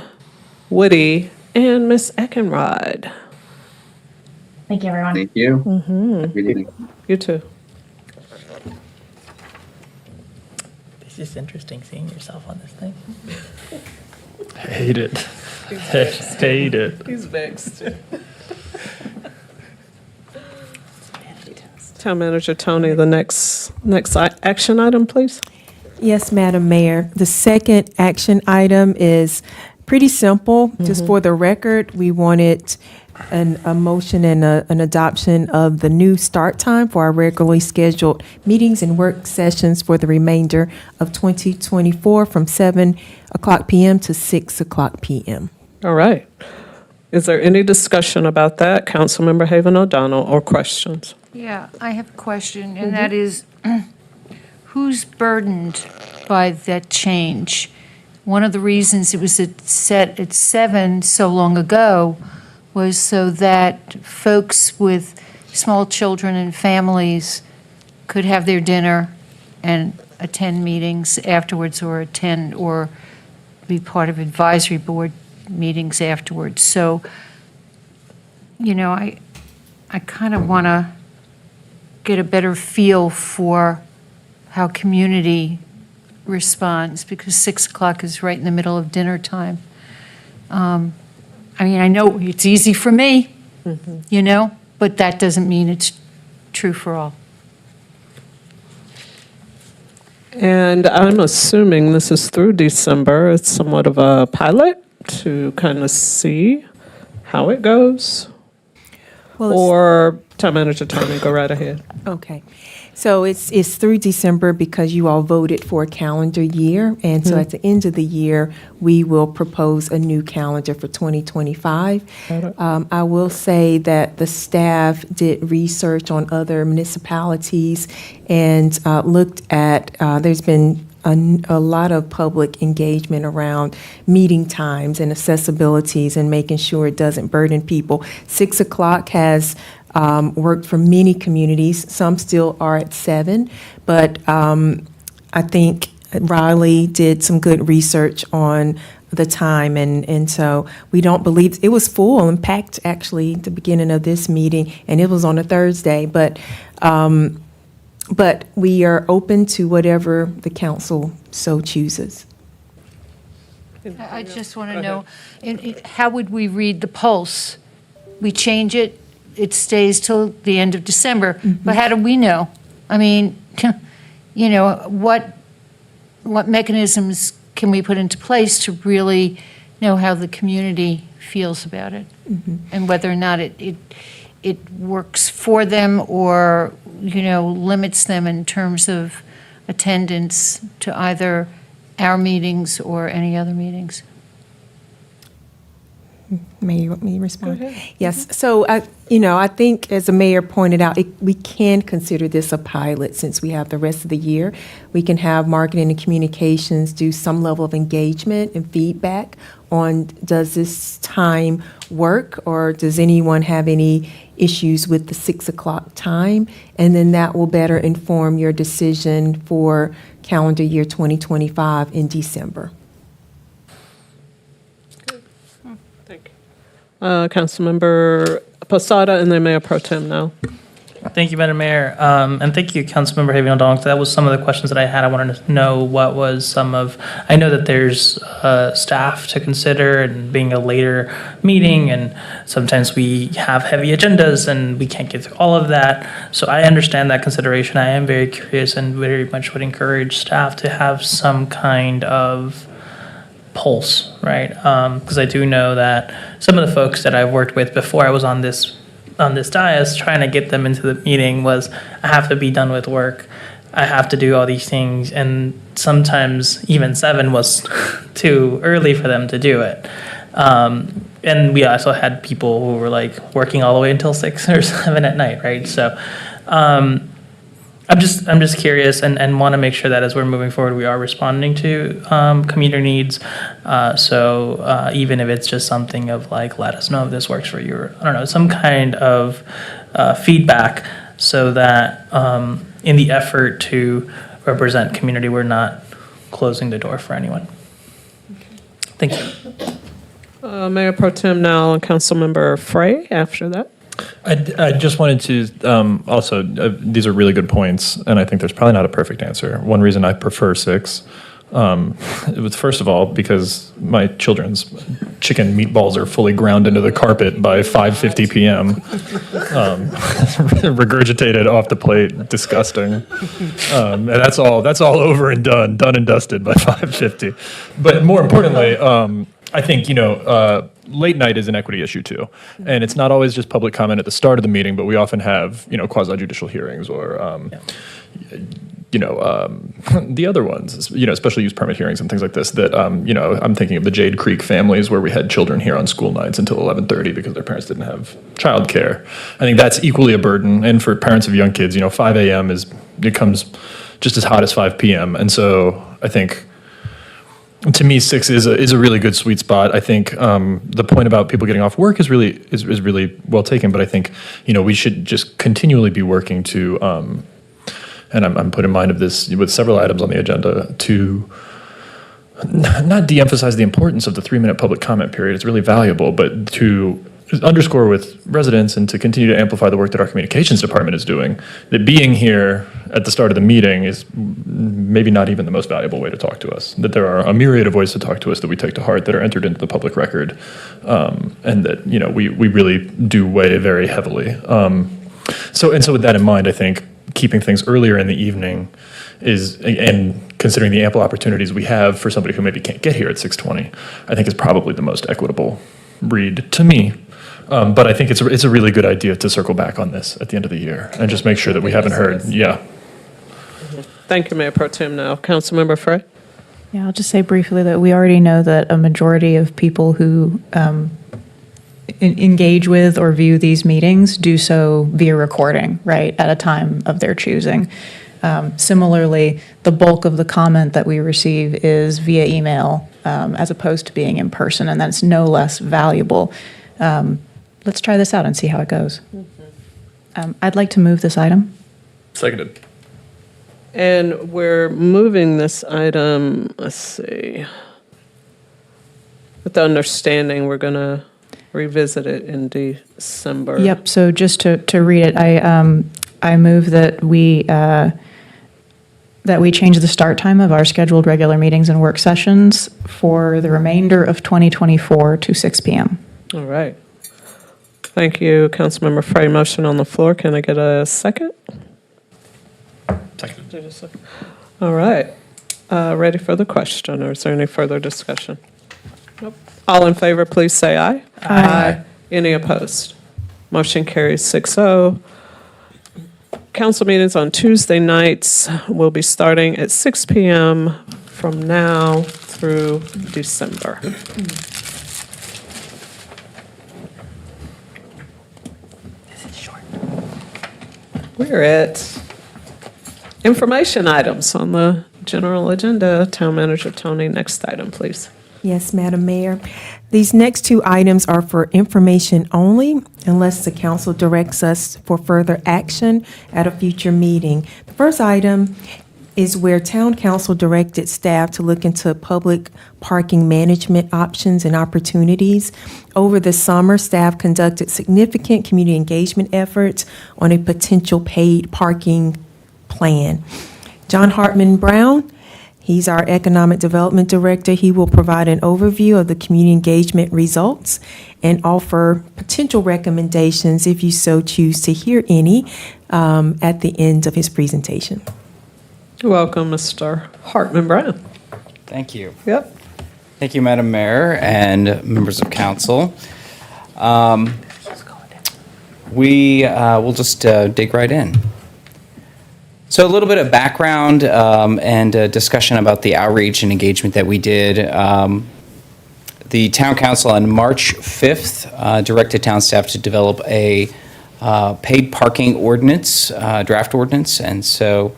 Woody, and Miss Eckenrod. Thank you, everyone. Thank you. Have a good evening. You too. It's just interesting seeing yourself on this thing. Hate it. Hate it. He's vexed. Town Manager Tony, the next action item, please. Yes, Madam Mayor. The second action item is pretty simple. Just for the record, we wanted a motion and an adoption of the new start time for our regularly scheduled meetings and work sessions for the remainder of 2024 from 7 o'clock p.m. to 6 o'clock p.m. All right. Is there any discussion about that, Councilmember Haven O'Donnell, or questions? Yeah, I have a question, and that is, who's burdened by that change? One of the reasons it was set at 7 so long ago was so that folks with small children and families could have their dinner and attend meetings afterwards, or be part of advisory board meetings afterwards. So, I kind of want to get a better feel for how community responds, because 6 o'clock is right in the middle of dinner time. I know it's easy for me, but that doesn't mean it's true for all. And I'm assuming this is through December. It's somewhat of a pilot to kind of see how it goes. Or Town Manager Tony, go right ahead. Okay. So it's through December because you all voted for a calendar year. And so at the end of the year, we will propose a new calendar for 2025. I will say that the staff did research on other municipalities and looked at, there's been a lot of public engagement around meeting times and accessibilities and making sure it doesn't burden people. 6 o'clock has worked for many communities. Some still are at 7, but I think Riley did some good research on the time, and so we don't believe, it was full and packed actually at the beginning of this meeting, and it was on a Thursday, but we are open to whatever the council so chooses. I just want to know, how would we read the pulse? We change it, it stays till the end of December, but how do we know? I mean, you know, what mechanisms can we put into place to really know how the community feels about it? And whether or not it works for them or, you know, limits them in terms of attendance to either our meetings or any other meetings? Mayor, you want me to respond? Yes. So, I think, as the mayor pointed out, we can consider this a pilot since we have the rest of the year. We can have marketing and communications do some level of engagement and feedback on, does this time work, or does anyone have any issues with the 6 o'clock time? And then that will better inform your decision for calendar year 2025 in December. Councilmember Posada, and then Mayor Pro Tem now. Thank you, Madam Mayor. And thank you, Councilmember Haviland Dong. That was some of the questions that I had. I wanted to know what was some of, I know that there's staff to consider and being a later meeting, and sometimes we have heavy agendas and we can't get through all of that. So I understand that consideration. I am very curious and very much would encourage staff to have some kind of pulse, right? Because I do know that some of the folks that I've worked with before I was on this dais, trying to get them into the meeting was, I have to be done with work, I have to do all these things, and sometimes even 7 was too early for them to do it. And we also had people who were like working all the way until 6 or 7 at night, right? So I'm just curious and want to make sure that as we're moving forward, we are responding to community needs. So even if it's just something of like, let us know if this works for you, or I don't know, some kind of feedback, so that in the effort to represent community, we're not closing the door for anyone. Thank you. Mayor Pro Tem now, and Councilmember Frey after that. I just wanted to also, these are really good points, and I think there's probably not a perfect answer. One reason I prefer 6, it was first of all because my children's chicken meatballs are fully ground into the carpet by 5:50 p.m. Regurgitated off the plate, disgusting. And that's all over and done and dusted by 5:50. But more importantly, I think, late night is an equity issue too. And it's not always just public comment at the start of the meeting, but we often have, quasi-judicial hearings or, the other ones, special use permit hearings and things like this that, I'm thinking of the Jade Creek families where we had children here on school nights until 11:30 because their parents didn't have childcare. I think that's equally a burden. And for parents of young kids, 5 a.m. it comes just as hot as 5 p.m. And so I think, to me, 6 is a really good sweet spot. I think the point about people getting off work is really well taken. But I think we should just continually be working to, and I'm put in mind of this with several items on the agenda, to not de-emphasize the importance of the 3-minute public comment period. It's really valuable, but to underscore with residents and to continue to amplify the work that our communications department is doing, that being here at the start of the meeting is maybe not even the most valuable way to talk to us, that there are a myriad of ways to talk to us that we take to heart that are entered into the public record, and that we really do weigh very heavily. So with that in mind, I think keeping things earlier in the evening and considering the ample opportunities we have for somebody who maybe can't get here at 6:20, I think is probably the most equitable read to me. But I think it's a really good idea to circle back on this at the end of the year and just make sure that we haven't heard. Yeah. Thank you, Mayor Pro Tem now. Councilmember Frey? Yeah, I'll just say briefly that we already know that a majority of people who engage with or view these meetings do so via recording, right, at a time of their choosing. Similarly, the bulk of the comment that we receive is via email as opposed to being in person, and that's no less valuable. Let's try this out and see how it goes. I'd like to move this item. Seconded. And we're moving this item, let's see, with the understanding we're going to revisit it in December. Yep, so just to read it, I move that we change the start time of our scheduled regular meetings and work sessions for the remainder of 2024 to 6 p.m. All right. Thank you, Councilmember Frey. Motion on the floor. Can I get a second? Second. All right. Ready for the question, or is there any further discussion? Nope. All in favor, please say aye. Aye. Any opposed? Motion carries 6-0. Council meetings on Tuesday nights will be starting at 6 p.m. from now through December. We're at information items on the general agenda. Town Manager Tony, next item, please. Yes, Madam Mayor. These next two items are for information only unless the council directs us for further action at a future meeting. The first item is where town council directed staff to look into public parking management options and opportunities. Over the summer, staff conducted significant community engagement efforts on a potential paid parking plan. John Hartman Brown, he's our Economic Development Director. He will provide an overview of the community engagement results and offer potential recommendations if you so choose to hear any at the end of his presentation. Welcome, Mr. Hartman Brown. Thank you. Yep. Thank you, Madam Mayor and members of council. We will just dig right in. So a little bit of background and a discussion about the outreach and engagement that we did. The Town Council on March 5th directed town staff to develop a paid parking ordinance, draft ordinance, and so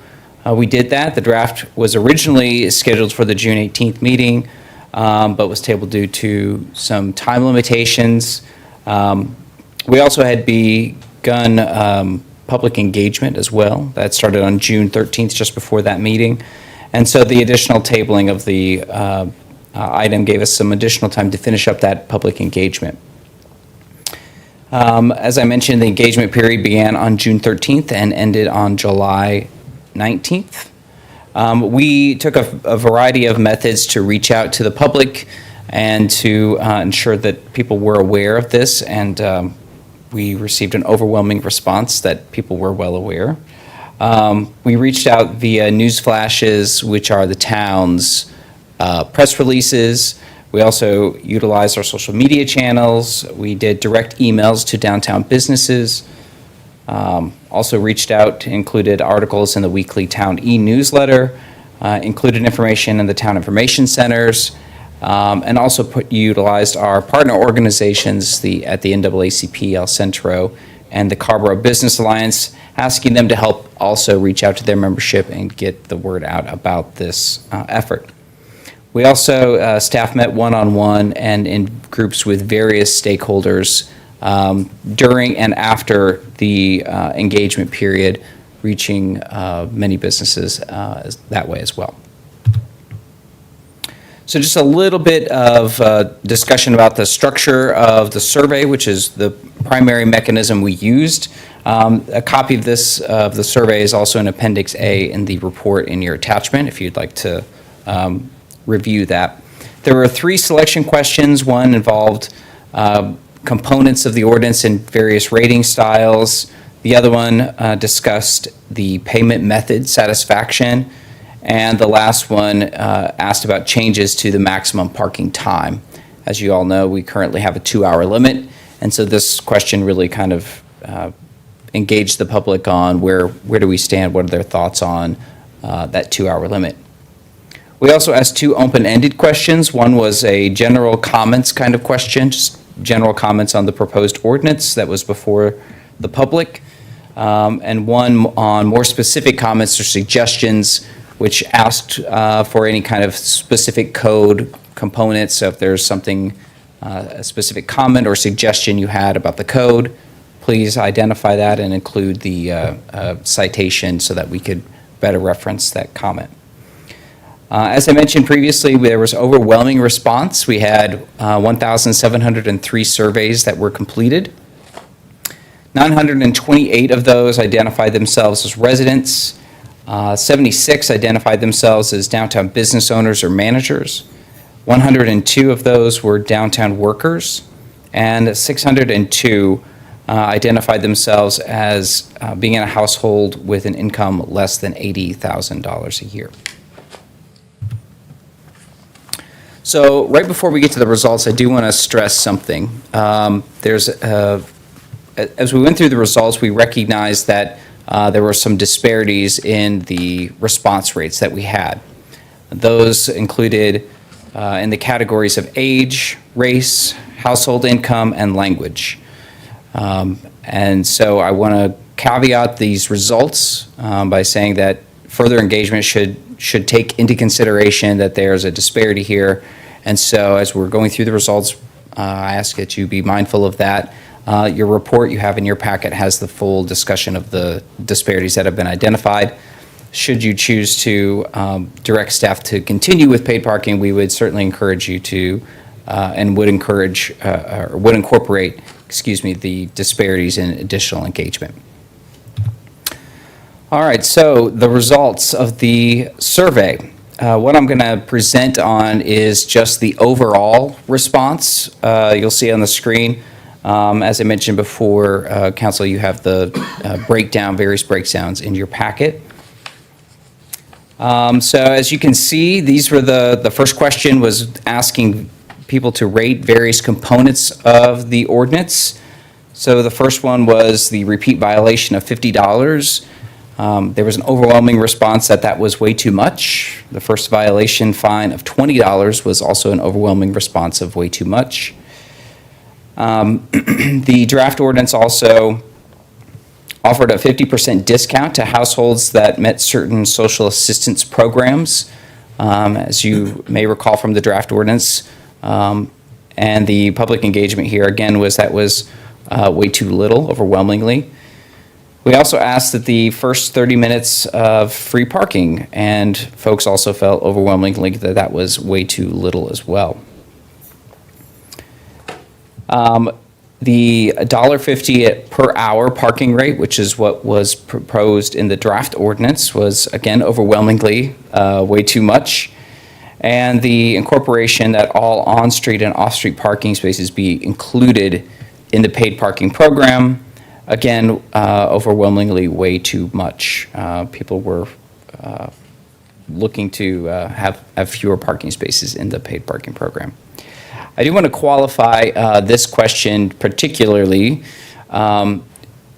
we did that. The draft was originally scheduled for the June 18th meeting, but was tabled due to some time limitations. We also had begun public engagement as well. That started on June 13th, just before that meeting. And so the additional tabling of the item gave us some additional time to finish up that public engagement. As I mentioned, the engagement period began on June 13th and ended on July 19th. We took a variety of methods to reach out to the public and to ensure that people were aware of this, and we received an overwhelming response that people were well aware. We reached out via news flashes, which are the town's press releases. We also utilized our social media channels. We did direct emails to downtown businesses. Also reached out, included articles in the weekly town e-newsletter, included information in the town information centers, and also utilized our partner organizations at the NAACP, El Centro, and the Carrboro Business Alliance, asking them to help also reach out to their membership and get the word out about this effort. We also, staff met one-on-one and in groups with various stakeholders during and after the engagement period, reaching many businesses that way as well. So just a little bit of discussion about the structure of the survey, which is the primary mechanism we used. A copy of the survey is also in Appendix A in the report in your attachment, if you'd like to review that. There were 3 selection questions. One involved components of the ordinance in various rating styles. The other one discussed the payment method satisfaction. And the last one asked about changes to the maximum parking time. As you all know, we currently have a 2-hour limit. And so this question really kind of engaged the public on where do we stand, what are their thoughts on that 2-hour limit. We also asked 2 open-ended questions. One was a general comments kind of question, just general comments on the proposed ordinance that was before the public, and one on more specific comments or suggestions, which asked for any kind of specific code components. So if there's something, a specific comment or suggestion you had about the code, please identify that and include the citation so that we could better reference that comment. As I mentioned previously, there was overwhelming response. We had 1,703 surveys that were completed. 928 of those identified themselves as residents. 76 identified themselves as downtown business owners or managers. 102 of those were downtown workers, and 602 identified themselves as being in a household with an income less than $80,000 a year. So right before we get to the results, I do want to stress something. As we went through the results, we recognized that there were some disparities in the response rates that we had. Those included in the categories of age, race, household income, and language. And so I want to caveat these results by saying that further engagement should take into consideration that there's a disparity here. And so as we're going through the results, I ask that you be mindful of that. Your report you have in your packet has the full discussion of the disparities that have been identified. Should you choose to direct staff to continue with paid parking, we would certainly encourage you to and would encourage or would incorporate, the disparities in additional engagement. All right, so the results of the survey. What I'm going to present on is just the overall response. You'll see on the screen. As I mentioned before, Council, you have the various breakdowns in your packet. So as you can see, these were the first question was asking people to rate various components of the ordinance. So the first one was the repeat violation of $50. There was an overwhelming response that was way too much. The first violation fine of $20 was also an overwhelming response of way too much. The draft ordinance also offered a 50% discount to households that met certain social assistance programs, as you may recall from the draft ordinance. And the public engagement here, again, was way too little, overwhelmingly. We also asked that the first 30 minutes of free parking, and folks also felt overwhelmingly that was way too little as well. The $1.50 per hour parking rate, which is what was proposed in the draft ordinance, was again overwhelmingly way too much. And the incorporation that all on-street and off-street parking spaces be included in the paid parking program, again, overwhelmingly way too much. People were looking to have fewer parking spaces in the paid parking program. I do want to qualify this question particularly.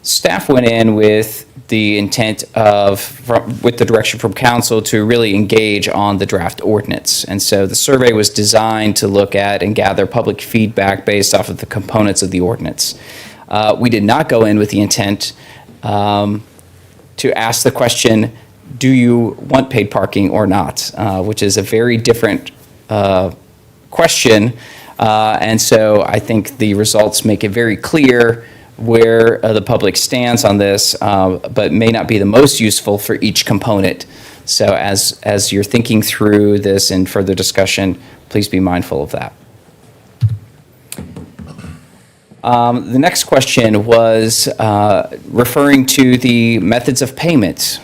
Staff went in with the intent with the direction from council to really engage on the draft ordinance. And so the survey was designed to look at and gather public feedback based off of the components of the ordinance. We did not go in with the intent to ask the question, do you want paid parking or not? Which is a very different question. And so I think the results make it very clear where the public stands on this, but may not be the most useful for each component. So as you're thinking through this in further discussion, please be mindful of that. The next question was referring to the methods of payment.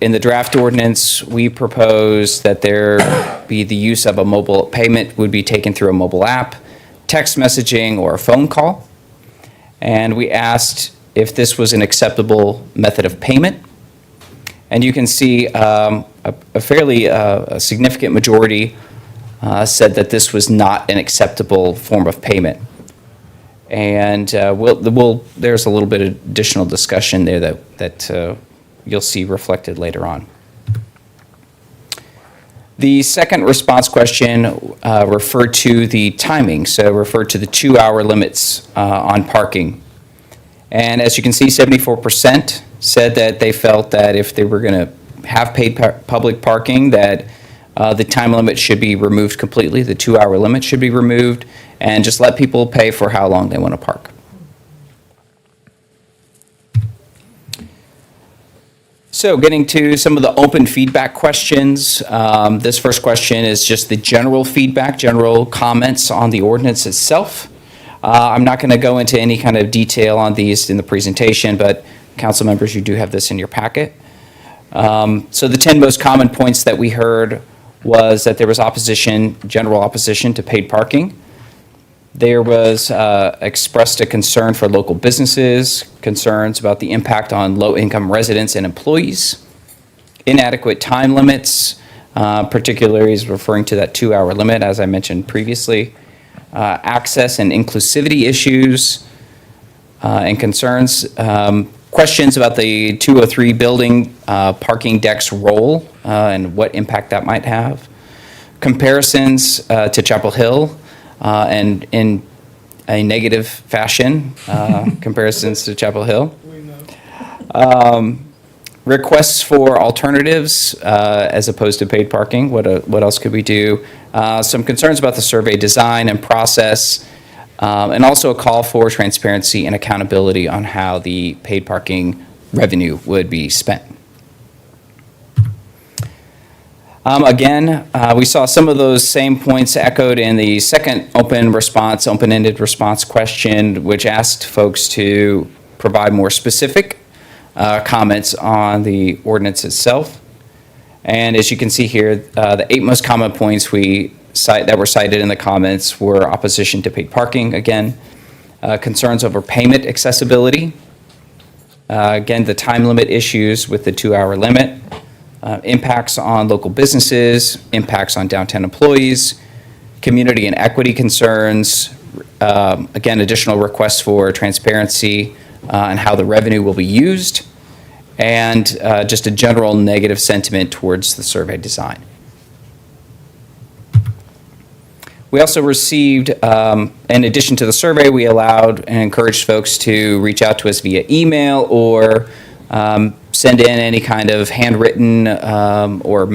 In the draft ordinance, we proposed that there be the use of a mobile payment would be taken through a mobile app, text messaging, or a phone call. And we asked if this was an acceptable method of payment. And you can see a fairly significant majority said that this was not an acceptable form of payment. And there's a little bit of additional discussion there that you'll see reflected later on. The second response question referred to the timing, so referred to the 2-hour limits on parking. And as you can see, 74% said that they felt that if they were going to have paid public parking, that the time limit should be removed completely, the 2-hour limit should be removed, and just let people pay for how long they want to park. So getting to some of the open feedback questions. This first question is just the general feedback, general comments on the ordinance itself. I'm not going to go into any kind of detail on these in the presentation, but council members, you do have this in your packet. So the 10 most common points that we heard was that there was opposition, general opposition to paid parking. There was expressed a concern for local businesses, concerns about the impact on low-income residents and employees, inadequate time limits, particularly is referring to that 2-hour limit, as I mentioned previously, access and inclusivity issues and concerns, questions about the 203 building parking deck's role and what impact that might have, comparisons to Chapel Hill, and in a negative fashion, comparisons to Chapel Hill. Requests for alternatives as opposed to paid parking. What else could we do? Some concerns about the survey design and process, and also a call for transparency and accountability on how the paid parking revenue would be spent. Again, we saw some of those same points echoed in the second open-ended response question, which asked folks to provide more specific comments on the ordinance itself. And as you can see here, the 8 most common points that were cited in the comments were opposition to paid parking, again, concerns over payment accessibility, again, the time limit issues with the 2-hour limit, impacts on local businesses, impacts on downtown employees, community and equity concerns, again, additional requests for transparency and how the revenue will be used, and just a general negative sentiment towards the survey design. We also received, in addition to the survey, we allowed and encouraged folks to reach out to us via email or send in any kind of handwritten or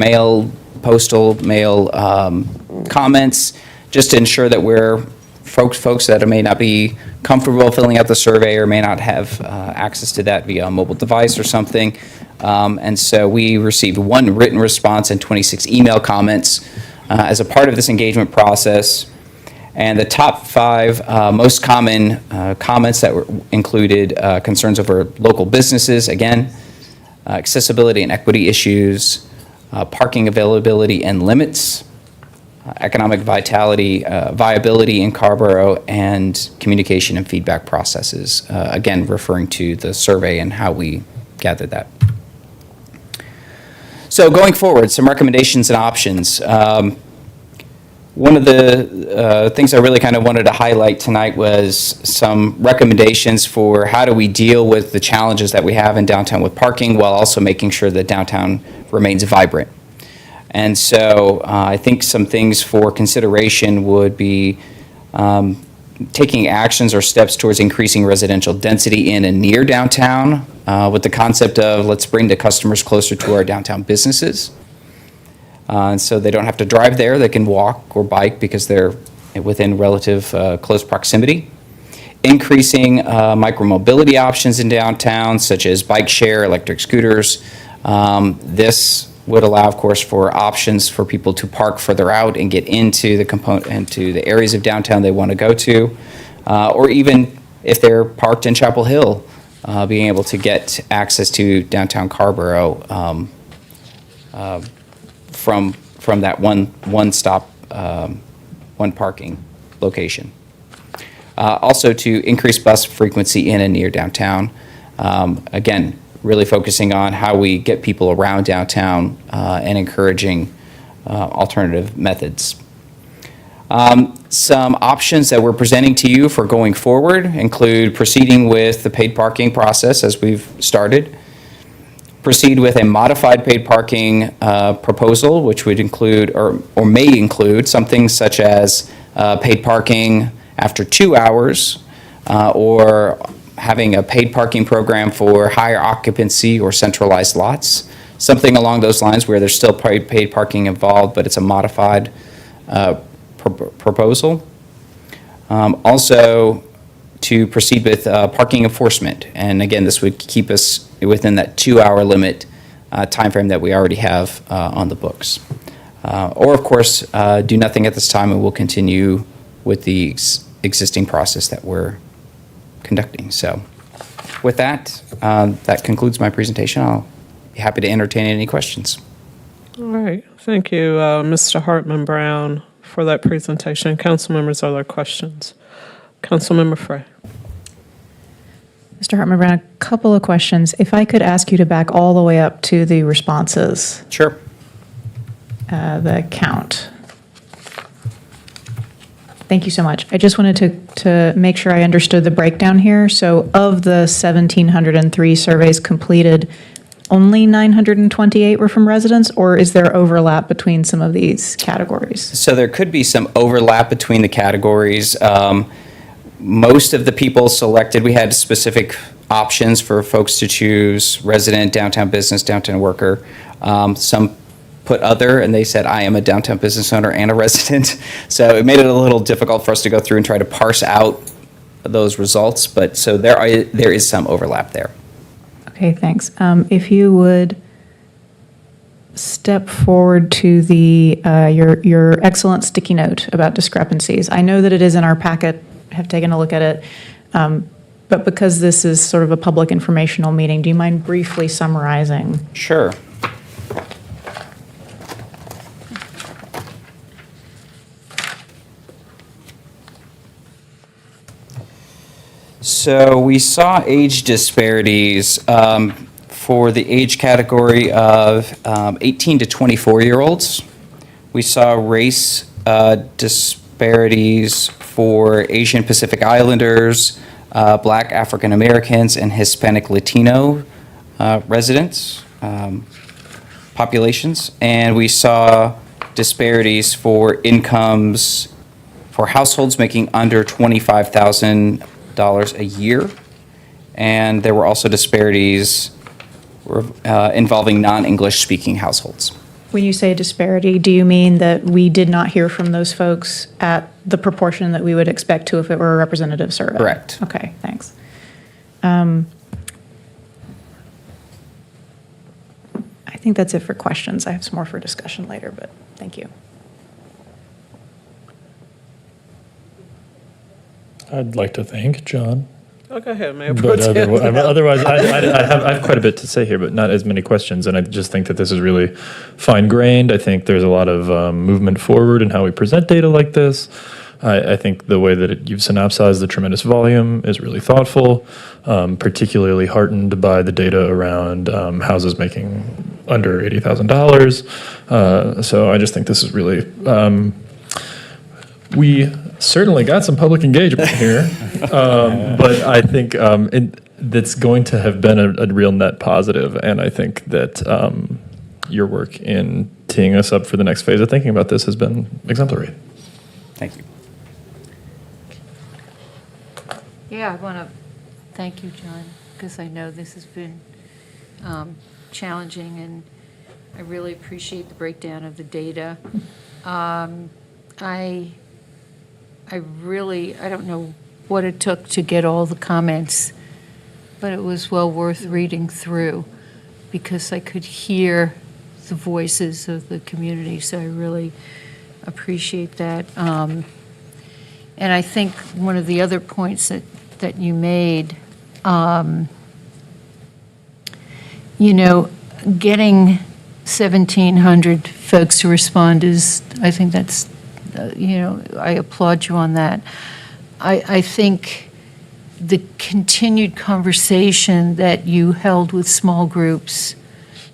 postal mail comments, just to ensure that we're folks that may not be comfortable filling out the survey or may not have access to that via a mobile device or something. And so we received 1 written response and 26 email comments as a part of this engagement process. And the top 5 most common comments that were included concerns over local businesses, again, accessibility and equity issues, parking availability and limits, economic viability in Carrboro, and communication and feedback processes, again, referring to the survey and how we gathered that. So going forward, some recommendations and options. One of the things I really kind of wanted to highlight tonight was some recommendations for how do we deal with the challenges that we have in downtown with parking while also making sure that downtown remains vibrant. And so I think some things for consideration would be taking actions or steps towards increasing residential density in and near downtown with the concept of let's bring the customers closer to our downtown businesses. And so they don't have to drive there, they can walk or bike because they're within relative close proximity. Increasing micromobility options in downtown, such as bike share, electric scooters. This would allow, of course, for options for people to park further out and get into the areas of downtown they want to go to, or even if they're parked in Chapel Hill, being able to get access to downtown Carrboro from that one stop, one parking location. Also to increase bus frequency in and near downtown. Again, really focusing on how we get people around downtown and encouraging alternative methods. Some options that we're presenting to you for going forward include proceeding with the paid parking process as we've started. Proceed with a modified paid parking proposal, which would include or may include something such as paid parking after 2 hours or having a paid parking program for higher occupancy or centralized lots, something along those lines where there's still paid parking involved, but it's a modified proposal. Also, to proceed with parking enforcement. And again, this would keep us within that 2-hour limit timeframe that we already have on the books. Or, of course, do nothing at this time, and we'll continue with the existing process that we're conducting. So with that, that concludes my presentation. I'll be happy to entertain any questions. All right. Thank you, Mr. Hartman Brown, for that presentation. Council members, are there questions? Councilmember Frey. Mr. Hartman Brown, a couple of questions. If I could ask you to back all the way up to the responses. Sure. The count. Thank you so much. I just wanted to make sure I understood the breakdown here. So of the 1,703 surveys completed, only 928 were from residents, or is there overlap between some of these categories? So there could be some overlap between the categories. Most of the people selected, we had specific options for folks to choose: resident, downtown business, downtown worker. Some put other, and they said, I am a downtown business owner and a resident. So it made it a little difficult for us to go through and try to parse out those results. But so there is some overlap there. Okay, thanks. If you would step forward to the your excellent sticky note about discrepancies. I know that it is in our packet. Have taken a look at it. But because this is sort of a public informational meeting, do you mind briefly summarizing? Sure. So we saw age disparities for the age category of 18 to 24-year-olds. We saw race disparities for Asian Pacific Islanders, Black African Americans, and Hispanic Latino residents, populations. And we saw disparities for incomes for households making under $25,000 a year. And there were also disparities involving non-English speaking households. When you say disparity, do you mean that we did not hear from those folks at the proportion that we would expect to if it were a representative survey? Correct. Okay, thanks. I think that's it for questions. I have some more for discussion later, but thank you. I'd like to thank John. Oh, go ahead, Mayor. But otherwise, I have quite a bit to say here, but not as many questions. And I just think that this is really fine-grained. I think there's a lot of movement forward in how we present data like this. I think the way that you've synopsized the tremendous volume is really thoughtful, particularly heartened by the data around houses making under $80,000. So I just think this is really, we certainly got some public engagement here, but I think that's going to have been a real net positive, and I think that your work in teeing us up for the next phase of thinking about this has been exemplary. Thank you. Yeah, I want to thank you, John, because I know this has been challenging, and I really appreciate the breakdown of the data. I don't know what it took to get all the comments, but it was well worth reading through because I could hear the voices of the community, so I really appreciate that. And I think one of the other points that you made, getting 1,700 folks to respond is, I think that's, I applaud you on that. I think the continued conversation that you held with small groups,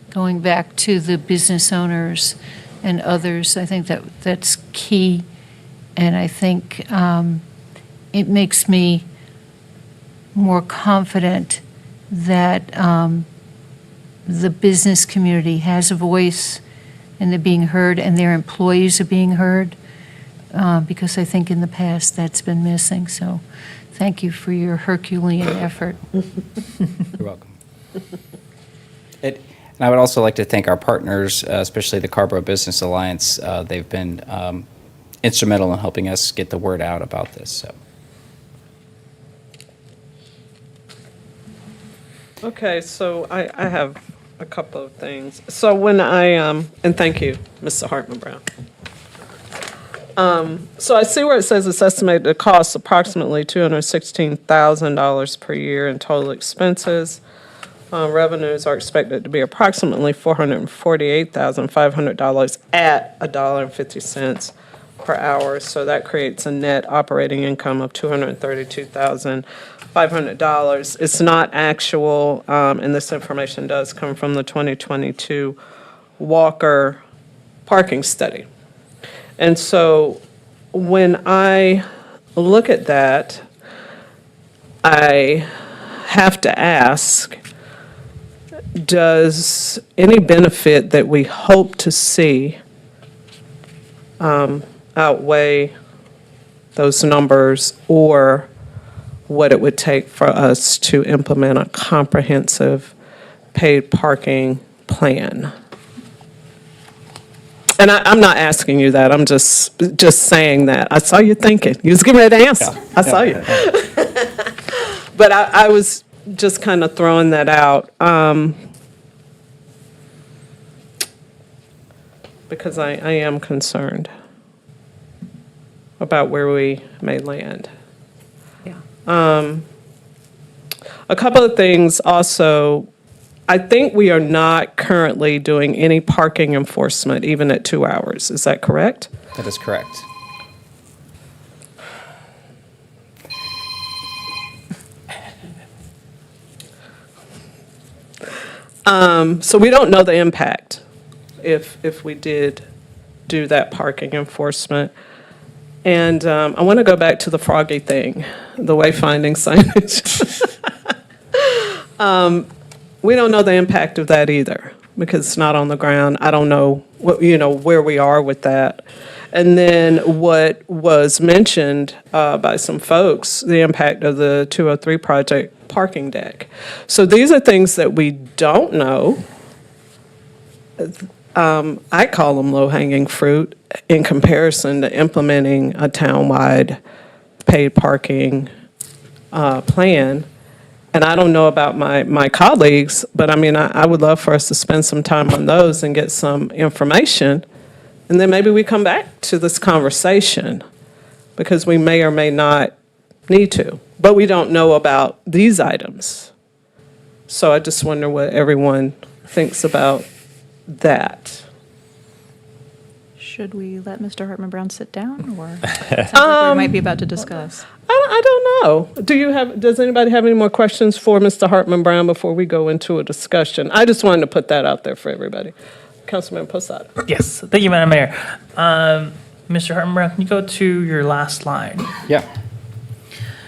going back to the business owners and others, I think that's key. And I think it makes me more confident that the business community has a voice and they're being heard and their employees are being heard. Because I think in the past that's been missing. So thank you for your Herculean effort. You're welcome. And I would also like to thank our partners, especially the Carrboro Business Alliance. They've been instrumental in helping us get the word out about this. So. Okay, so I have a couple of things. So when and thank you, Mr. Hartman Brown. So I see where it says it's estimated to cost approximately $216,000 per year in total expenses. Revenues are expected to be approximately $448,500 at $1.50 per hour. So that creates a net operating income of $232,500. It's not actual, and this information does come from the 2022 Walker parking study. And so when I look at that, I have to ask, does any benefit that we hope to see outweigh those numbers, or what it would take for us to implement a comprehensive paid parking plan? And I'm not asking you that, I'm just saying that. I saw you thinking. You was getting ready to answer. I saw you. But I was just kind of throwing that out because I am concerned about where we may land. Yeah. A couple of things also. I think we are not currently doing any parking enforcement, even at 2 hours. Is that correct? That is correct. So we don't know the impact if we did do that parking enforcement. And I want to go back to the froggy thing, the wayfinding signage. We don't know the impact of that either because it's not on the ground. I don't know where we are with that. And then what was mentioned by some folks, the impact of the 203 project parking deck. So these are things that we don't know. I call them low-hanging fruit in comparison to implementing a town-wide paid parking plan. And I don't know about my colleagues, but I mean, I would love for us to spend some time on those and get some information. And then maybe we come back to this conversation because we may or may not need to. But we don't know about these items. So I just wonder what everyone thinks about that. Should we let Mr. Hartman Brown sit down, or it sounds like we might be about to discuss? I don't know. Does anybody have any more questions for Mr. Hartman Brown before we go into a discussion? I just wanted to put that out there for everybody. Councilman Posada. Yes, thank you, Madam Mayor. Mr. Hartman Brown, can you go to your last slide? Yeah.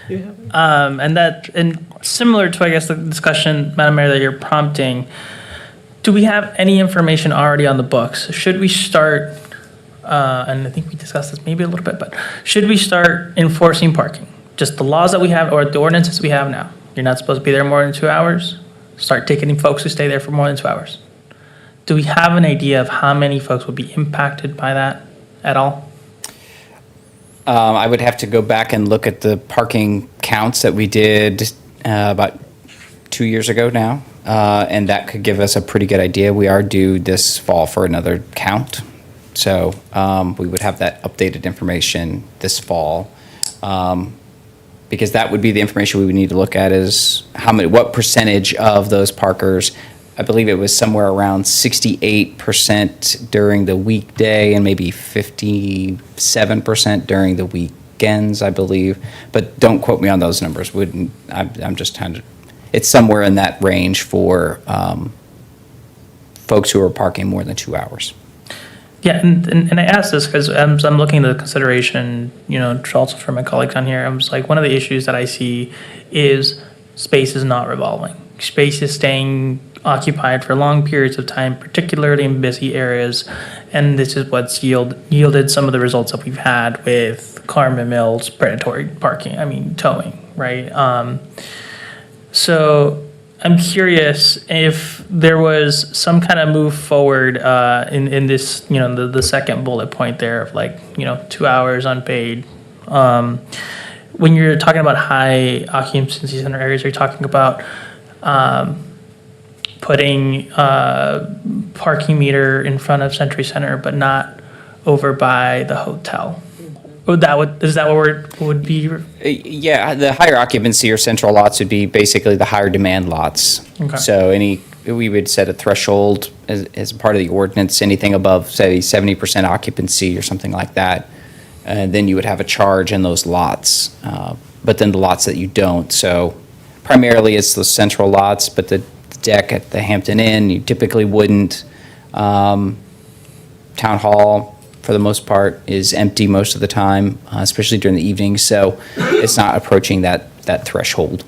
You have it? And similar to, I guess, the discussion, Madam Mayor, that you're prompting, do we have any information already on the books? Should we start, and I think we discussed this maybe a little bit, but should we start enforcing parking? Just the laws that we have or the ordinances we have now? You're not supposed to be there more than 2 hours? Start ticketing folks who stay there for more than 2 hours. Do we have an idea of how many folks would be impacted by that at all? I would have to go back and look at the parking counts that we did about 2 years ago now, and that could give us a pretty good idea. We are due this fall for another count, so we would have that updated information this fall, because that would be the information we would need to look at is what percentage of those parkers. I believe it was somewhere around 68% during the weekday and maybe 57% during the weekends, I believe. But don't quote me on those numbers. I'm just trying to. It's somewhere in that range for folks who are parking more than 2 hours. Yeah, and I asked this because as I'm looking at the consideration, also for my colleagues on here, I was like, one of the issues that I see is space is not revolving. Space is staying occupied for long periods of time, particularly in busy areas, and this is what's yielded some of the results that we've had with Carmen Mills predatory towing, right? So I'm curious if there was some kind of move forward in this, the second bullet point there of 2 hours unpaid. When you're talking about high occupancy center areas, are you talking about putting parking meter in front of Century Center, but not over by the hotel. Is that what would be? Yeah, the higher occupancy or central lots would be basically the higher demand lots. Okay. So we would set a threshold as part of the ordinance, anything above, say, 70% occupancy or something like that. And then you would have a charge in those lots. But then the lots that you don't. So primarily it's the central lots, but the deck at the Hampton Inn, you typically wouldn't. Town Hall, for the most part, is empty most of the time, especially during the evening. So it's not approaching that threshold.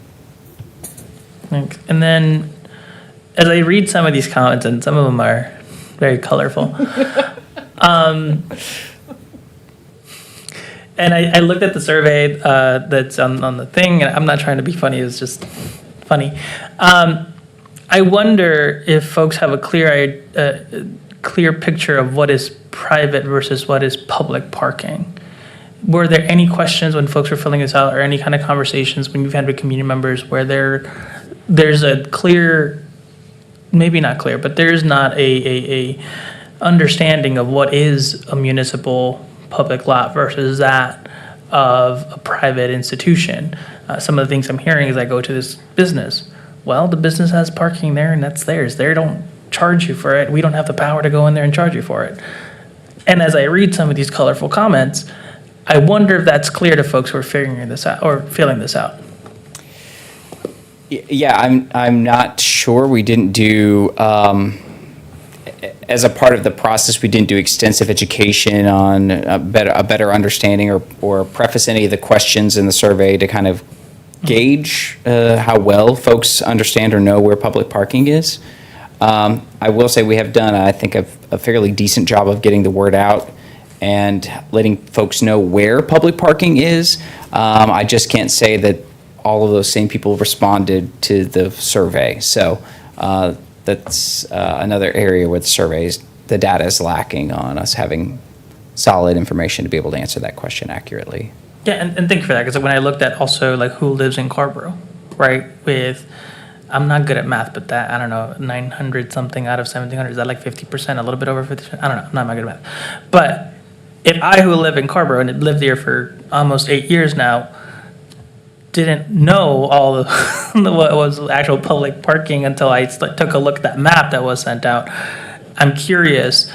And then, as I read some of these comments, and some of them are very colorful, and I looked at the survey that's on the thing, and I'm not trying to be funny, it's just funny. I wonder if folks have a clear picture of what is private versus what is public parking. Were there any questions when folks were filling this out, or any kind of conversations when you've had with community members where there's a clear, maybe not clear, but there's not a understanding of what is a municipal public lot versus that of a private institution? Some of the things I'm hearing as I go to this business, well, the business has parking there and that's theirs. They don't charge you for it. We don't have the power to go in there and charge you for it. And as I read some of these colorful comments, I wonder if that's clear to folks who are figuring this out or filling this out. Yeah, I'm not sure. We didn't do, as a part of the process, we didn't do extensive education on a better understanding or preface any of the questions in the survey to kind of gauge how well folks understand or know where public parking is. I will say we have done, I think, a fairly decent job of getting the word out and letting folks know where public parking is. I just can't say that all of those same people responded to the survey. So that's another area where the data is lacking on us having solid information to be able to answer that question accurately. Yeah, and thank you for that, because when I looked at also like who lives in Carrboro, right, I'm not good at math, but that, I don't know, 900 something out of 1,700, is that like 50%, a little bit over 50%? I don't know, I'm not good at math. But if I, who live in Carrboro and have lived here for almost 8 years now, didn't know all of what was actual public parking until I took a look at that map that was sent out, I'm curious,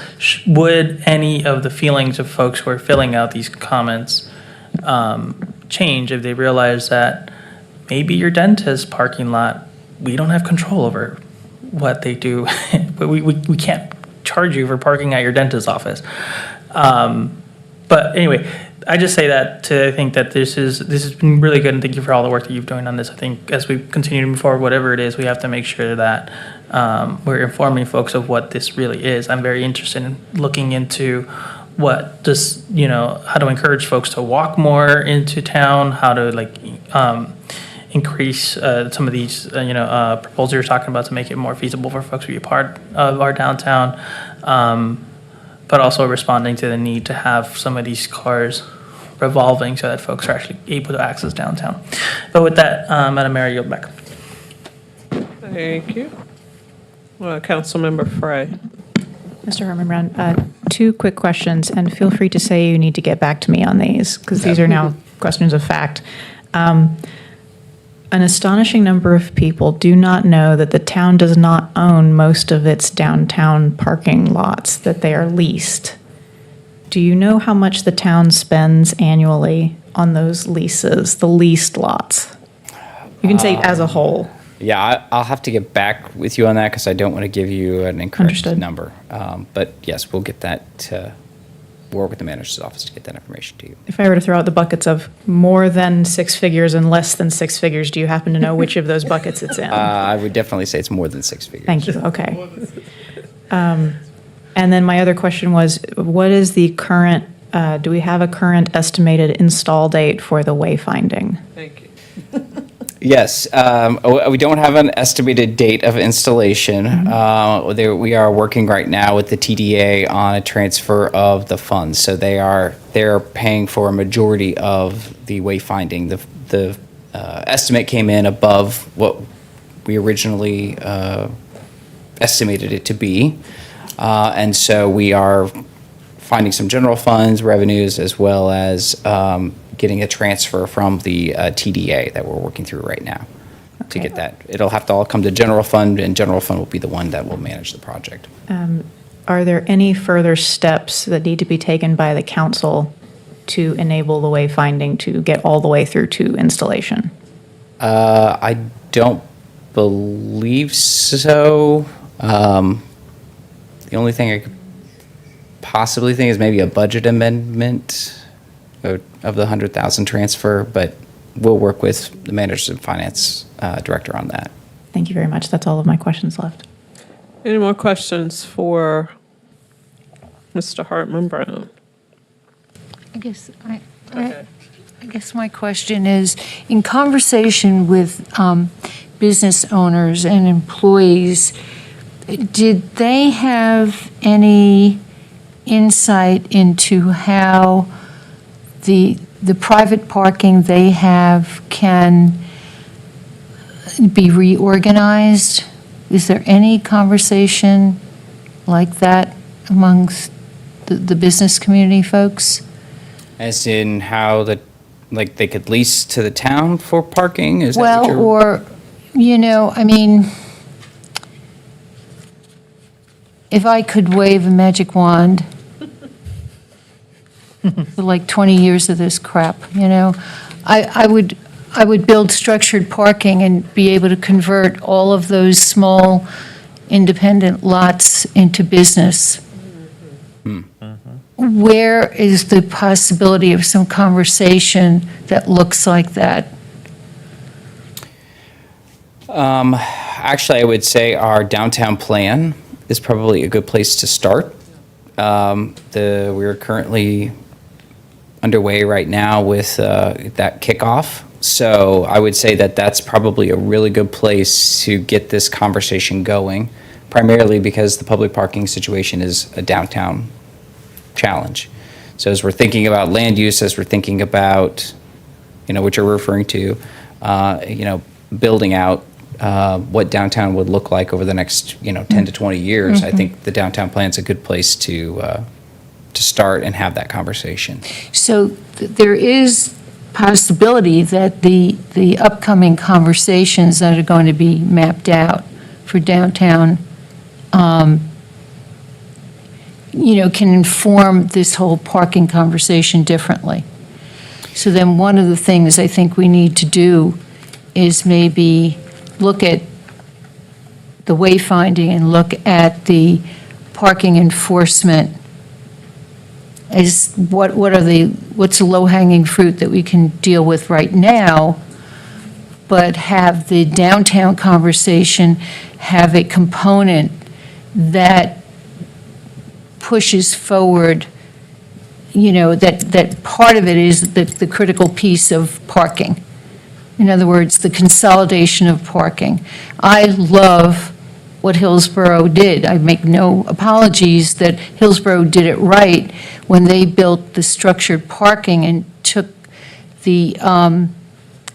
would any of the feelings of folks who are filling out these comments change if they realize that maybe your dentist parking lot, we don't have control over what they do. we can't charge you for parking at your dentist's office. But anyway, I just say that to think that this has been really good, and thank you for all the work that you've done on this. I think as we continue to move forward, whatever it is, we have to make sure that we're informing folks of what this really is. I'm very interested in looking into what does, how to encourage folks to walk more into town, how to increase some of these, proposals you're talking about to make it more feasible for folks to be a part of our downtown, but also responding to the need to have some of these cars revolving so that folks are actually able to access downtown. But with that, Madam Mayor, I yield back. Thank you. Councilmember Frey. Mr. Herman Brown, 2 quick questions, and feel free to say you need to get back to me on these, because these are now questions of fact. An astonishing number of people do not know that the town does not own most of its downtown parking lots, that they are leased. Do you know how much the town spends annually on those leases, the leased lots? You can say as a whole. Yeah, I'll have to get back with you on that because I don't want to give you an incorrect number. But yes, we'll get that to work with the manager's office to get that information to you. If I were to throw out the buckets of more than 6 figures and less than 6 figures, do you happen to know which of those buckets it's in? I would definitely say it's more than 6 figures. Thank you. Okay. And then my other question was, what is the current, do we have a current estimated install date for the wayfinding? Thank you. Yes, we don't have an estimated date of installation. We are working right now with the TDA on a transfer of the funds. So they're paying for a majority of the wayfinding. The estimate came in above what we originally estimated it to be. And so we are finding some general funds revenues as well as getting a transfer from the TDA that we're working through right now to get that. It'll have to all come to general fund, and general fund will be the one that will manage the project. Are there any further steps that need to be taken by the council to enable the wayfinding to get all the way through to installation? I don't believe so. The only thing I could possibly think is maybe a budget amendment of the 100,000 transfer, but we'll work with the manager and finance director on that. Thank you very much. That's all of my questions left. Any more questions for Mr. Hartman Brown? I guess my question is, in conversation with business owners and employees, did they have any insight into how the private parking they have can be reorganized? Is there any conversation like that amongst the business community folks? As in how they could lease to the town for parking? Is that what Well, you're- or, I mean, if I could wave a magic wand for like 20 years of this crap, I would build structured parking and be able to convert all of those small independent lots into business. Where is the possibility of some conversation that looks like that? Actually, I would say our downtown plan is probably a good place to start. We're currently underway right now with that kickoff. So I would say that that's probably a really good place to get this conversation going, primarily because the public parking situation is a downtown challenge. So as we're thinking about land use, as we're thinking about, what you're referring to, building out what downtown would look like over the next, 10 to 20 years, I think the downtown plan's a good place to start and have that conversation. So there is possibility that the upcoming conversations that are going to be mapped out for downtown, can inform this whole parking conversation differently. So then one of the things I think we need to do is maybe look at the wayfinding and look at the parking enforcement as what's the low-hanging fruit that we can deal with right now, but have the downtown conversation have a component that pushes forward, that part of it is the critical piece of parking. In other words, the consolidation of parking. I love what Hillsborough did. I make no apologies that Hillsborough did it right when they built the structured parking and took the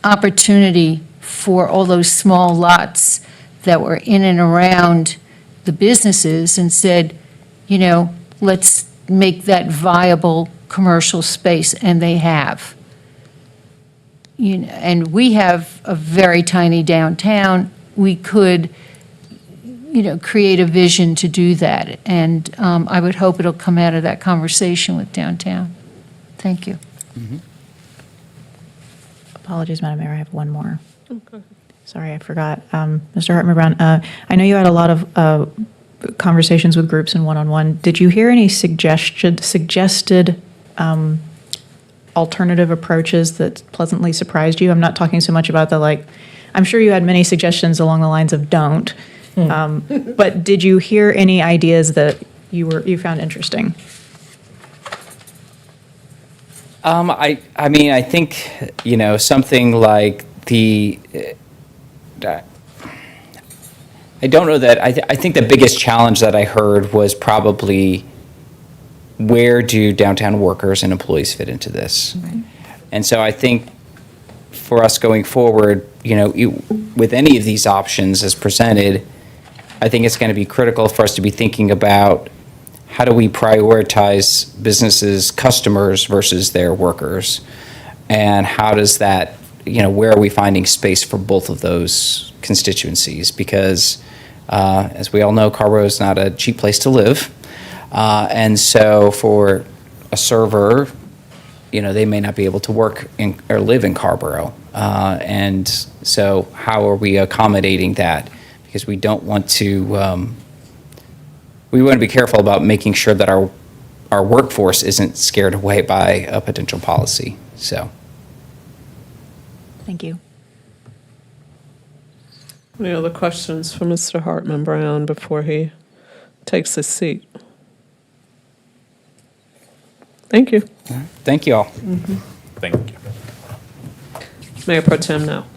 opportunity for all those small lots that were in and around the businesses and said, let's make that viable commercial space, and they have. And we have a very tiny downtown. We could, create a vision to do that. And I would hope it'll come out of that conversation with downtown. Thank you. Apologies, Madam Mayor, I have one more. Sorry, I forgot. Mr. Hartman Brown, I know you had a lot of conversations with groups and one-on-one. Did you hear any suggested alternative approaches that pleasantly surprised you? I'm not talking so much about I'm sure you had many suggestions along the lines of don't, but did you hear any ideas that you found interesting? I think, something like I don't know that, I think the biggest challenge that I heard was probably where do downtown workers and employees fit into this? Right. And so I think for us going forward, with any of these options as presented, I think it's going to be critical for us to be thinking about how do we prioritize businesses' customers versus their workers? And how does that, where are we finding space for both of those constituencies? Because as we all know, Carrboro is not a cheap place to live. And so for a server, they may not be able to work or live in Carrboro. And so how are we accommodating that? Because we don't want to, we want to be careful about making sure that our workforce isn't scared away by a potential policy. So. Thank you. Any other questions for Mr. Hartman Brown before he takes his seat? Thank you. Thank you all. Thank you. Mayor Pro Tem now.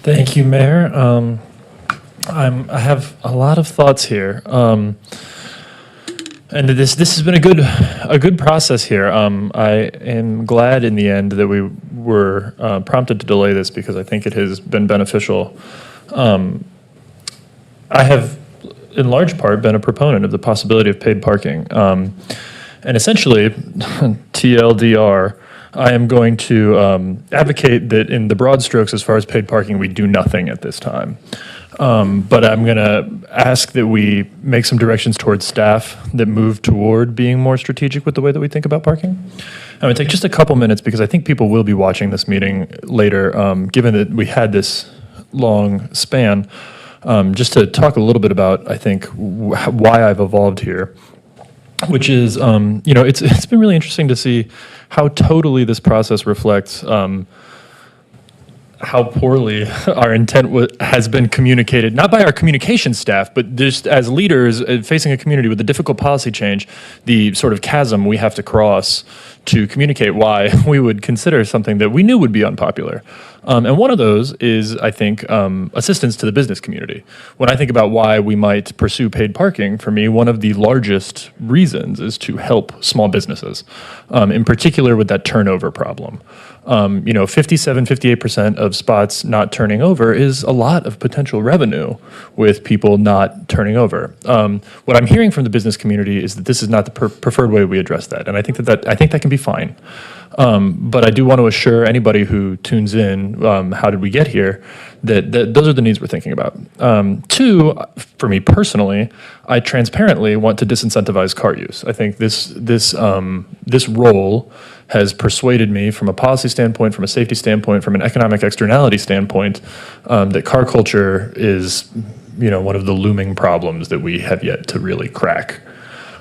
Thank you, Mayor. I have a lot of thoughts here, and this has been a good process here. I am glad in the end that we were prompted to delay this because I think it has been beneficial. I have, in large part, been a proponent of the possibility of paid parking, and essentially, TLDR. I am going to advocate that in the broad strokes, as far as paid parking, we do nothing at this time. But I'm going to ask that we make some directions towards staff that move toward being more strategic with the way that we think about parking. I'm going to take just a couple minutes because I think people will be watching this meeting later, given that we had this long span, just to talk a little bit about, I think, why I've evolved here, which is, it's been really interesting to see how totally this process reflects how poorly our intent has been communicated, not by our communication staff, but just as leaders facing a community with a difficult policy change, the sort of chasm we have to cross to communicate why we would consider something that we knew would be unpopular. And one of those is, I think, assistance to the business community. When I think about why we might pursue paid parking, for me, one of the largest reasons is to help small businesses, in particular with that turnover problem. 57, 58% of spots not turning over is a lot of potential revenue with people not turning over. What I'm hearing from the business community is that this is not the preferred way we address that, and I think that can be fine. But I do want to assure anybody who tunes in, how did we get here, that those are the needs we're thinking about. Two, for me personally, I transparently want to disincentivize car use. I think this role has persuaded me from a policy standpoint, from a safety standpoint, from an economic externality standpoint, that car culture is, one of the looming problems that we have yet to really crack.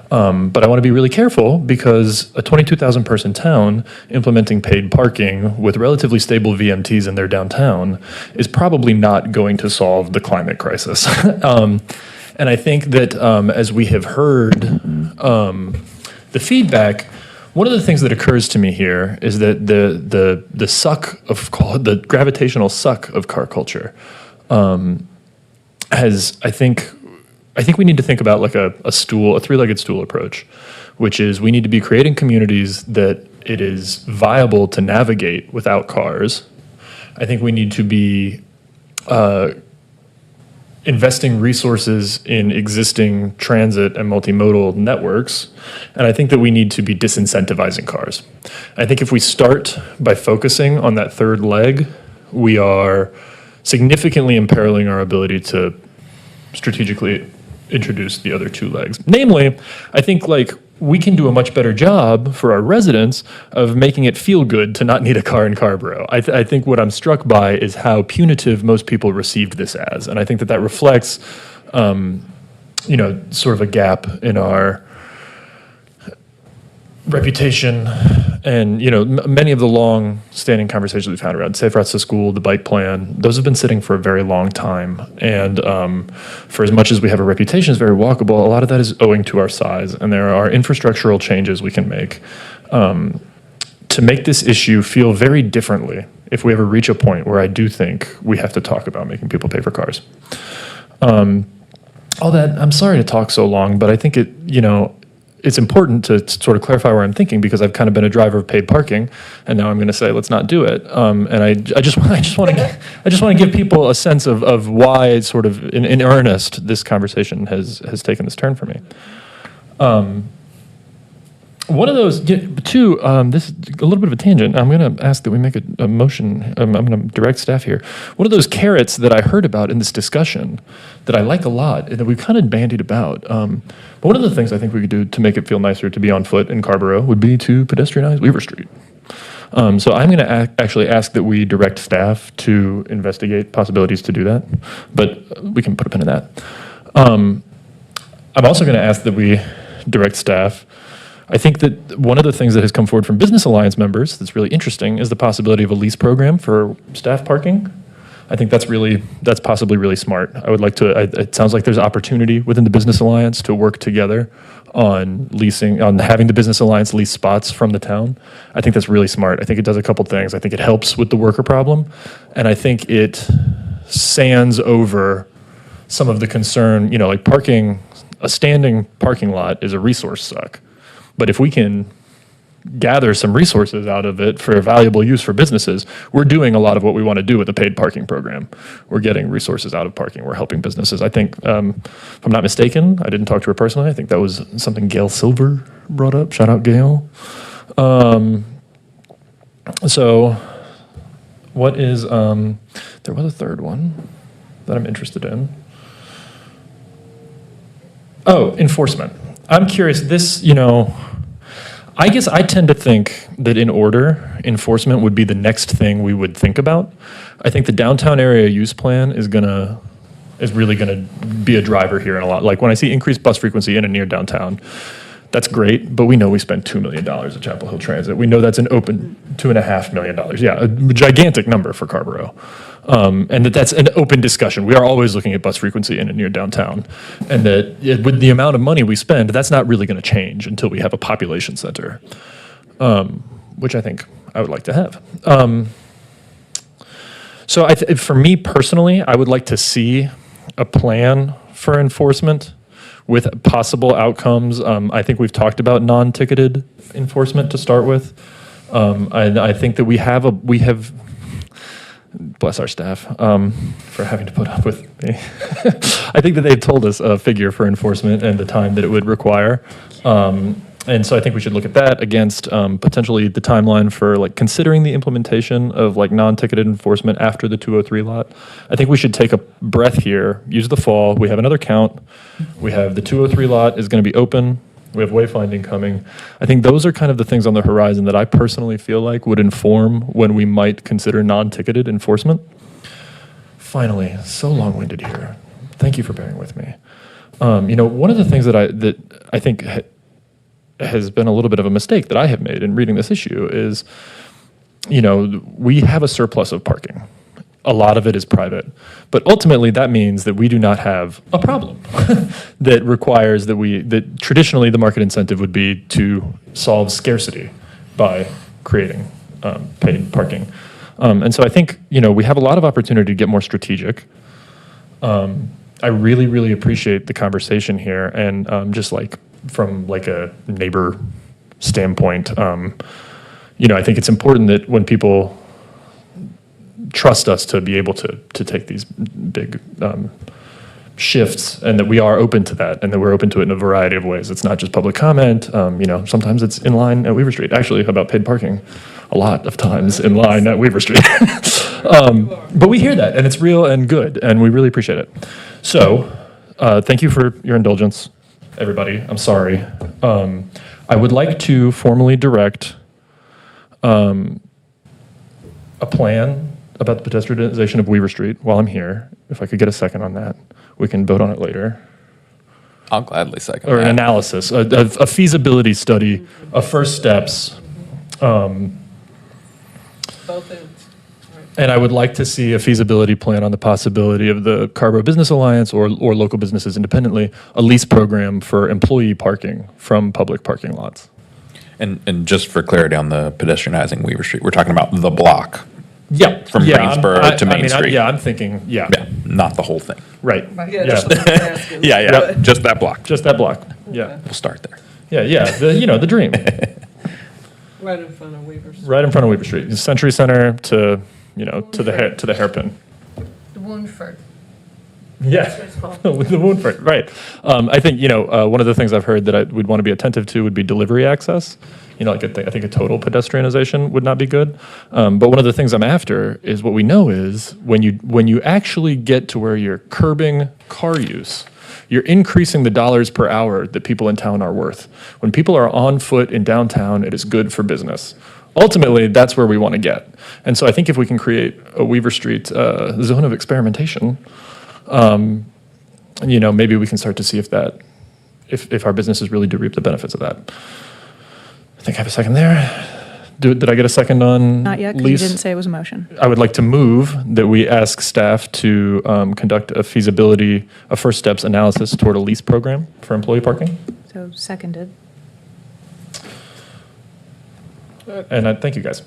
But I want to be really careful because a 22,000 person town implementing paid parking with relatively stable VMTs in their downtown is probably not going to solve the climate crisis. And I think that as we have heard the feedback, one of the things that occurs to me here is that the suck of, the gravitational suck of car culture has, I think we need to think about like a three-legged stool approach, which is we need to be creating communities that it is viable to navigate without cars. I think we need to be investing resources in existing transit and multimodal networks. And I think that we need to be disincentivizing cars. I think if we start by focusing on that third leg, we are significantly imperiling our ability to strategically introduce the other two legs. Namely, I think we can do a much better job for our residents of making it feel good to not need a car in Carrboro. I think what I'm struck by is how punitive most people received this as. And I think that reflects, sort of a gap in our reputation and, many of the long-standing conversations we've had around safe routes to school, the bike plan, those have been sitting for a very long time. And for as much as we have a reputation as very walkable, a lot of that is owing to our size. And there are infrastructural changes we can make to make this issue feel very differently if we ever reach a point where I do think we have to talk about making people pay for cars. All that, I'm sorry to talk so long, but I think it's important to sort of clarify where I'm thinking, because I've kind of been a driver of paid parking, and now I'm going to say let's not do it. And I just want to give people a sense of why, sort of in earnest, this conversation has taken this turn for me. One of those, two, this is a little bit of a tangent. I'm going to ask that we make a motion. I'm going to direct staff here. One of those carrots that I heard about in this discussion that I like a lot, and that we've kind of bandied about, but one of the things I think we could do to make it feel nicer to be on foot in Carrboro would be to pedestrianize Weaver Street. So I'm going to actually ask that we direct staff to investigate possibilities to do that, but we can put a pin in that. I'm also going to ask that we direct staff. I think that one of the things that has come forward from Business Alliance members that's really interesting is the possibility of a lease program for staff parking. I think that's possibly really smart. I would like to, it sounds like there's opportunity within the Business Alliance to work together on having the Business Alliance lease spots from the town. I think that's really smart. I think it does a couple things. I think it helps with the worker problem, and I think it sands over some of the concern, like parking, a standing parking lot is a resource suck. But if we can gather some resources out of it for valuable use for businesses, we're doing a lot of what we want to do with the paid parking program. We're getting resources out of parking. We're helping businesses. I think, if I'm not mistaken, I didn't talk to her personally. I think that was something Gail Silver brought up. Shout out, Gail. So what is, there was a third one that I'm interested in. Oh, enforcement. I'm curious, I guess I tend to think that in order, enforcement would be the next thing we would think about. I think the downtown area use plan is really gonna be a driver here in a lot. Like when I see increased bus frequency in and near downtown, that's great, but we know we spend $2 million at Chapel Hill Transit. We know that's an open $2.5 million. Yeah, a gigantic number for Carrboro. And that's an open discussion. We are always looking at bus frequency in and near downtown. And that with the amount of money we spend, that's not really going to change until we have a population center, which I think I would like to have. So for me personally, I would like to see a plan for enforcement with possible outcomes. I think we've talked about non-ticketed enforcement to start with. I think that we have, bless our staff for having to put up with me. I think that they've told us a figure for enforcement and the time that it would require. And so I think we should look at that against potentially the timeline for considering the implementation of non-ticketed enforcement after the 203 lot. I think we should take a breath here, use the fall. We have another count. We have the 203 lot is going to be open. We have wayfinding coming. I think those are kind of the things on the horizon that I personally feel like would inform when we might consider non-ticketed enforcement. Finally, so long-winded here. Thank you for bearing with me. One of the things that I think has been a little bit of a mistake that I have made in reading this issue is, we have a surplus of parking. A lot of it is private, but ultimately that means that we do not have a problem that requires that traditionally the market incentive would be to solve scarcity by creating paid parking. And so I think, we have a lot of opportunity to get more strategic. I really, really appreciate the conversation here, and just from a neighbor standpoint, I think it's important that when people trust us to be able to take these big shifts, and that we are open to that, and that we're open to it in a variety of ways. It's not just public comment. Sometimes it's in line at Weaver Street. Actually, about paid parking, a lot of times in line at Weaver Street. But we hear that, and it's real and good, and we really appreciate it. So, thank you for your indulgence, everybody. I'm sorry. I would like to formally direct a plan about the pedestrianization of Weaver Street while I'm here. If I could get a second on that, we can vote on it later. I'll gladly second Or that. an analysis, a feasibility study, a first steps. And I would like to see a feasibility plan on the possibility of the Carrboro Business Alliance or local businesses independently, a lease program for employee parking from public parking lots. And just for clarity on the pedestrianizing Weaver Street, we're talking about the block. Yeah. From Greensboro to Main Street. I'm thinking, yeah. Yeah, not the whole thing. Right. Yeah, just that block. Just that block, yeah. We'll start there. Yeah, the dream. Right in front of Weaver Street. Right in front of Weaver Street, Century Center to, to the hairpin. The Woundford. Yeah, with the Woundford, right. I think, one of the things I've heard that we'd want to be attentive to would be delivery access. I think a total pedestrianization would not be good. But one of the things I'm after is what we know is when you actually get to where you're curbing car use, you're increasing the dollars per hour that people in town are worth. When people are on foot in downtown, it is good for business. Ultimately, that's where we want to get. And so I think if we can create a Weaver Street zone of experimentation, maybe we can start to see if our businesses really do reap the benefits of that. I think I have a second there. Did I get a second on Not yet, because you lease? didn't say it was a motion. I would like to move that we ask staff to conduct a first steps analysis toward a lease program for employee parking. So seconded. And I thank you guys.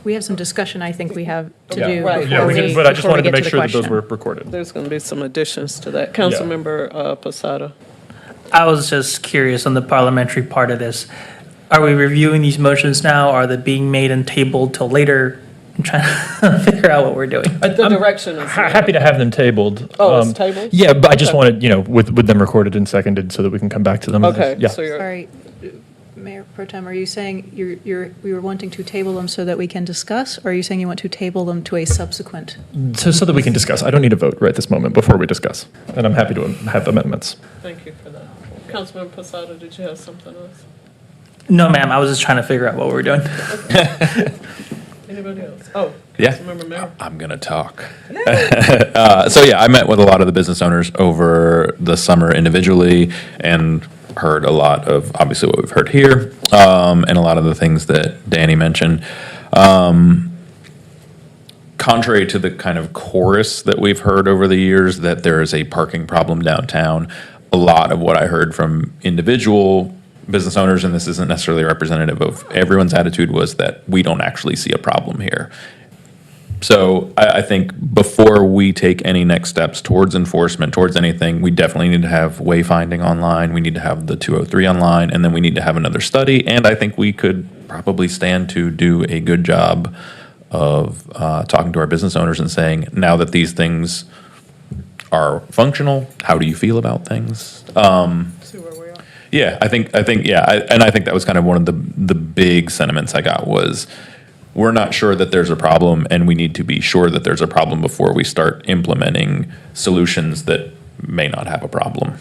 We have some discussion I think we have to Yeah. do Right. Yeah, before but I just before we wanted to get make the sure that those question. were recorded. There's going to be some additions to that. Councilmember Posada. I was just curious on the parliamentary part of this. Are we reviewing these motions now? Are they being made and tabled till later? I'm trying to figure out what we're doing. The direction is. Happy to have them tabled. Oh, it's tabled? Yeah, but I just Okay. wanted, with them recorded and seconded so that we can come back to them. Okay, Yeah. so you're. Sorry, Mayor Pro Tem, are you saying we were wanting to table them so that we can discuss? Or are you saying you want to table them to a subsequent? So that we can discuss. I don't need a vote right this moment before we discuss. And I'm happy to have amendments. Thank you for that. Councilmember Posada, did you have something else? No, ma'am, I was just trying to figure out what we were doing. Anybody else? Oh, Yeah. Councilmember Mayor. I'm going to talk. I met with a lot of the business owners over the summer individually and heard a lot of, obviously, what we've heard here, and a lot of the things that Danny mentioned. Contrary to the kind of chorus that we've heard over the years that there is a parking problem downtown, a lot of what I heard from individual business owners, and this isn't necessarily representative of everyone's attitude, was that we don't actually see a problem here. So I think before we take any next steps towards enforcement, towards anything, we definitely need to have wayfinding online. We need to have the 203 online, and then we need to have another study. And I think we could probably stand to do a good job of talking to our business owners and saying, now that these things are functional, how do you feel about things? See where we are. Yeah, I think, and I think that was kind of one of the big sentiments I got was, we're not sure that there's a problem, and we need to be sure that there's a problem before we start implementing solutions that may not have a problem.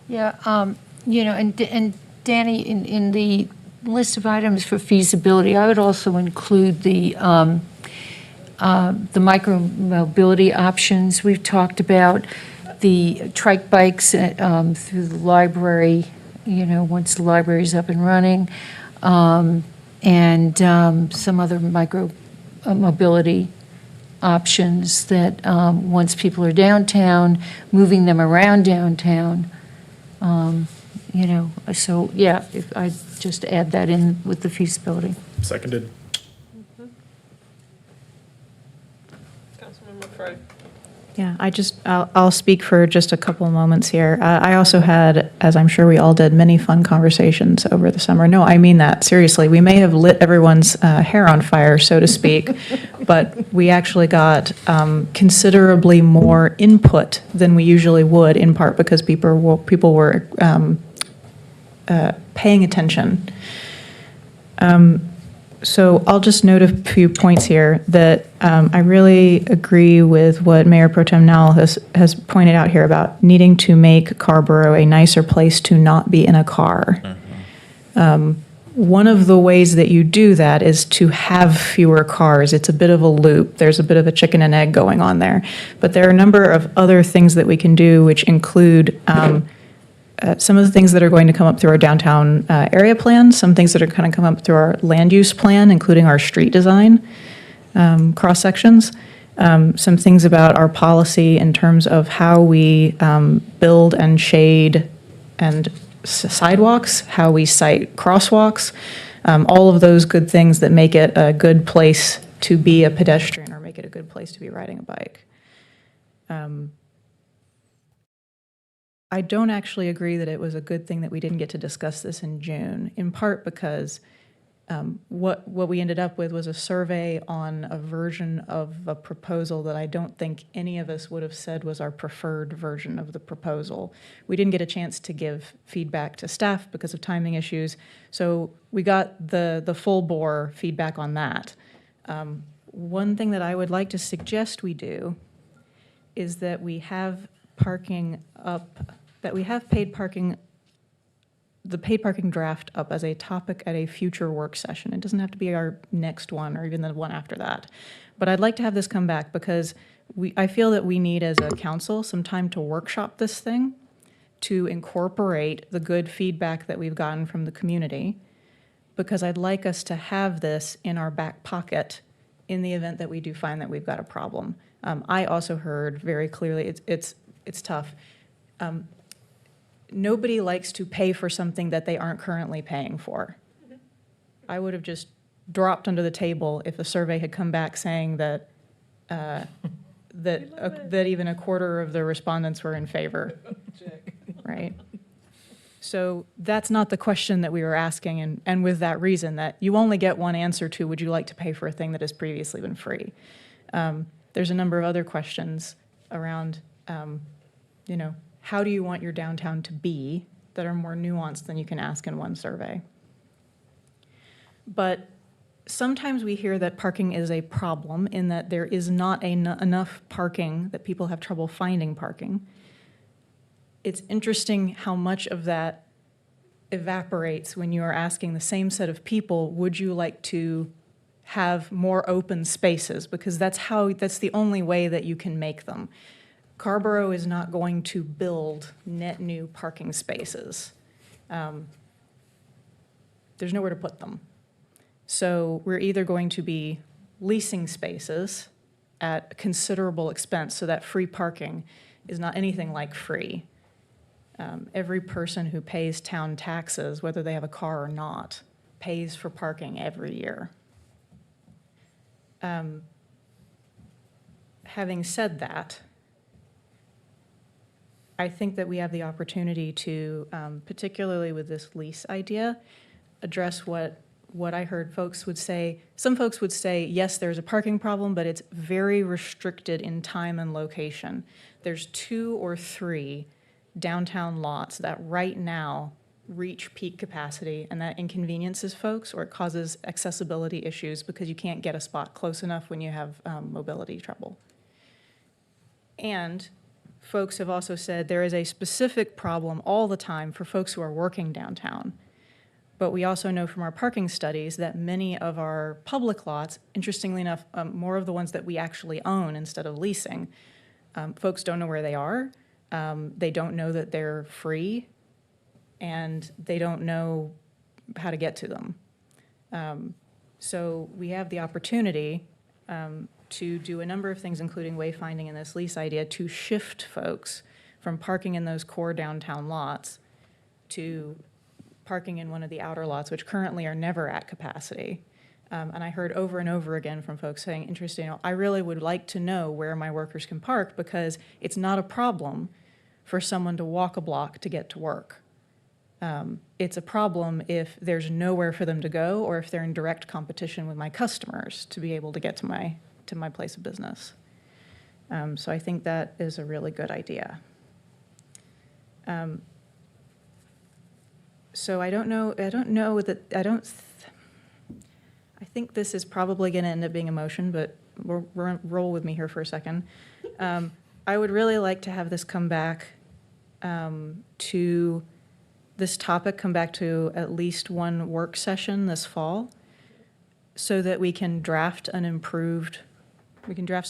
Yeah, and Danny, in the list of items for feasibility, I would also include the micro-mobility options we've talked about, the trike bikes through the library, once the library's up and running, and some other micro-mobility options that, once people are downtown, moving them around downtown, so, yeah, if I just add that in with the feasibility. Seconded. Councilmember Frey. Yeah, I'll speak for just a couple of moments here. I also had, as I'm sure we all did, many fun conversations over the summer. No, I mean that, seriously. We may have lit everyone's hair on fire, so to speak, but we actually got considerably more input than we usually would, in part because people were paying attention. So I'll just note a few points here that I really agree with what Mayor Pro Tem Nowell has pointed out here about needing to make Carrboro a nicer place to not be in a car. One of the ways that you do that is to have fewer cars. It's a bit of a loop. There's a bit of a chicken and egg going on there. But there are a number of other things that we can do, which include some of the things that are going to come up through our downtown area plan, some things that are going to come up through our land use plan, including our street design cross-sections, some things about our policy in terms of how we build and shade and sidewalks, how we site crosswalks, all of those good things that make it a good place to be a pedestrian or make it a good place to be riding a bike. I don't actually agree that it was a good thing that we didn't get to discuss this in June, in part because what we ended up with was a survey on a version of a proposal that I don't think any of us would have said was our preferred version of the proposal. We didn't get a chance to give feedback to staff because of timing issues, so we got the full bore feedback on that. One thing that I would like to suggest we do is that we have parking up, that we have paid parking, the paid parking draft up as a topic at a future work session. It doesn't have to be our next one or even the one after that. But I'd like to have this come back because I feel that we need as a council some time to workshop this thing, to incorporate the good feedback that we've gotten from the community, because I'd like us to have this in our back pocket in the event that we do find that we've got a problem. I also heard very clearly, it's tough. Nobody likes to pay for something that they aren't currently paying for. I would have just dropped under the table if a survey had come back saying that that even a quarter of the respondents were in favor, right? So that's not the question that we were asking, and with that reason, that you only get one answer to, would you like to pay for a thing that has previously been free? There's a number of other questions around, how do you want your downtown to be that are more nuanced than you can ask in one survey? But sometimes we hear that parking is a problem in that there is not enough parking, that people have trouble finding parking. It's interesting how much of that evaporates when you are asking the same set of people, would you like to have more open spaces? Because that's the only way that you can make them. Carrboro is not going to build net new parking spaces. There's nowhere to put them. So we're either going to be leasing spaces at considerable expense, so that free parking is not anything like free. Every person who pays town taxes, whether they have a car or not, pays for parking every year. Having said that, I think that we have the opportunity to, particularly with this lease idea, address what I heard folks would say. Some folks would say, yes, there's a parking problem, but it's very restricted in time and location. There's 2 or 3 downtown lots that right now reach peak capacity, and that inconveniences folks, or it causes accessibility issues because you can't get a spot close enough when you have mobility trouble. And folks have also said there is a specific problem all the time for folks who are working downtown. But we also know from our parking studies that many of our public lots, interestingly enough, more of the ones that we actually own instead of leasing, folks don't know where they are. They don't know that they're free, and they don't know how to get to them. So we have the opportunity to do a number of things, including wayfinding and this lease idea, to shift folks from parking in those core downtown lots to parking in one of the outer lots, which currently are never at capacity. And I heard over and over again from folks saying, interesting, I really would like to know where my workers can park, because it's not a problem for someone to walk a block to get to work. It's a problem if there's nowhere for them to go, or if they're in direct competition with my customers to be able to get to my place of business. So I think that is a really good idea. So I think this is probably going to end up being a motion, but roll with me here for a second. I would really like to have this come back to this topic, come back to at least one work session this fall, so that we can draft some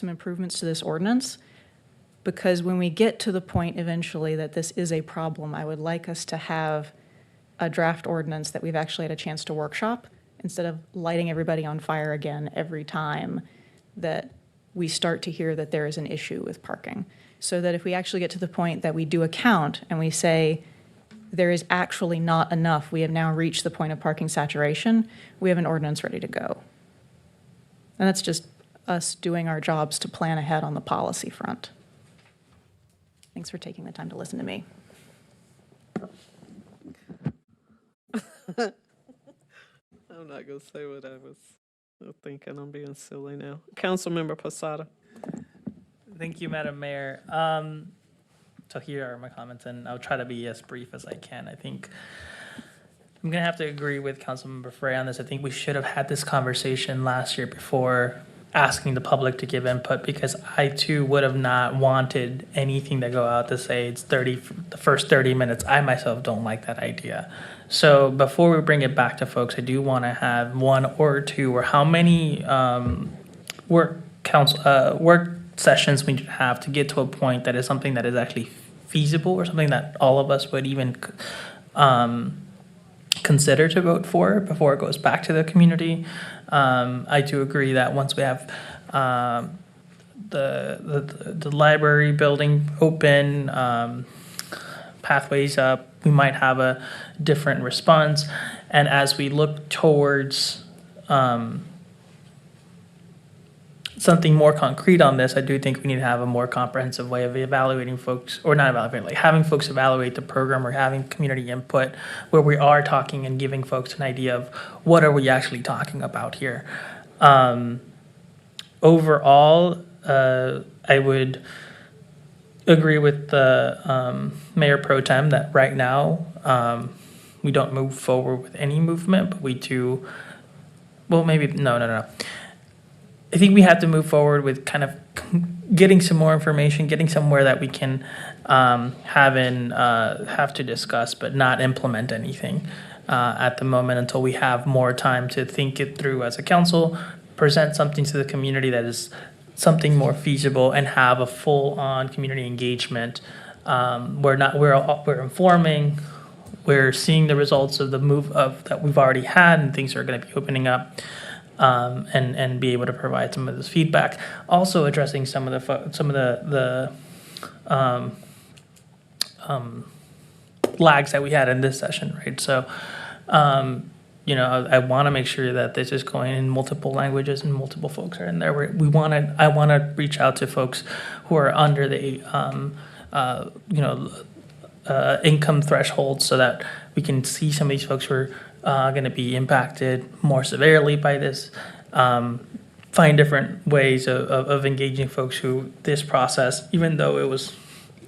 improvements to this ordinance. Because when we get to the point eventually that this is a problem, I would like us to have a draft ordinance that we've actually had a chance to workshop, instead of lighting everybody on fire again every time that we start to hear that there is an issue with parking. So that if we actually get to the point that we do a count and we say there is actually not enough, we have now reached the point of parking saturation, we have an ordinance ready to go. And that's just us doing our jobs to plan ahead on the policy front. Thanks for taking the time to listen to me. I'm not going to say what I was thinking. I'm being silly now. Councilmember Posada. Thank you, Madam Mayor. So here are my comments, and I'll try to be as brief as I can. I think I'm going to have to agree with Councilmember Frey on this. I think we should have had this conversation last year before asking the public to give input, because I too would have not wanted anything to go out to say it's the first 30 minutes. I myself don't like that idea. So before we bring it back to folks, I do want to have one or two, or how many work sessions we need to have to get to a point that is something that is actually feasible, or something that all of us would even consider to vote for before it goes back to the community. I do agree that once we have the library building open, pathways up, we might have a different response. And as we look towards something more concrete on this, I do think we need to have a more comprehensive way of evaluating folks, or not evaluating, like having folks evaluate the program, or having community input where we are talking and giving folks an idea of what are we actually talking about here. Overall, I would agree with the Mayor Pro Tem that right now we don't move forward with any movement, but we do, well, maybe, no. I think we have to move forward with kind of getting some more information, getting somewhere that we can have to discuss, but not implement anything at the moment until we have more time to think it through as a council, present something to the community that is something more feasible, and have a full-on community engagement. We're informing, we're seeing the results of the move of that we've already had, and things are going to be opening up. And be able to provide some of this feedback. Also addressing some of the lags that we had in this session, right? So, I want to make sure that this is going in multiple languages and multiple folks are in there. I want to reach out to folks who are under the income threshold, so that we can see some of these folks who are going to be impacted more severely by this. Find different ways of engaging folks who this process, even though it was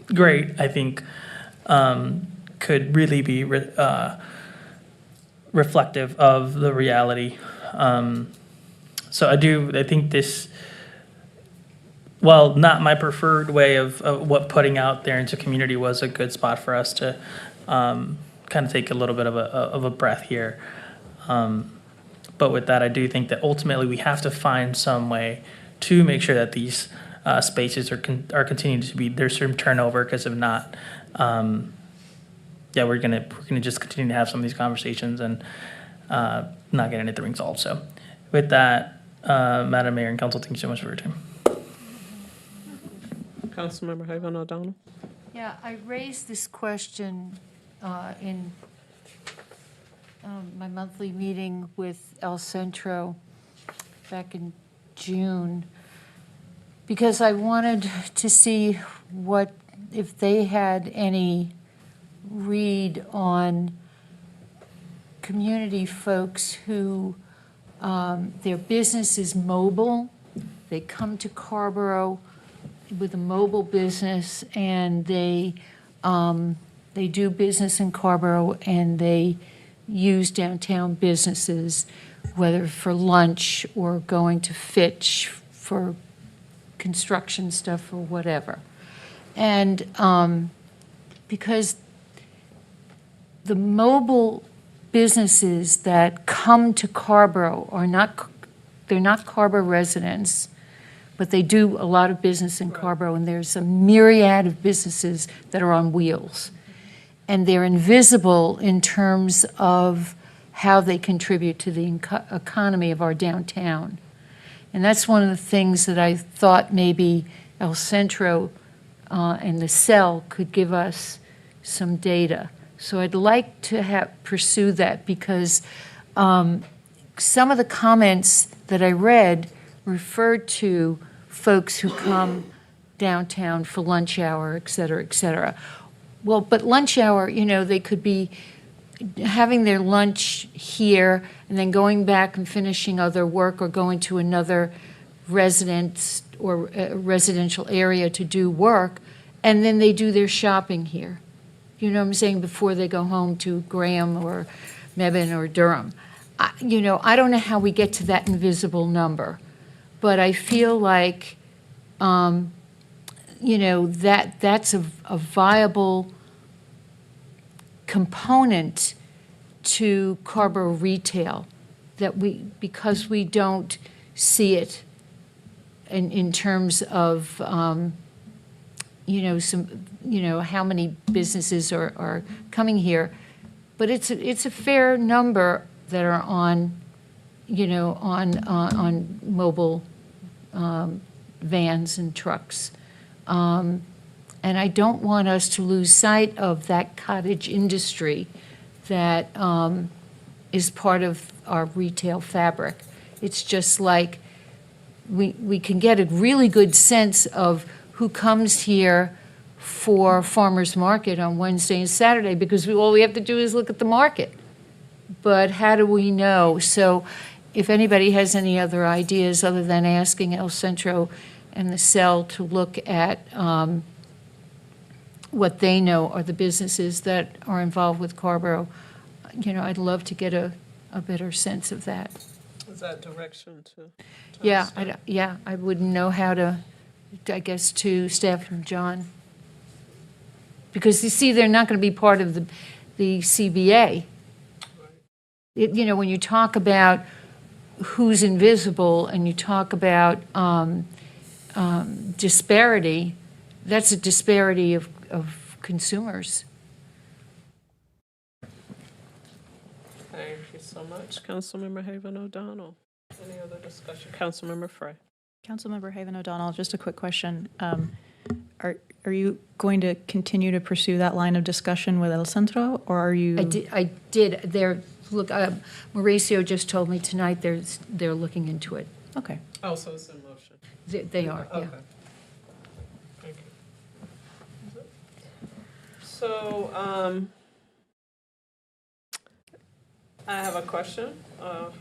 great, I think could really be reflective of the reality. So I think this, while not my preferred way of what putting out there into community, was a good spot for us to kind of take a little bit of a breath here. But with that, I do think that ultimately we have to find some way to make sure that these spaces are continuing to be, there's some turnover, because if not, we're gonna just continue to have some of these conversations and not get anything resolved. So with that, Madam Mayor and Council, thank you so much for your time. Councilmember Haven O'Donnell. Yeah, I raised this question in my monthly meeting with El Centro back in June, because I wanted to see if they had any read on community folks who their business is mobile. They come to Carrboro with a mobile business, and they do business in Carrboro, and they use downtown businesses, whether for lunch or going to Fitch for construction stuff or whatever. And because the mobile businesses that come to Carrboro they're not Carrboro residents, but they do a lot of business in Carrboro, and there's a myriad of businesses that are on wheels. And they're invisible in terms of how they contribute to the economy of our downtown. And that's one of the things that I thought maybe El Centro and the Cell could give us some data. So I'd like to pursue that, because some of the comments that I read referred to folks who come downtown for lunch hour, et cetera, et cetera. Well, but lunch hour, they could be having their lunch here and then going back and finishing other work or going to another residence or residential area to do work, and then they do their shopping here. You know what I'm saying? Before they go home to Graham or Mebane or Durham. I don't know how we get to that invisible number, but I feel like, that's a viable component to Carrboro retail that because we don't see it in terms of, how many businesses are coming here. But it's a fair number that are on mobile vans and trucks. And I don't want us to lose sight of that cottage industry that is part of our retail fabric. It's just like we can get a really good sense of who comes here for farmers market on Wednesday and Saturday because all we have to do is look at the market. But how do we know? So if anybody has any other ideas other than asking El Centro and the Cell to look at what they know are the businesses that are involved with Carrboro, I'd love to get a better sense of that. Is that direction to Yeah, staff? I wouldn't know how to, I guess, to staff and John. Because you see, they're not going to be part of the CBA. When you talk about who's invisible and you talk about disparity, that's a disparity of consumers. Thank you so much. Councilmember Haven O'Donnell. Any other discussion? Councilmember Frey. Councilmember Haven O'Donnell, just a quick question. Are you going to continue to pursue that line of discussion with El Centro, or are you? I did. Mauricio just told me tonight they're looking into it. Okay. Oh, so it's in motion. They are, yeah. Okay. Thank you. So, I have a question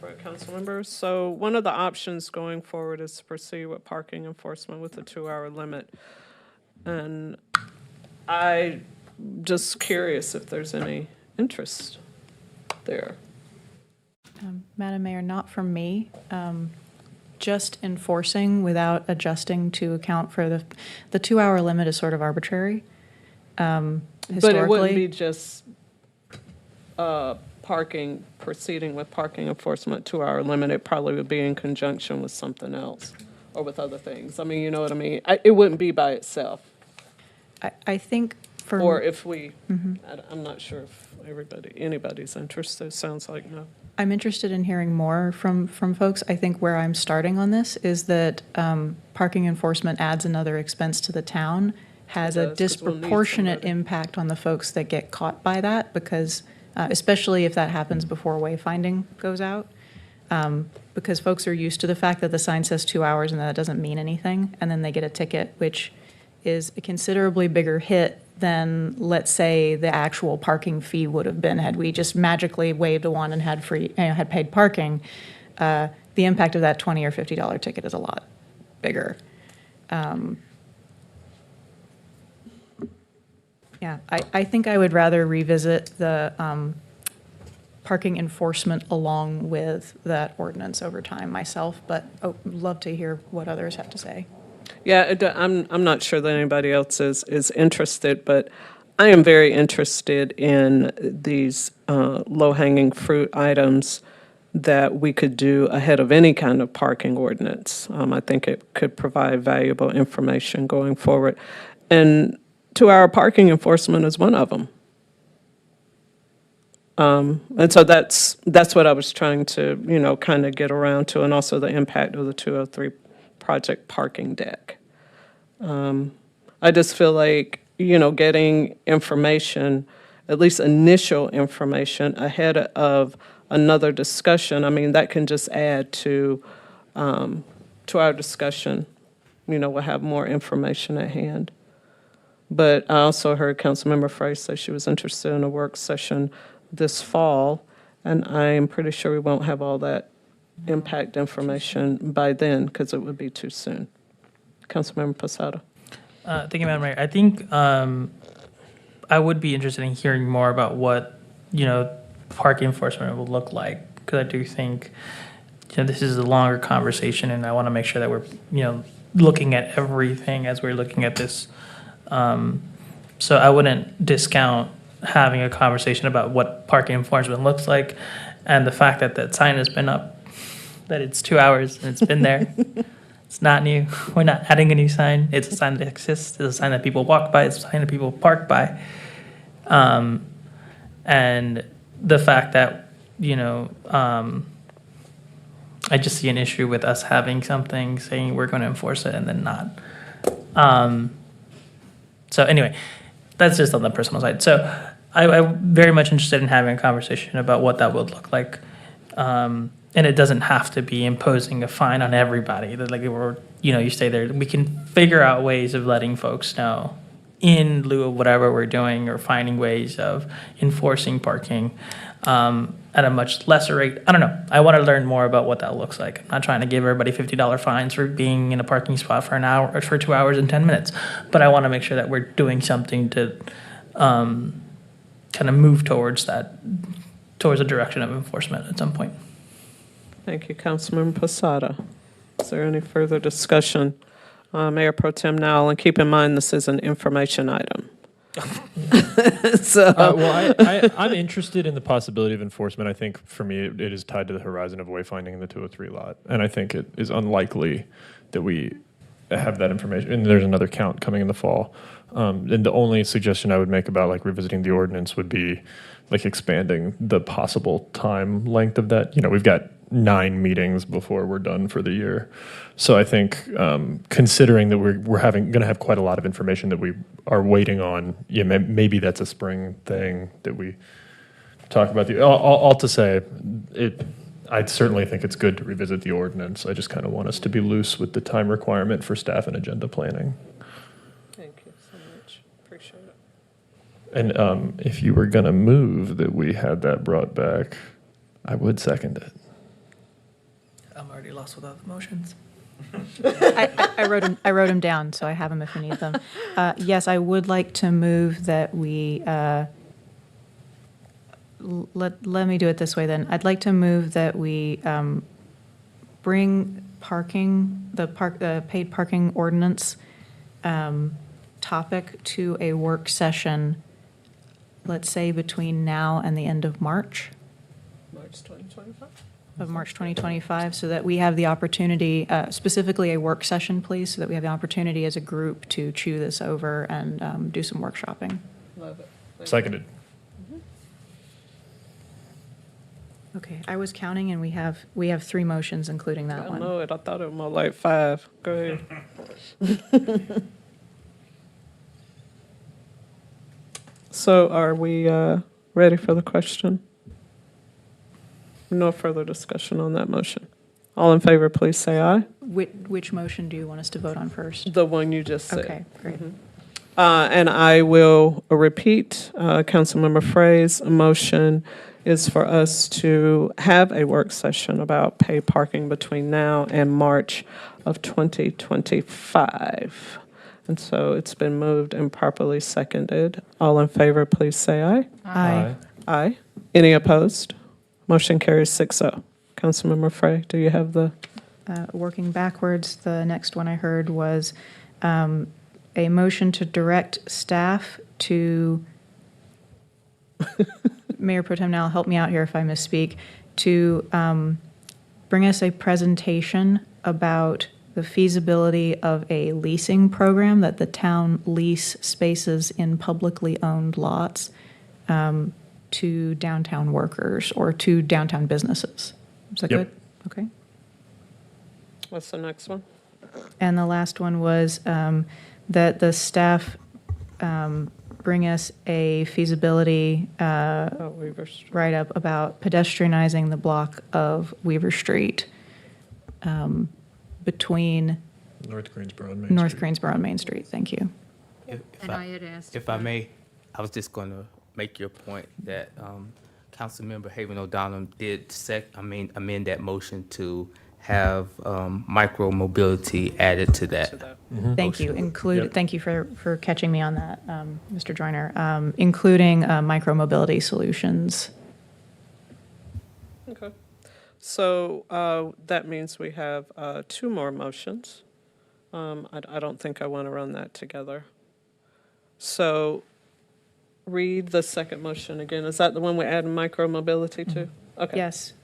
for a council member. So one of the options going forward is to proceed with parking enforcement with a 2-hour limit. And I just curious if there's any interest there. Madam Mayor, not from me. Just enforcing without adjusting to account for the 2-hour limit is sort of arbitrary. But it wouldn't be just proceeding with parking enforcement 2-hour limit. It probably would be in conjunction with something else or with other things. I mean, you know what I mean? It wouldn't be by itself. I think for. Or if we, Mm-hmm. I'm not sure if anybody's interested. Sounds like no. I'm interested in hearing more from folks. I think where I'm starting on this is that parking enforcement adds another expense to the town, has a disproportionate impact on the folks that get caught by that because, especially if that happens before wayfinding goes out, because folks are used to the fact that the sign says 2 hours and that doesn't mean anything, and then they get a ticket, which is a considerably bigger hit than, let's say, the actual parking fee would have been had we just magically waved a wand and had had paid parking. The impact of that $20 or $50 ticket is a lot bigger. Yeah, I think I would rather revisit the parking enforcement along with that ordinance over time myself, but love to hear what others have to say. Yeah, I'm not sure that anybody else is interested, but I am very interested in these low-hanging fruit items that we could do ahead of any kind of parking ordinance. I think it could provide valuable information going forward. And 2-hour parking enforcement is one of them. And so that's what I was trying to, kind of get around to, and also the impact of the 203 project parking deck. I just feel like, getting information, at least initial information, ahead of another discussion, I mean, that can just add to our discussion. We'll have more information at hand. But I also heard Councilmember Frey say she was interested in a work session this fall, and I'm pretty sure we won't have all that impact information by then, because it would be too soon. Councilmember Posada. Thank you, Madam Mayor. I think I would be interested in hearing more about what, park enforcement will look like, because I do think, this is a longer conversation, and I want to make sure that we're, looking at everything as we're looking at this. So I wouldn't discount having a conversation about what parking enforcement looks like, and the fact that that sign has been up, that it's 2 hours and it's been there. It's not new. We're not adding a new sign. It's a sign that exists. It's a sign that people walk by. It's a sign that people park by. And the fact that, I just see an issue with us having something saying we're going to enforce it and then not. So anyway, that's just on the personal side. So I'm very much interested in having a conversation about what that would look like. And it doesn't have to be imposing a fine on everybody. That like, you stay there. We can figure out ways of letting folks know in lieu of whatever we're doing, or finding ways of enforcing parking at a much lesser rate. I don't know. I want to learn more about what that looks like. I'm not trying to give everybody $50 fines for being in a parking spot for an hour or for 2 hours and 10 minutes. But I want to make sure that we're doing something to kind of move towards a direction of enforcement at some point. Thank you, Councilmember Posada. Is there any further discussion? Mayor Pro Tem Nowell, and keep in mind this is an information item. I'm interested in the possibility of enforcement. I think for me, it is tied to the horizon of wayfinding in the 203 lot. And I think it is unlikely that we have that information. And there's another count coming in the fall. And the only suggestion I would make about like revisiting the ordinance would be like expanding the possible time length of that. We've got 9 meetings before we're done for the year. So I think considering that we're going to have quite a lot of information that we are waiting on, maybe that's a spring thing that we talk about. All to say, I certainly think it's good to revisit the ordinance. I just kind of want us to be loose with the time requirement for staff and agenda planning. Thank you so much. Appreciate it. And if you were going to move that we had that brought back, I would second it. I'm already lost without the motions. I wrote them down, so I have them if you need them. Yes, I would like to move that we, let me do it this way then. I'd like to move that we bring the paid parking ordinance topic to a work session, let's say between now and the end of March. March 2025? Of March 2025, so that we have the opportunity, specifically a work session, please, so that we have the opportunity as a group to chew this over and do some workshopping. Love it. Seconded. Okay, I was counting, and we have 3 motions, including that I one. know it. I thought it was more like 5. Go ahead. So are we ready for the question? No further discussion on that motion. All in favor, please say aye. Which motion do you want us to vote on first? The one you just said. Okay, great. And I will repeat Councilmember Frey's motion is for us to have a work session about paid parking between now and March of 2025. And so it's been moved and properly seconded. All in favor, please say aye. Aye. Aye. Any opposed? Motion carries 6-0. Councilmember Frey, do you have the? Working backwards, the next one I heard was a motion to direct staff to, Mayor Pro Tem Nowell, help me out here if I misspeak, to bring us a presentation about the feasibility of a leasing program that the town lease spaces in publicly owned lots to downtown workers or to downtown businesses. Is that good? Okay. What's the next one? And the last one was that the staff bring us a feasibility write-up about pedestrianizing the block of Weaver Street between North Greensboro and Main North Street. Greensboro and Main Street. Thank you. If I may, I was just going to make your point that Councilmember Haven O'Donnell did amend that motion to have micro-mobility added to that. Thank you. Yep. Thank you for catching me on that, Mr. Joyner. Including micro-mobility solutions. Okay. So that means we have two more motions. I don't think I want to run that together. So read the second motion again. Is that the one we're adding micro-mobility to? Okay. Yes.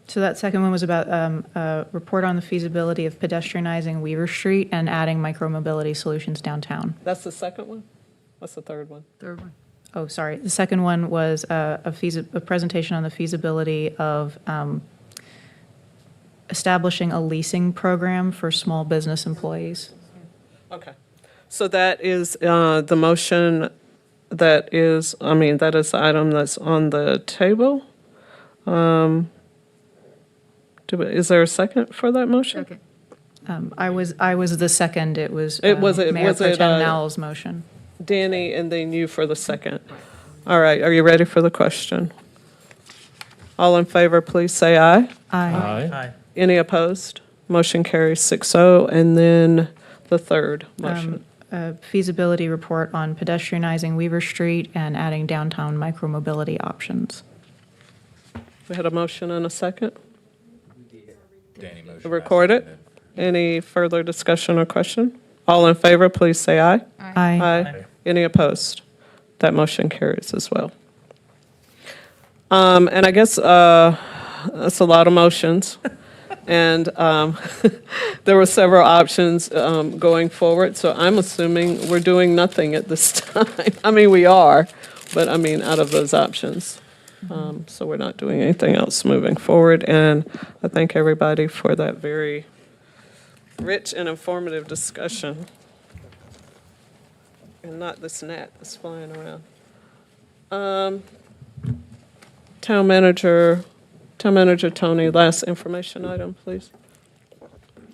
So that second one was about a report on the feasibility of pedestrianizing Weaver Street and adding micro-mobility solutions downtown. That's the second one? What's the third one? Third one. Oh, sorry. The second one was a presentation on the feasibility of establishing a leasing program for small business employees. Okay. So that is the motion that is the item that's on the table. Is there a second for that motion? Okay. I was the second. It was Mayor Pro Tem Nowell's motion. Danny, and then you for the second. All right, are you ready for the question? All in favor, please say aye. Aye. Any opposed? Motion carries 6-0. And then the third motion. A feasibility report on pedestrianizing Weaver Street and adding downtown micromobility options. We had a motion and a second. Danny motion. Recorded. Any further discussion or question? All in favor, please say aye. Aye. Any opposed? That motion carries as well. And I guess that's a lot of motions. And there were several options going forward, so I'm assuming we're doing nothing at this time. I mean, we are, but I mean, out of those options. So we're not doing anything else moving forward. And I thank everybody for that very rich and informative discussion. And not this gnat that's flying around. Town Manager Tony, last information item, please.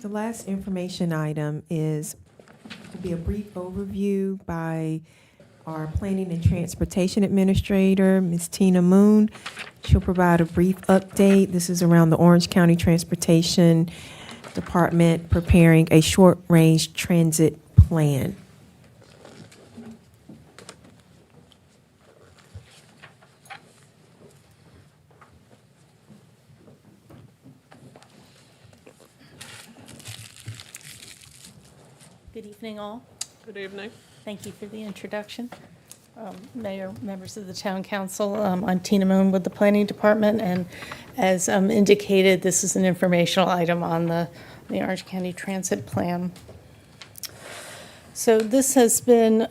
The last information item is to be a brief overview by our Planning and Transportation Administrator, Ms. Tina Moon. She'll provide a brief update. This is around the Orange County Transportation Department preparing a short-range transit plan. Good evening, all. Good evening. Thank you for the introduction. Mayor, members of the Town Council, I'm Tina Moon with the Planning Department, and as indicated, this is an informational item on the Orange County Transit Plan. So this has been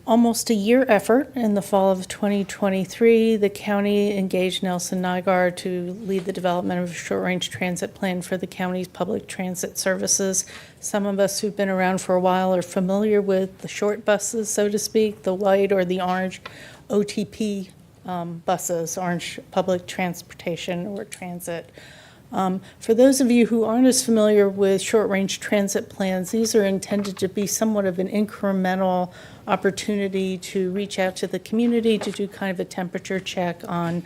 almost a year effort. In the fall of 2023, the county engaged Nelson Nygaard to lead the development of a short-range transit plan for the county's public transit services. Some of us who've been around for a while are familiar with the short buses, so to speak, the white or the orange OTP buses, Orange Public Transportation or Transit. For those of you who aren't as familiar with short-range transit plans, these are intended to be somewhat of an incremental opportunity to reach out to the community to do kind of a temperature check on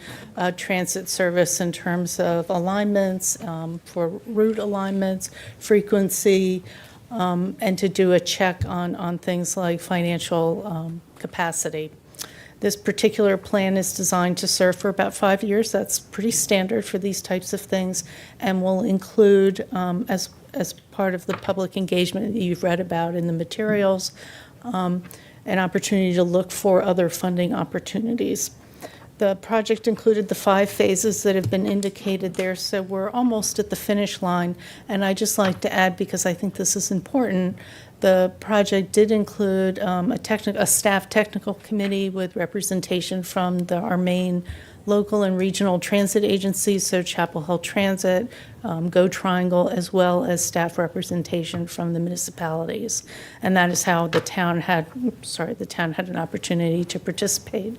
transit service in terms of alignments, for route alignments, frequency, and to do a check on things like financial capacity. This particular plan is designed to serve for about 5 years. That's pretty standard for these types of things, and will include, as part of the public engagement that you've read about in the materials, an opportunity to look for other funding opportunities. The project included the 5 phases that have been indicated there, so we're almost at the finish line. And I'd just like to add, because I think this is important, the project did include a staff technical committee with representation from our main local and regional transit agencies, so Chapel Hill Transit, Go Triangle, as well as staff representation from the municipalities. And that is how the town had an opportunity to participate.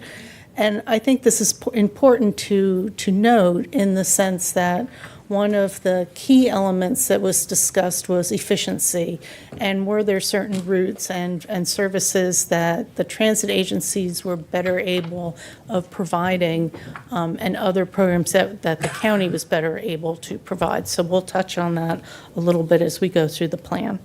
And I think this is important to note in the sense that one of the key elements that was discussed was efficiency. And were there certain routes and services that the transit agencies were better able of providing, and other programs that the county was better able to provide. So we'll touch on that a little bit as we go through the plan.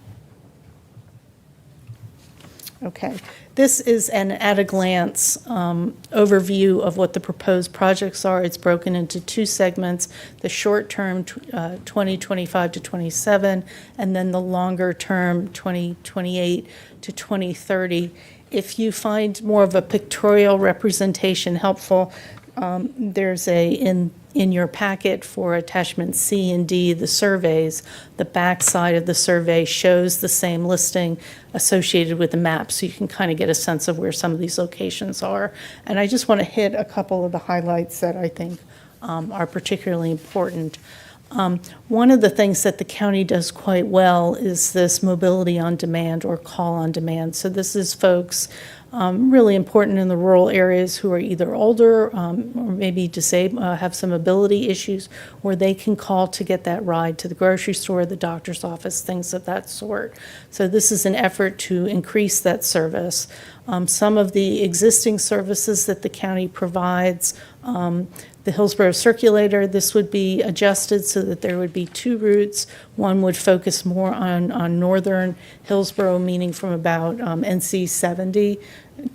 Okay, this is an at-a-glance overview of what the proposed projects are. It's broken into two segments, the short-term 2025 to 27, and then the longer-term 2028 to 2030. If you find more of a pictorial representation helpful, there's in your packet for attachment C and D, the surveys. The back side of the survey shows the same listing associated with the map, so you can kind of get a sense of where some of these locations are. And I just want to hit a couple of the highlights that I think are particularly important. One of the things that the county does quite well is this mobility on demand or call on demand. So this is folks really important in the rural areas who are either older or maybe disabled, have some mobility issues, where they can call to get that ride to the grocery store, the doctor's office, things of that sort. So this is an effort to increase that service. Some of the existing services that the county provides, the Hillsborough Circulator, this would be adjusted so that there would be two routes. One would focus more on northern Hillsborough, meaning from about NC 70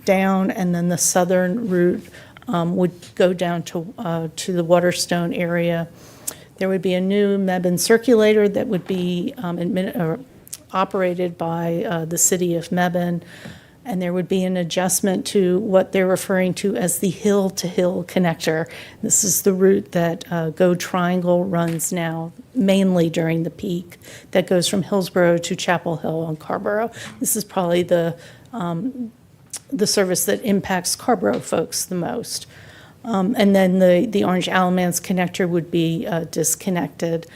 down, and then the southern route would go down to the Waterstone area. There would be a new Mebane Circulator that would be operated by the city of Mebane. And there would be an adjustment to what they're referring to as the hill-to-hill connector. This is the route that Go Triangle runs now, mainly during the peak, that goes from Hillsborough to Chapel Hill and Carrboro. This is probably the service that impacts Carrboro folks the most. And then the Orange Alamance connector would be disconnected.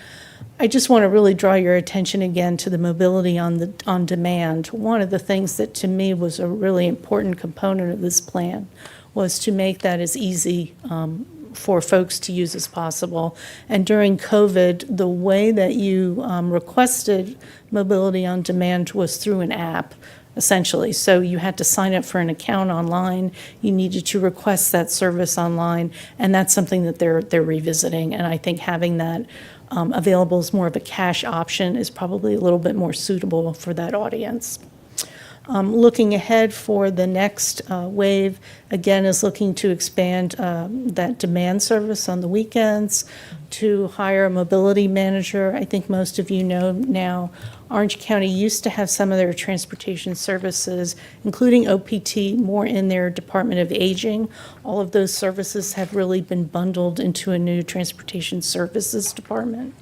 I just want to really draw your attention again to the mobility on demand. One of the things that to me was a really important component of this plan was to make that as easy for folks to use as possible. And during COVID, the way that you requested mobility on demand was through an app, essentially. So you had to sign up for an account online. You needed to request that service online, and that's something that they're revisiting. And I think having that available as more of a cash option is probably a little bit more suitable for that audience. Looking ahead for the next wave, again, is looking to expand that demand service on the weekends, to hire a mobility manager. I think most of you know now, Orange County used to have some of their transportation services, including OPT, more in their Department of Aging. All of those services have really been bundled into a new transportation services department.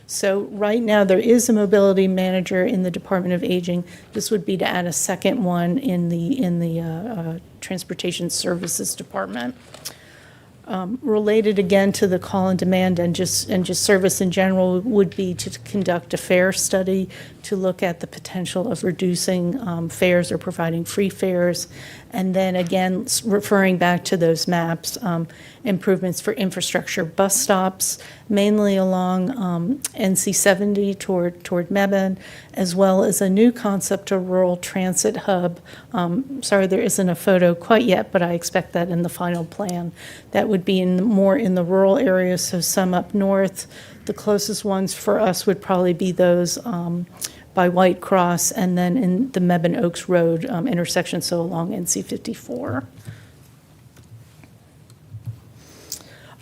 So right now, there is a mobility manager in the Department of Aging. This would be to add a second one in the Transportation Services Department. Related again to the call and demand and just service in general would be to conduct a fare study to look at the potential of reducing fares or providing free fares. And then again, referring back to those maps, improvements for infrastructure, bus stops, mainly along NC 70 toward Mebane, as well as a new concept of rural transit hub. Sorry, there isn't a photo quite yet, but I expect that in the final plan. That would be more in the rural areas, so some up north. The closest ones for us would probably be those by White Cross, and then in the Mebane Oaks Road intersection, so along NC 54.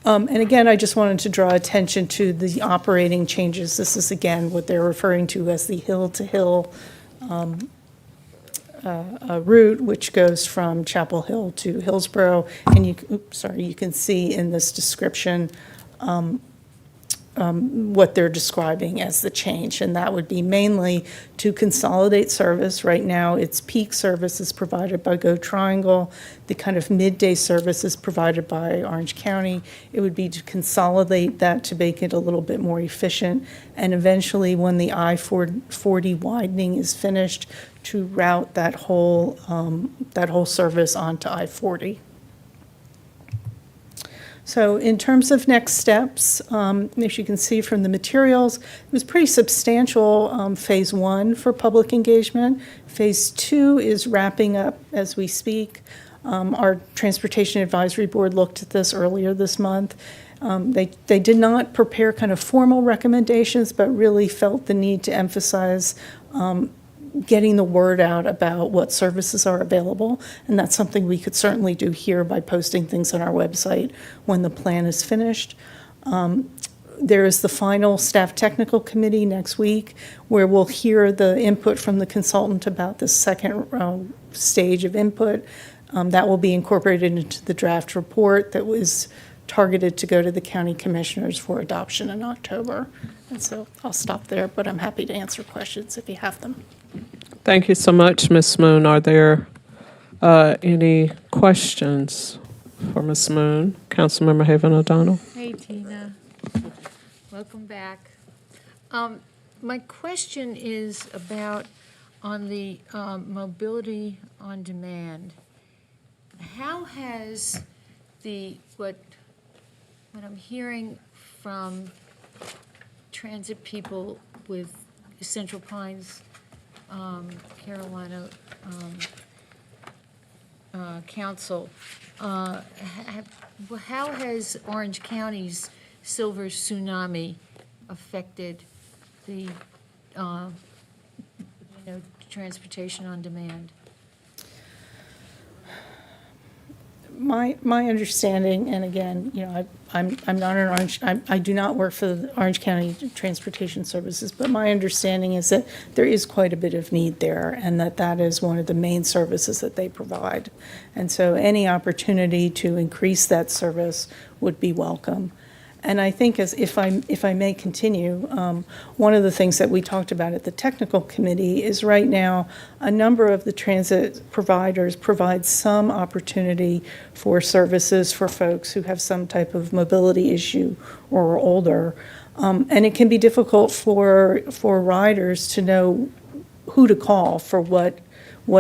And again, I just wanted to draw attention to the operating changes. This is again what they're referring to as the hill-to-hill route, which goes from Chapel Hill to Hillsborough. And you can see in this description what they're describing as the change, and that would be mainly to consolidate service. Right now, it's peak service is provided by Go Triangle. The kind of midday service is provided by Orange County. It would be to consolidate that to make it a little bit more efficient, and eventually, when the I-40 widening is finished, to route that whole service onto I-40. So in terms of next steps, as you can see from the materials, it was pretty substantial phase 1 for public engagement. Phase 2 is wrapping up as we speak. Our Transportation Advisory Board looked at this earlier this month. They did not prepare kind of formal recommendations, but really felt the need to emphasize getting the word out about what services are available. And that's something we could certainly do here by posting things on our website when the plan is finished. There is the final staff technical committee next week where we'll hear the input from the consultant about the second stage of input. That will be incorporated into the draft report that was targeted to go to the county commissioners for adoption in October. And so I'll stop there, but I'm happy to answer questions if you have them. Thank you so much, Ms. Moon. Are there any questions for Ms. Moon? Councilmember Haven O'Donnell. Hey, Tina. Welcome back. My question is about on the mobility on demand. How has what I'm hearing from transit people with Central Pines, Carolina Council, how has Orange County's silver tsunami affected the transportation on demand? My understanding, and again, I'm not an Orange, I do not work for the Orange County Transportation Services, but my understanding is that there is quite a bit of need there, and that is one of the main services that they provide. And so any opportunity to increase that service would be welcome. And I think if I may continue, one of the things that we talked about at the technical committee is right now a number of the transit providers provide some opportunity for services for folks who have some type of mobility issue or are older. And it can be difficult for riders to know who to call for what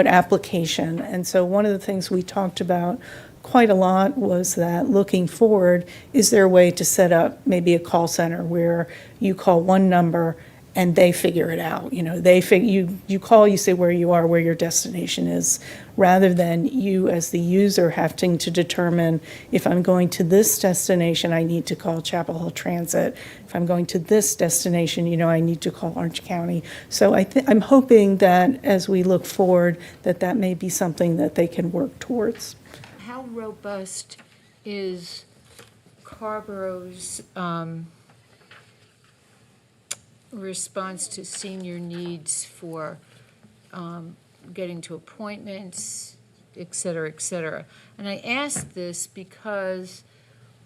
application. And so one of the things we talked about quite a lot was that looking forward, is there a way to set up maybe a call center where you call one number and they figure it out? You call, you say where you are, where your destination is, rather than you as the user having to determine if I'm going to this destination, I need to call Chapel Hill Transit. If I'm going to this destination, I need to call Orange County. So I'm hoping that as we look forward, that may be something that they can work towards. How robust is Carrboro's response to senior needs for getting to appointments, et cetera, et cetera? And I ask this because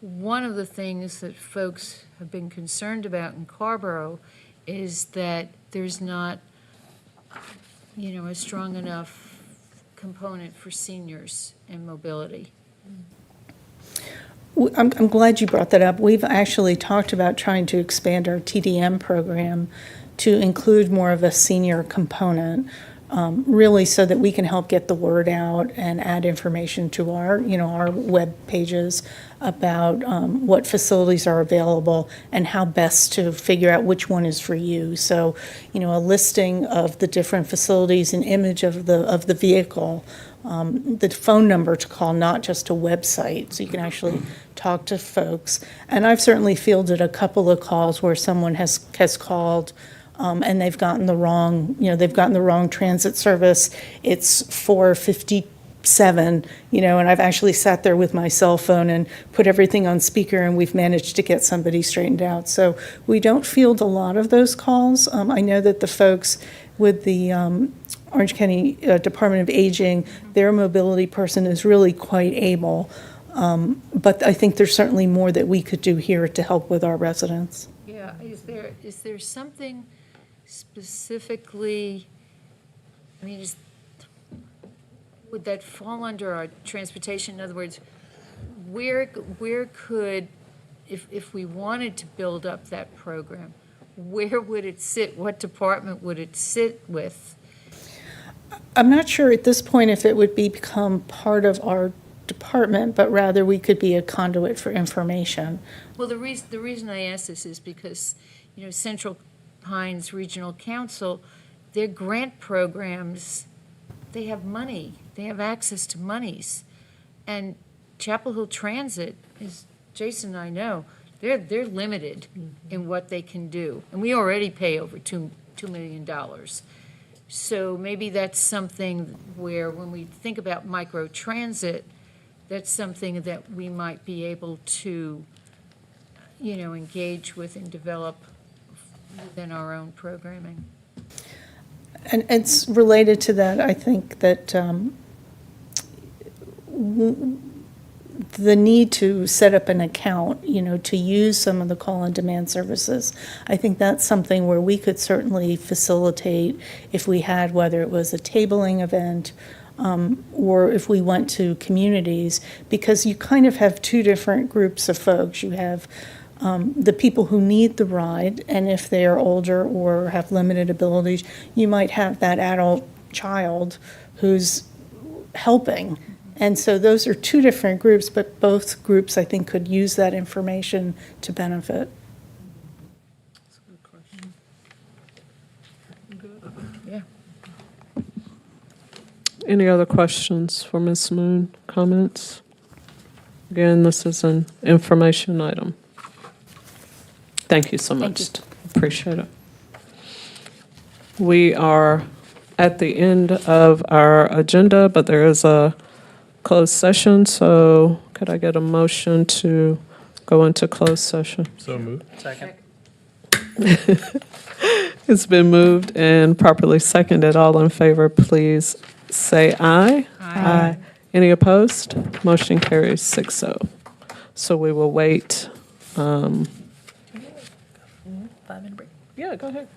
one of the things that folks have been concerned about in Carrboro is that there's not, a strong enough component for seniors and mobility. I'm glad you brought that up. We've actually talked about trying to expand our TDM program to include more of a senior component, really so that we can help get the word out and add information to our web pages about what facilities are available and how best to figure out which one is for you. So, a listing of the different facilities, an image of the vehicle, the phone number to call, not just a website, so you can actually talk to folks. And I've certainly fielded a couple of calls where someone has called and they've gotten the wrong transit service. It's 4:57, and I've actually sat there with my cell phone and put everything on speaker, and we've managed to get somebody straightened out. So we don't field a lot of those calls. I know that the folks with the Orange County Department of Aging, their mobility person is really quite able. But I think there's certainly more that we could do here to help with our residents. Yeah, is there something specifically, would that fall under our transportation? In other words, where could, if we wanted to build up that program, where would it sit? What department would it sit with? I'm not sure at this point if it would become part of our department, but rather we could be a conduit for information. Well, the reason I ask this is because, Central Pines Regional Council, their grant programs, they have money, they have access to monies. And Chapel Hill Transit, as Jason and I know, they're limited in what they can do. And we already pay over $2 million. So maybe that's something where when we think about microtransit, that's something that we might be able to, engage with and develop within our own programming. And it's related to that, I think, that the need to set up an account, to use some of the call-on-demand services. I think that's something where we could certainly facilitate if we had, whether it was a tabling event or if we went to communities, because you kind of have two different groups of folks. You have the people who need the ride, and if they are older or have limited abilities, you might have that adult child who's helping. And so those are two different groups, but both groups, I think, could use that information to benefit. That's a good question. Yeah. Any other questions for Ms. Moon? Comments? Again, this is an information item. Thank you so much. Appreciate it. We are at the end of our agenda, but there is a closed session, so could I get a motion to go into closed session? So moved. Second. It's been moved and properly seconded. All in favor, please say aye. Aye. Any opposed? Motion carries 6-0. So we will wait. 5-minute break. Yeah, go ahead.